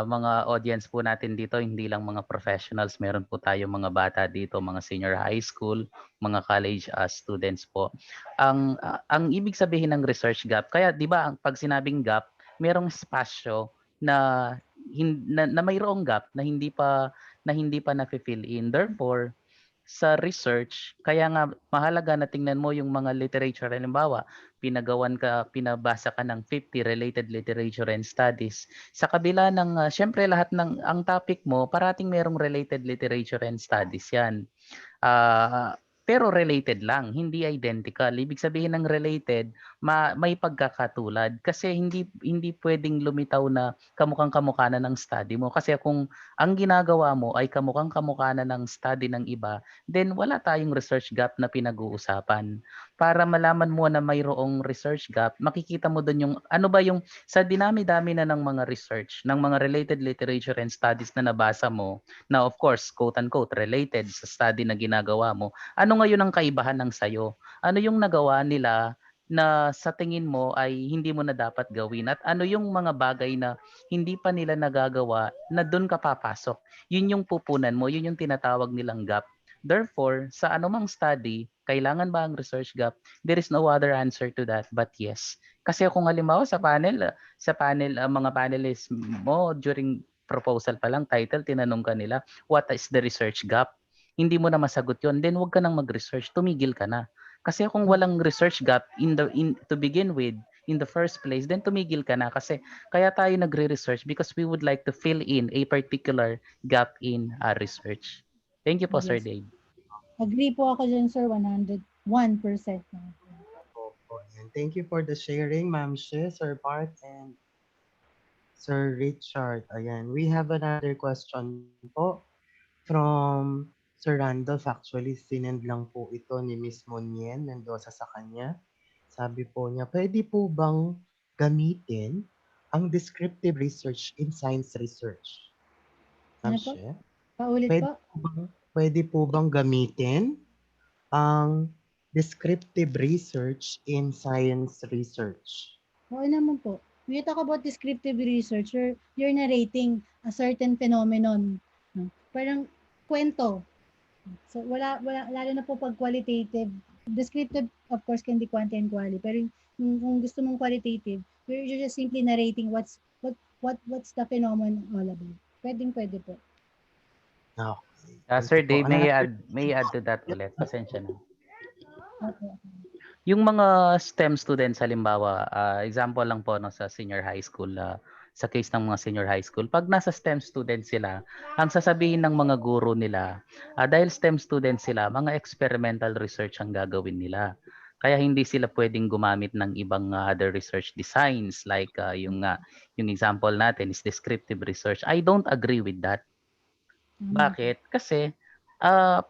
mga audience po natin dito hindi lang mga professionals, meron po tayo mga bata dito, mga senior high school, mga college students po. Ang ibig sabihin ng research gap, kaya 'di ba pag sinabing gap, merong espasyo na na mayroong gap na hindi pa na-fill in. Therefore, sa research, kaya nga mahalaga na tingnan mo yung mga literature. Halimbawa, pinabasa ka ng 50 related literature and studies. Sa kabila ng, syempre lahat ng, ang topic mo, parating merong related literature and studies yan. Pero related lang, hindi identical. Ibig sabihin ng related, may pagkakatulad kasi hindi pwedeng lumitaw na kamukhang kamukha na ng study mo. Kasi kung ang ginagawa mo ay kamukhang kamukha na ng study ng iba, then wala tayong research gap na pinag-uusapan. Para malaman mo na mayroong research gap, makikita mo doon yung ano ba yung sa dinami-dami na ng mga research, ng mga related literature and studies na nabasa mo, na of course, quote-unquote, related sa study na ginagawa mo, ano ngayon ang kaibahan ng sayo? Ano yung nagawa nila na sa tingin mo ay hindi mo na dapat gawin? At ano yung mga bagay na hindi pa nila nagagawa na doon ka papasok? Yun yung pupunan mo, yun yung tinatawag nilang gap. Therefore, sa anumang study, kailangan ba ang research gap? There is no other answer to that but yes. Kasi kung halimbawa sa panel, mga panelists mo during proposal pa lang, title, tinanong ka nila, what is the research gap? Hindi mo na masagot yon, then huwag ka nang mag-research, tumigil ka na. Kasi kung walang research gap to begin with, in the first place, then tumigil ka na kasi kaya tayo nagre-research because we would like to fill in a particular gap in our research. Thank you po, Sir Dave. Agree po ako dyan, sir, 101%. And thank you for the sharing, Ma'am She, Sir Bart, and Sir Richard. Ayan, we have another question po from Sir Randolph, actually, sinend lang po ito ni Miss Monyen Mendoza sa kanya. Sabi po niya, pwede po bang gamitin ang descriptive research in science research? Ano po? She, Paulit pwede po. po pwede po bang gamitin ang descriptive research in science research? Oo naman po. When you talk about descriptive research, you're narrating a certain phenomenon. No? Parang kwento. So wala lalo na po pag qualitative. Descriptive of course can be quanti and quali, pero kung gusto mong qualitative, you're just simply narrating what's the phenomenon all about. Pwede po. Okay. Thank Sir you po. Dave, may I add to that ulit? Pasensya na. Okay. Yung mga STEM students halimbawa, example lang po no, sa senior high school, sa case ng mga senior high school, pag nasa STEM students sila, ang sasabihin ng mga guro nila, dahil STEM students sila, mga experimental research ang gagawin nila. Kaya hindi sila pwedeng gumamit ng ibang other research designs like yung example natin is descriptive research. I don't agree with that. Tama po. Bakit? Kasi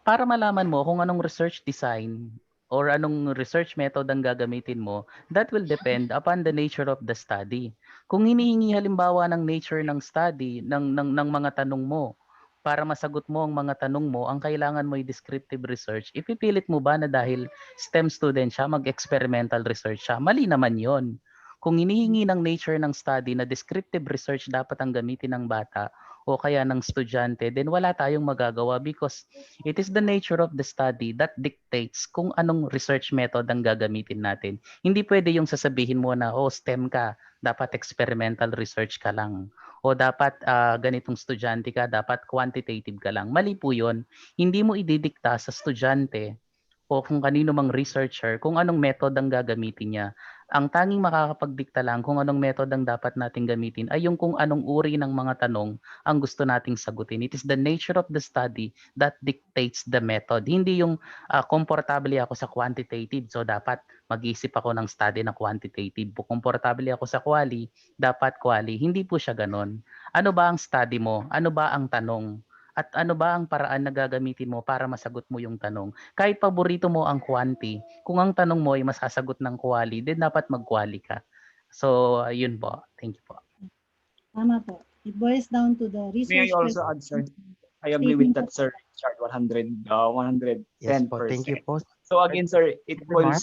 para malaman mo kung anong research design or anong research method ang gagamitin mo, that will depend upon the nature of the study. Kung hinihingi halimbawa ng nature ng study, ng mga tanong mo, para masagot mo ang mga tanong mo, ang kailangan mo ay descriptive research, ipipilit mo ba na dahil STEM student siya, mag-experimental research siya? Mali naman yon. Kung hinihingi ng nature ng study na descriptive research dapat ang gamitin ng bata, o kaya ng estudyante, then wala tayong magagawa because it is the nature of the study that dictates kung anong research method ang gagamitin natin. Hindi pwede yung sasabihin mo na, oh, STEM ka, dapat experimental research ka lang. O dapat ganitong estudyante ka, dapat quantitative ka lang. Mali po yun. Hindi mo ididikta sa estudyante o kung kanino mang researcher kung anong method ang gagamitin niya. Ang tanging makakapagdikta lang kung anong method ang dapat nating gamitin ay yung kung anong uri ng mga tanong ang gusto nating sagutin. It is the nature of the study that dictates the method. Hindi yung komportable ako sa quantitative, so dapat mag-isip ako ng study na quantitative. Komportable ako sa quali, dapat quali. Hindi po siya ganon. Ano ba ang study mo? Ano ba ang tanong? At ano ba ang paraan na gagamitin mo para masagot mo yung tanong? Kahit paborito mo ang quanti, kung ang tanong mo ay masasagot ng quali, then dapat mag-quali ka. So, yun po. Thank you po. Tama po. It boils down to the May I research also question. add, sir? I agree with Statement of that, sir. Richard, 110%. Yes po. Thank you po. So again, sir, it Remark?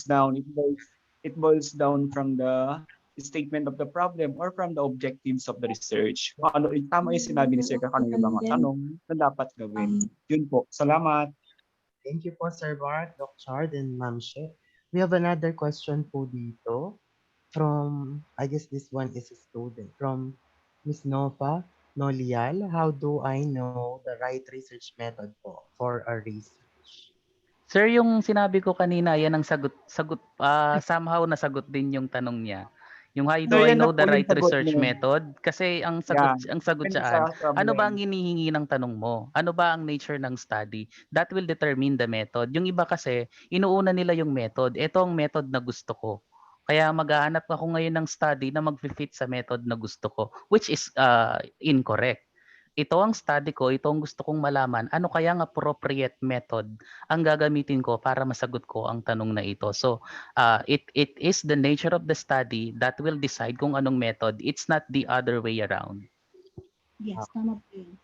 boils down from the statement of the problem or from the objectives of the research. Kung ano, tama yung sinabi ni Sir, kung ano yung mga tanong na dapat gawin. Yun po. Salamat. Thank you po, Sir Mark, Doc Chard, and Ma'am She. We have another question po dito from, I guess this one is a student, from Miss Nova Nolial. How do I know the right research method po for a research? Sir, yung sinabi ko kanina, yan ang somehow nasagot din yung tanong niya. Yung how Sir, do I yan na know po the yung right sagot research mo. method? Kasi ang Yeah. sagot Depende saan, sa ano ba ang problem. hinihingi ng tanong mo? Ano ba ang nature ng study? That will determine the method. Yung iba kasi, inuuna nila yung method. Ito ang method na gusto ko. Kaya maghahanap ako ngayon ng study na mag-fit sa method na gusto ko, which is incorrect. Ito ang study ko, ito ang gusto kong malaman, ano kaya ang appropriate method ang gagamitin ko para masagot ko ang tanong na ito. So, it is the nature of the study that will decide kung anong method. It's not the other way around. Yes, tama po yun.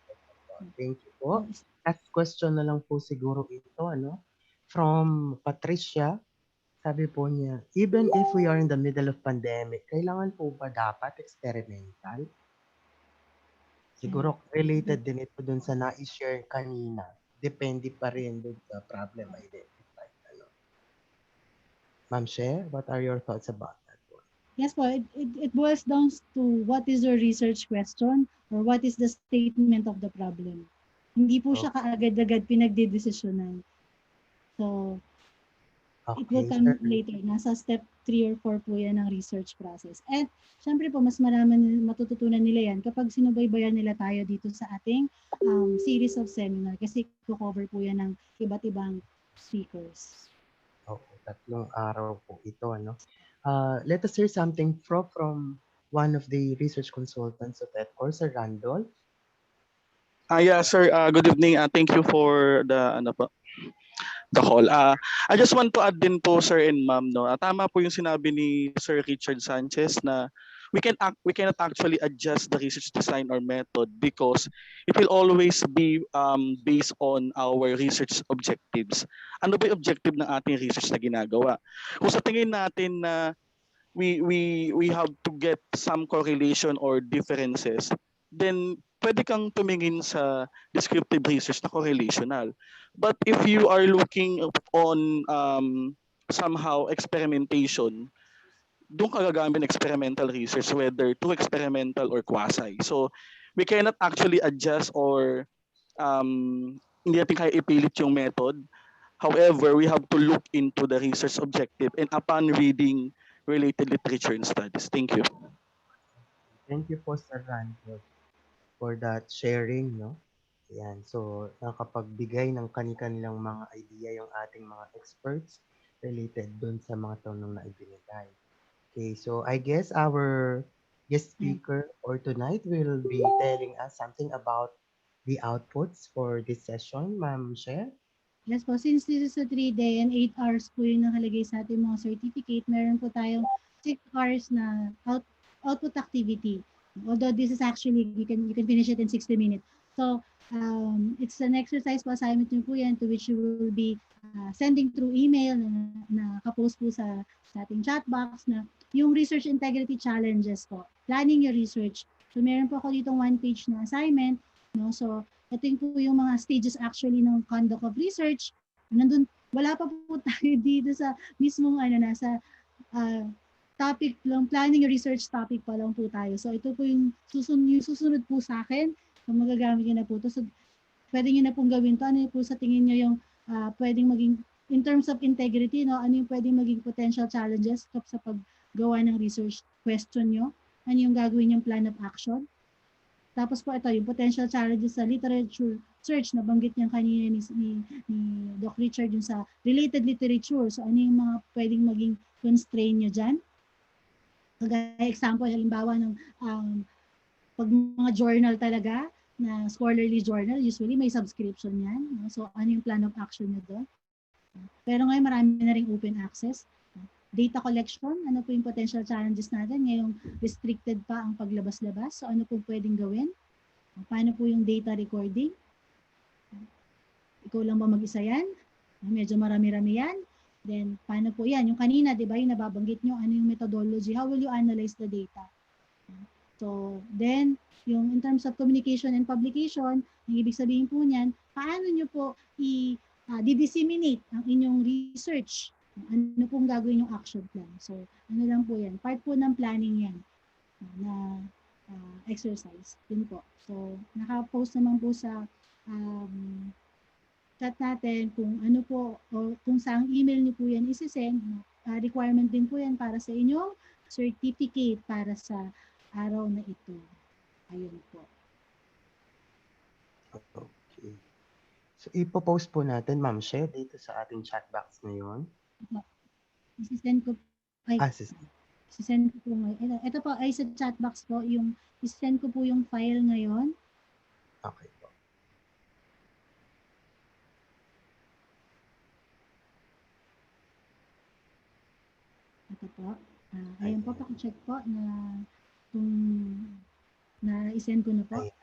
Thank you po. Last question na lang po siguro ito, ano? From Patricia, sabi po niya, even if we are in the middle of pandemic, kailangan po ba dapat experimental? Siguro related din ito dun sa na-share kanina. Depende pa rin dun sa problem identified. Ano? Ma'am She, what are your thoughts about that one? Yes po, it boils down to what is your research question or what is the statement of the problem. Hindi po siya kaagad-agad pinagdidesisyonan. So, it will Okay, come sir. later. Nasa step 3 or 4 po yan ng research process. At syempre po, mas matututunan nila yan kapag sinubaybayan nila tayo dito sa ating series of seminar kasi cover po yan ng iba't ibang speakers. Okay, 3 araw po ito, ano? Let us hear something from one of the research consultants of ETCOR, Sir Randolph. Yeah, sir. Good evening. Thank you for the call. I just want to add din po, sir and ma'am, no. Tama po yung sinabi ni Sir Richard Sanchez na we cannot actually adjust the research design or method because it will always be based on our research objectives. Ano ba yung objective ng ating research na ginagawa? Kung sa tingin natin na we have to get some correlation or differences, then pwede kang tumingin sa descriptive research na correlational. But if you are looking on somehow experimentation, doon ka gagamit ng experimental research, whether true experimental or quasi. So we cannot actually adjust or hindi natin kaya ipilit yung method. However, we have to look into the research objective and upon reading related literature and studies. Thank you. Thank you po, Sir Ranjo, for that sharing, no? Ayan, so nakapagbigay ng kani-kanilang mga idea yung ating mga experts related dun sa mga tanong na ibinigay. Okay, so I guess our guest speaker for tonight will be telling us something about the outputs for this session, Ma'am Cher. Yes po, since this is a 3-day and 8 hours po yung nakalagay sa ating mga certificate, meron po tayong 6 hours na output activity. Although this is actually, you can finish it in 60 minutes. So, it's an exercise po, assignment nyo po yan to which you will be sending through email na nakapost po sa ating chat box na yung research integrity challenges po. Planning your research. So, meron po ako ditong 1-page na assignment. No? So, ito yung mga stages actually ng conduct of research. Nandun, wala pa po tayo dito sa mismong nasa topic lang, planning research topic pa lang po tayo. So ito po yung susunod po sa akin. So magagamit nyo na po ito. So pwede nyo na pong gawin to. Ano po sa tingin nyo yung pwedeng maging, in terms of integrity, no? Ano yung pwedeng maging potential challenges sa paggawa ng research question nyo? Ano yung gagawin yung plan of action? Tapos po ito, yung potential challenges sa literature search, nabanggit niya kanina ni Doc Richard yung sa related literature. So ano yung mga pwedeng maging constraint nyo dyan? Kagaya example, halimbawa ng pag mga journal talaga, na scholarly journal, usually may subscription yan. No? So ano yung plan of action nyo doon? Pero ngayon marami na rin open access. Data collection, ano po yung potential challenges natin? Ngayong restricted pa ang paglabas-labas. So ano po pwedeng gawin? Paano po yung data recording? Ikaw lang ba mag-isa yan? Medyo marami-rami yan. Then paano po yan? Yung kanina, di ba, yung nababanggit nyo, ano yung methodology? How will you analyze the data? So then, yung in terms of communication and publication, ang ibig sabihin po niyan, paano nyo po i-disseminate ang inyong research? Ano pong gagawin yung action plan? So, ano lang po yan. Part po ng planning yan na exercise. Yun po. So, naka-post naman po sa chat natin kung ano po, o kung saang email niyo po yan isi-send. Requirement din po yan para sa inyong certificate para sa araw na ito. Ayun po. Okay. So, ipopost po natin, Ma'am Cher, dito sa ating chat box ngayon. Isi-send ko. Isi-send ko po ngayon. Ito po ay sa chat box po. Yung isi-send ko po yung file ngayon. Okay po. Ito po. Ayan po, pakicheck po na kung na-send ko na po. Ayan.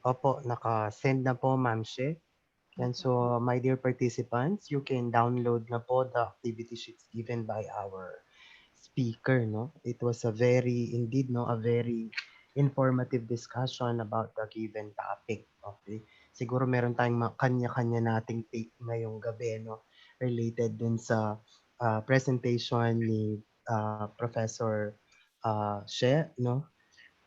Opo, naka-send na po, Ma'am Cher. And so, my dear participants, you can download na po the activity sheets given by our speaker, no? It was a very informative discussion about the given topic, okay? Siguro meron tayong kanya-kanya nating take ngayong gabi, no? Related dun sa presentation ni Professor She, no?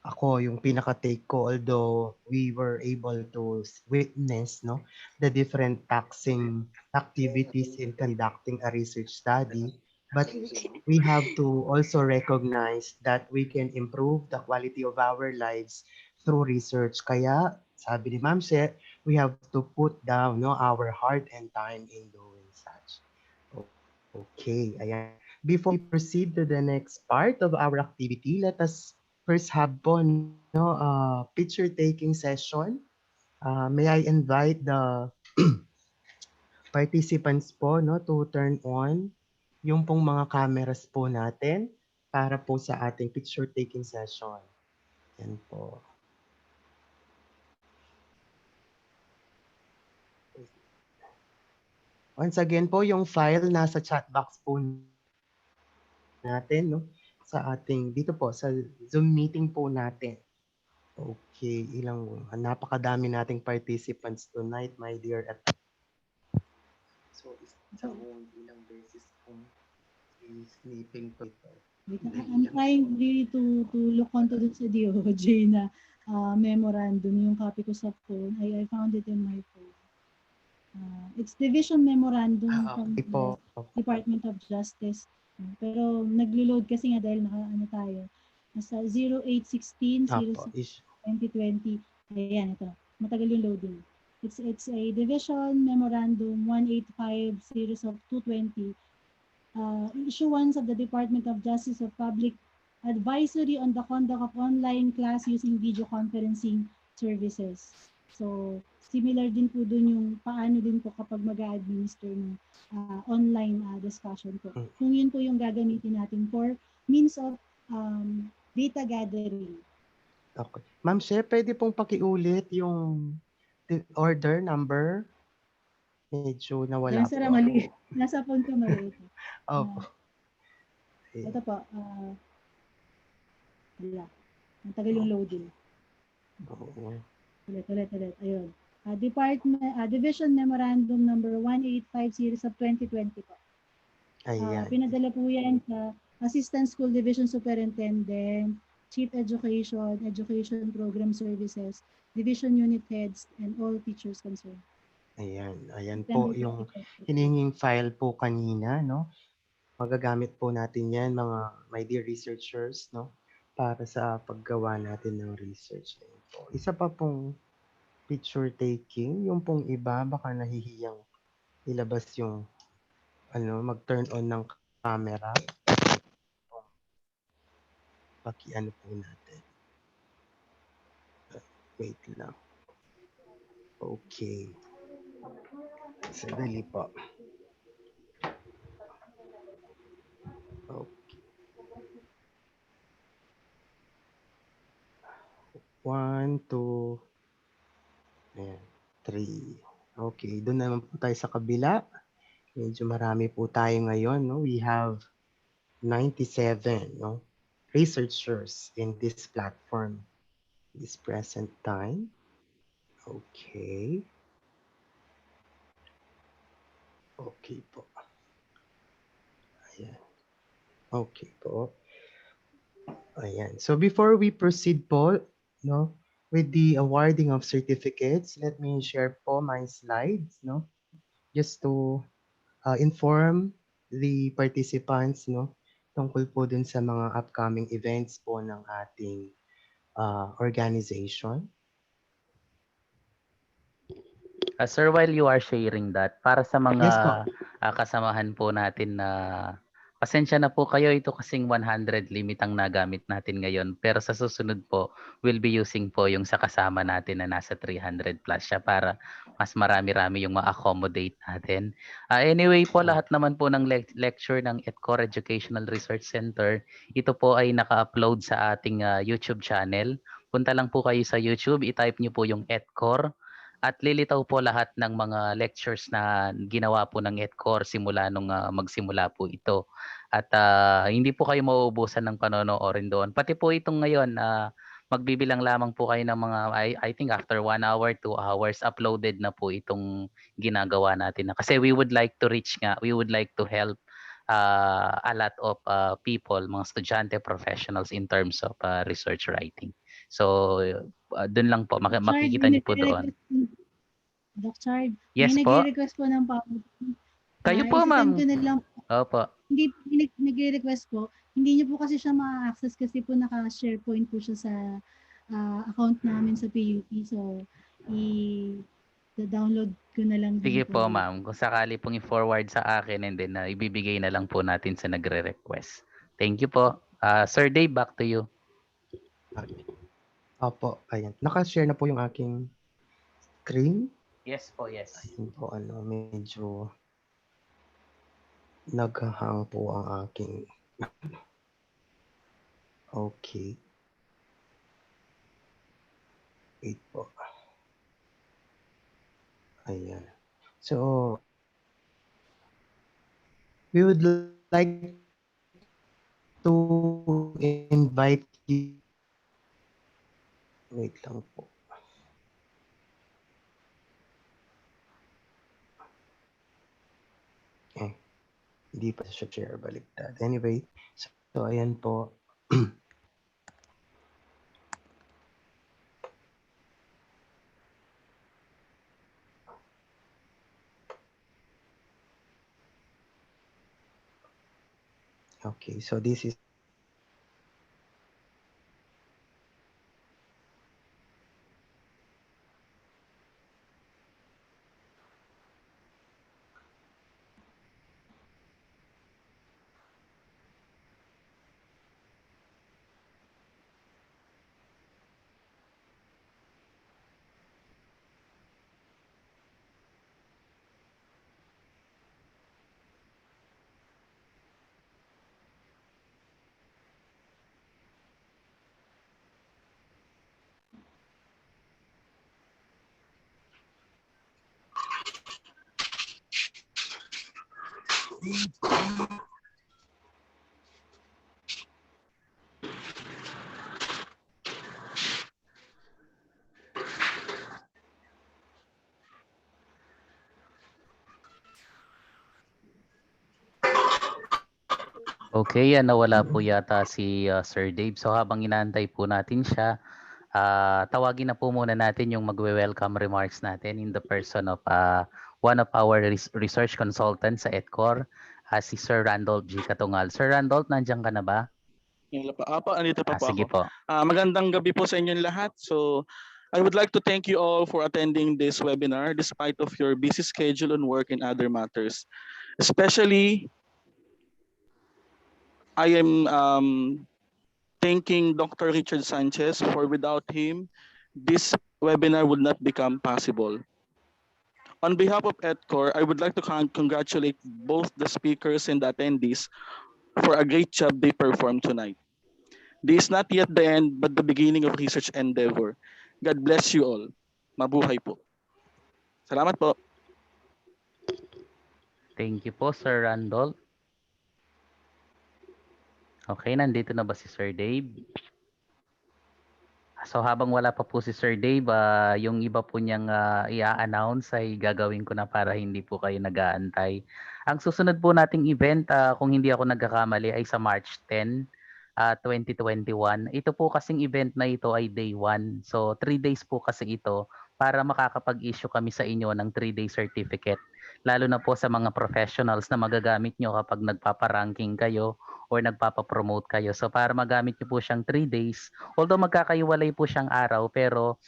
Ako, yung pinaka-take ko, although we were able to witness, no, the different taxing activities in conducting a research study, but we have to also recognize that we can improve the quality of our lives through research. Kaya, sabi ni Ma'am She, we have to put down, no, our heart and time in doing such. Okay, ayan. Before we proceed to the next part of our activity, let us first have po, no, picture taking session. May I invite the participants po, no, to turn on yung pong mga cameras po natin para po sa ating picture taking session. Yan po. Once again po, yung file nasa chat box po natin, no? Sa ating, dito po, sa Zoom meeting po natin. Okay, napakadami nating participants tonight, my dear. So, ilang beses kong sleeping to ito. I'm trying really to look onto dun sa DOJ na memorandum, yung copy ko sa phone. I found it in my phone. It's division memorandum from Okay the po. Department of Justice. Pero naglo-load kasi nga dahil tayo. Nasa 0816 Apo, 2020. Ayan, ito. Matagal yung loading. It's a division memorandum 185 series of 220. Issuance of the Department of Justice of Public Advisory on the conduct of online class using video conferencing services. So, similar din po dun yung paano din po kapag mag-administer ng online discussion po. Kung yun po yung gagamitin natin for means of data gathering. Okay. Ma'am She, pwede pong pakiulit yung order number? Medyo nawala po ako. Mali. Nasa phone ko mali ito. Opo. Ito po. Wala. Ang tagal yung loading. Oo. Ulit. Ayun. Division Memorandum number 185 series of 2020 po. Ayan. Pinadala po yan sa Assistant School Division Superintendent, Chief Education Program Services, Division Unit Heads, and all teachers concerned. Ayan po yung hinihinging file po kanina, no? Magagamit po natin yan, mga my dear researchers, no? Para sa paggawa natin ng research. Isa pa pong picture taking, yung pong iba, baka nahihiyang ilabas yung, mag-turn on ng camera. Paki-ano po natin. Wait lang. Okay. Sandali po. Okay. 1, 2, 3. Okay, doon naman po tayo sa kabila. Medyo marami po tayo ngayon, no? We have 97, no? Researchers in this platform this present time. Okay. Okay po. Ayan. Okay po. Ayan. So before we proceed po, no, with the awarding of certificates, let me share po my slides, no, just to inform the participants, no, tungkol po dun sa mga upcoming events po ng ating organization. Sir, while you are sharing that, para sa mga Yes po. kasamahan po natin na pasensya na po kayo, ito kasing 100 limit ang nagamit natin ngayon. Pero sa susunod po, we'll be using po yung sa kasama natin na nasa 300 plus siya para mas marami-rami yung ma-accommodate natin. Anyway po, lahat naman po ng lecture ng ETCOR Educational Research Center, ito po ay naka-upload sa ating YouTube channel. Punta lang po kayo sa YouTube, i-type nyo po yung ETCOR. At lilitaw po lahat ng mga lectures na ginawa po ng ETCOR simula nung magsimula po ito. At hindi po kayo mauubusan ng panonoorin doon. Pati po itong ngayon, magbibilang lamang po kayo ng mga, I think after 1 hour, 2 hours, uploaded na po itong ginagawa natin. Kasi we would like to reach nga, we would like to help a lot of people, mga estudyante, professionals in terms of research writing. So, doon lang po, makikita niyo po doon. Doc Chard, Yes may po. nagre-request po ng PowerPoint. Kayo po, ma'am. Ko na lang. Opo. Hindi nagre-request po. Hindi niyo po kasi siya ma-access kasi po naka-SharePoint po siya sa account namin sa PUP. So, i-download ko na lang. Sige po, ma'am. Kung sakali pong i-forward sa akin and then ibibigay na lang po natin sa nagre-request. Thank you po. Sir Dave, back to you. Okay. Opo, ayan. Naka-share na po yung aking screen. Yes po, yes. Ayun po, medyo naghahang po ang aking okay. Wait po. Ayan. So, we would like to invite you. Wait lang po. Hindi pa siya share, baliktad. Anyway, so ayan po. Okay, so this is Okay, nawala po yata si Sir Dave. So habang inaantay po natin siya, tawagin na po muna natin yung magwe-welcome remarks natin in the person of one of our research consultants sa ETCOR, si Sir Randolph G. Katungal. Sir Randolph, nandiyan ka na ba? Andito pa po Sige ako. po. Magandang gabi po sa inyong lahat. So, I would like to thank you all for attending this webinar despite of your busy schedule and work and other matters. Especially, I am thanking Dr. Richard Sanchez for without him, this webinar would not become possible. On behalf of ETCOR, I would like to congratulate both the speakers and the attendees for a great job they performed tonight. This is not yet the end, but the beginning of research endeavor. God bless you all. Mabuhay po. Salamat po. Thank you po, Sir Randolph. Okay, nandito na ba si Sir Dave? So habang wala pa po si Sir Dave, yung iba po niyang i-announce ay gagawin ko na para hindi po kayo nag-aantay. Ang susunod po nating event, kung hindi ako nagkakamali, ay sa March 10, 2021. Ito po kasing event na ito ay day 1. So 3 days po kasi ito para makakapag-issue kami sa inyo ng 3-day certificate. Lalo na po sa mga professionals na magagamit nyo kapag nagpaparanking kayo or nagpapapromote kayo. So para magamit nyo po siyang 3 days, although magkakaiwalay po siyang araw, pero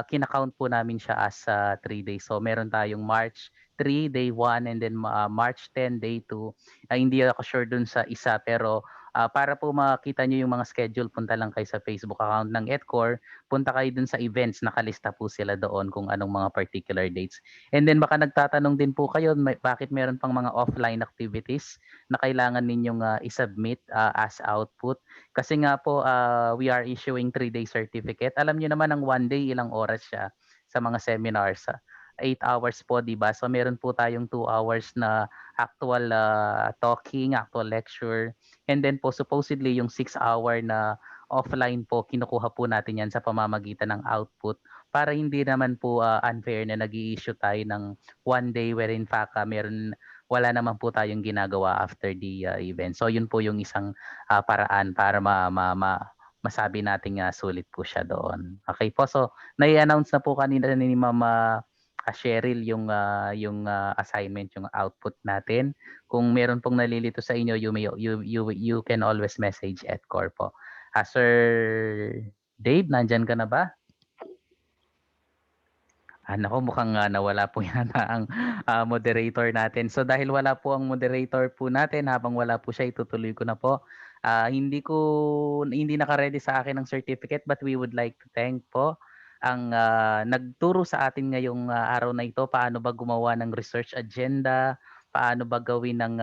kinakount po namin siya as 3 days. So meron tayong March 3, day 1, and then March 10, day 2. Hindi ako sure dun sa isa, pero para po makita nyo yung mga schedule, punta lang kayo sa Facebook account ng ETCOR, punta kayo dun sa events, nakalista po sila doon kung anong mga particular dates. And then baka nagtatanong din po kayo, bakit meron pang mga offline activities na kailangan ninyong isubmit as output. Kasi nga po, we are issuing 3-day certificate. Alam niyo naman ang 1 day, ilang oras siya sa mga seminars. 8 hours po, di ba? So meron po tayong 2 hours na actual talking, actual lecture. And then po supposedly yung 6 hour na offline po, kinukuha po natin yan sa pamamagitan ng output para hindi naman po unfair na nag-i-issue tayo ng 1 day where in fact wala naman po tayong ginagawa after the event. So yun po yung isang paraan para masabi nating sulit po siya doon. Okay po, so nai-announce na po kanina ni Mama Sheryl yung assignment, yung output natin. Kung meron pong nalilito sa inyo, you can always message ETCOR po. Sir Dave, nandyan ka na ba? Nako, mukhang nawala po yata ang moderator natin. So dahil wala po ang moderator po natin, habang wala po siya, itutuloy ko na po. Hindi naka-ready sa akin ang certificate, but we would like to thank po nagturo sa atin ngayong araw na ito paano ba gumawa ng research agenda, paano ba gawin ng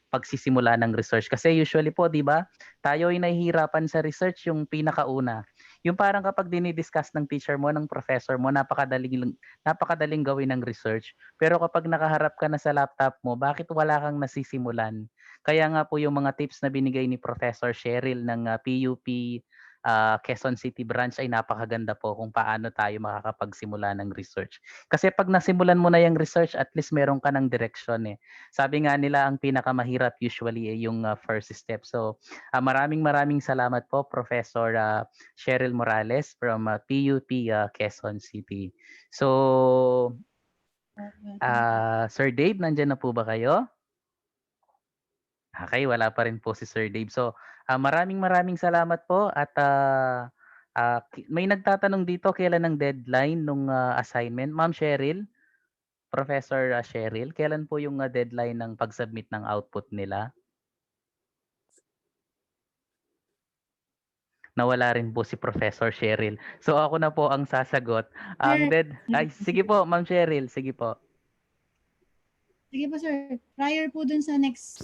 pagsisimula ng research. Kasi usually po, 'di ba? Tayo ay nahihirapan sa research yung pinakauna. Yung parang kapag dinidiscuss ng teacher mo, ng professor mo, napakadaling gawin ng research. Pero kapag nakaharap ka na sa laptop mo, bakit wala kang nasisimulan? Kaya nga po yung mga tips na binigay ni Professor Sheryl ng PUP Quezon City branch ay napakaganda po kung paano tayo makakapagsimula ng research. Kasi pag nasimulan mo na yung research, at least meron ka ng direction eh. Sabi nga nila, ang pinakamahirap usually ay yung first step. So maraming salamat po, Professor Sheryl Morales from PUP Quezon City. So, Sir Dave, nandyan na po ba kayo? Okay, wala pa rin po si Sir Dave. So, maraming salamat po at may nagtatanong dito kailan ang deadline nung assignment. Ma'am Sheryl, Professor Sheryl, kailan po yung deadline ng pag-submit ng output nila? Nawala rin po si Professor Sheryl. So ako na po ang sasagot. Sige po, Ma'am Sheryl, sige po. Sige po, sir. Prior po dun sa next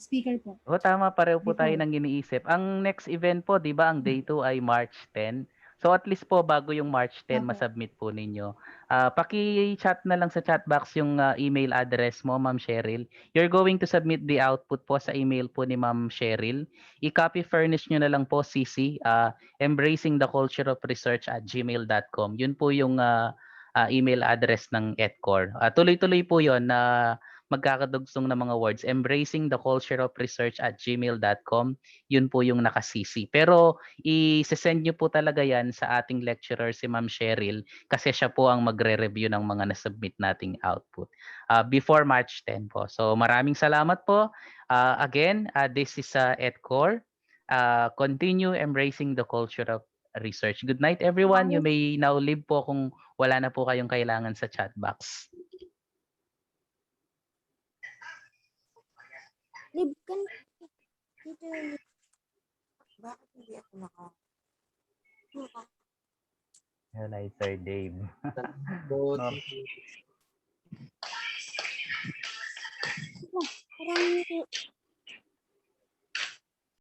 speaker po. Tama, pareho po tayo Before. ng iniisip. Ang next event po, 'di ba, ang day 2 ay March 10. So at least po bago yung March 10 Opo. masubmit po ninyo. Paki-chat na lang sa chat box yung email address mo, Ma'am Sheryl. You're going to submit the output po sa email po ni Ma'am Sheryl. I-copy furnish nyo na lang po CC, embracingthecultureofresearch@gmail.com. Yun po yung email address ng ETCOR. Tuloy-tuloy po 'yon na magkakadugsong na mga words. Embracing the culture of research at gmail.com. Yun po yung naka-CC. Pero i-send nyo po talaga yan sa ating lecturer si Ma'am Sheryl kasi siya po ang magre-review ng mga nasubmit nating output before March 10 po. So maraming salamat po. Again, this is ETCOR. Continue embracing the culture of research. Good night everyone. You may now leave po kung wala na po kayong kailangan sa chat box. Lib ka na. Dito. Bakit hindi ako Wala, Sir Dave. Parang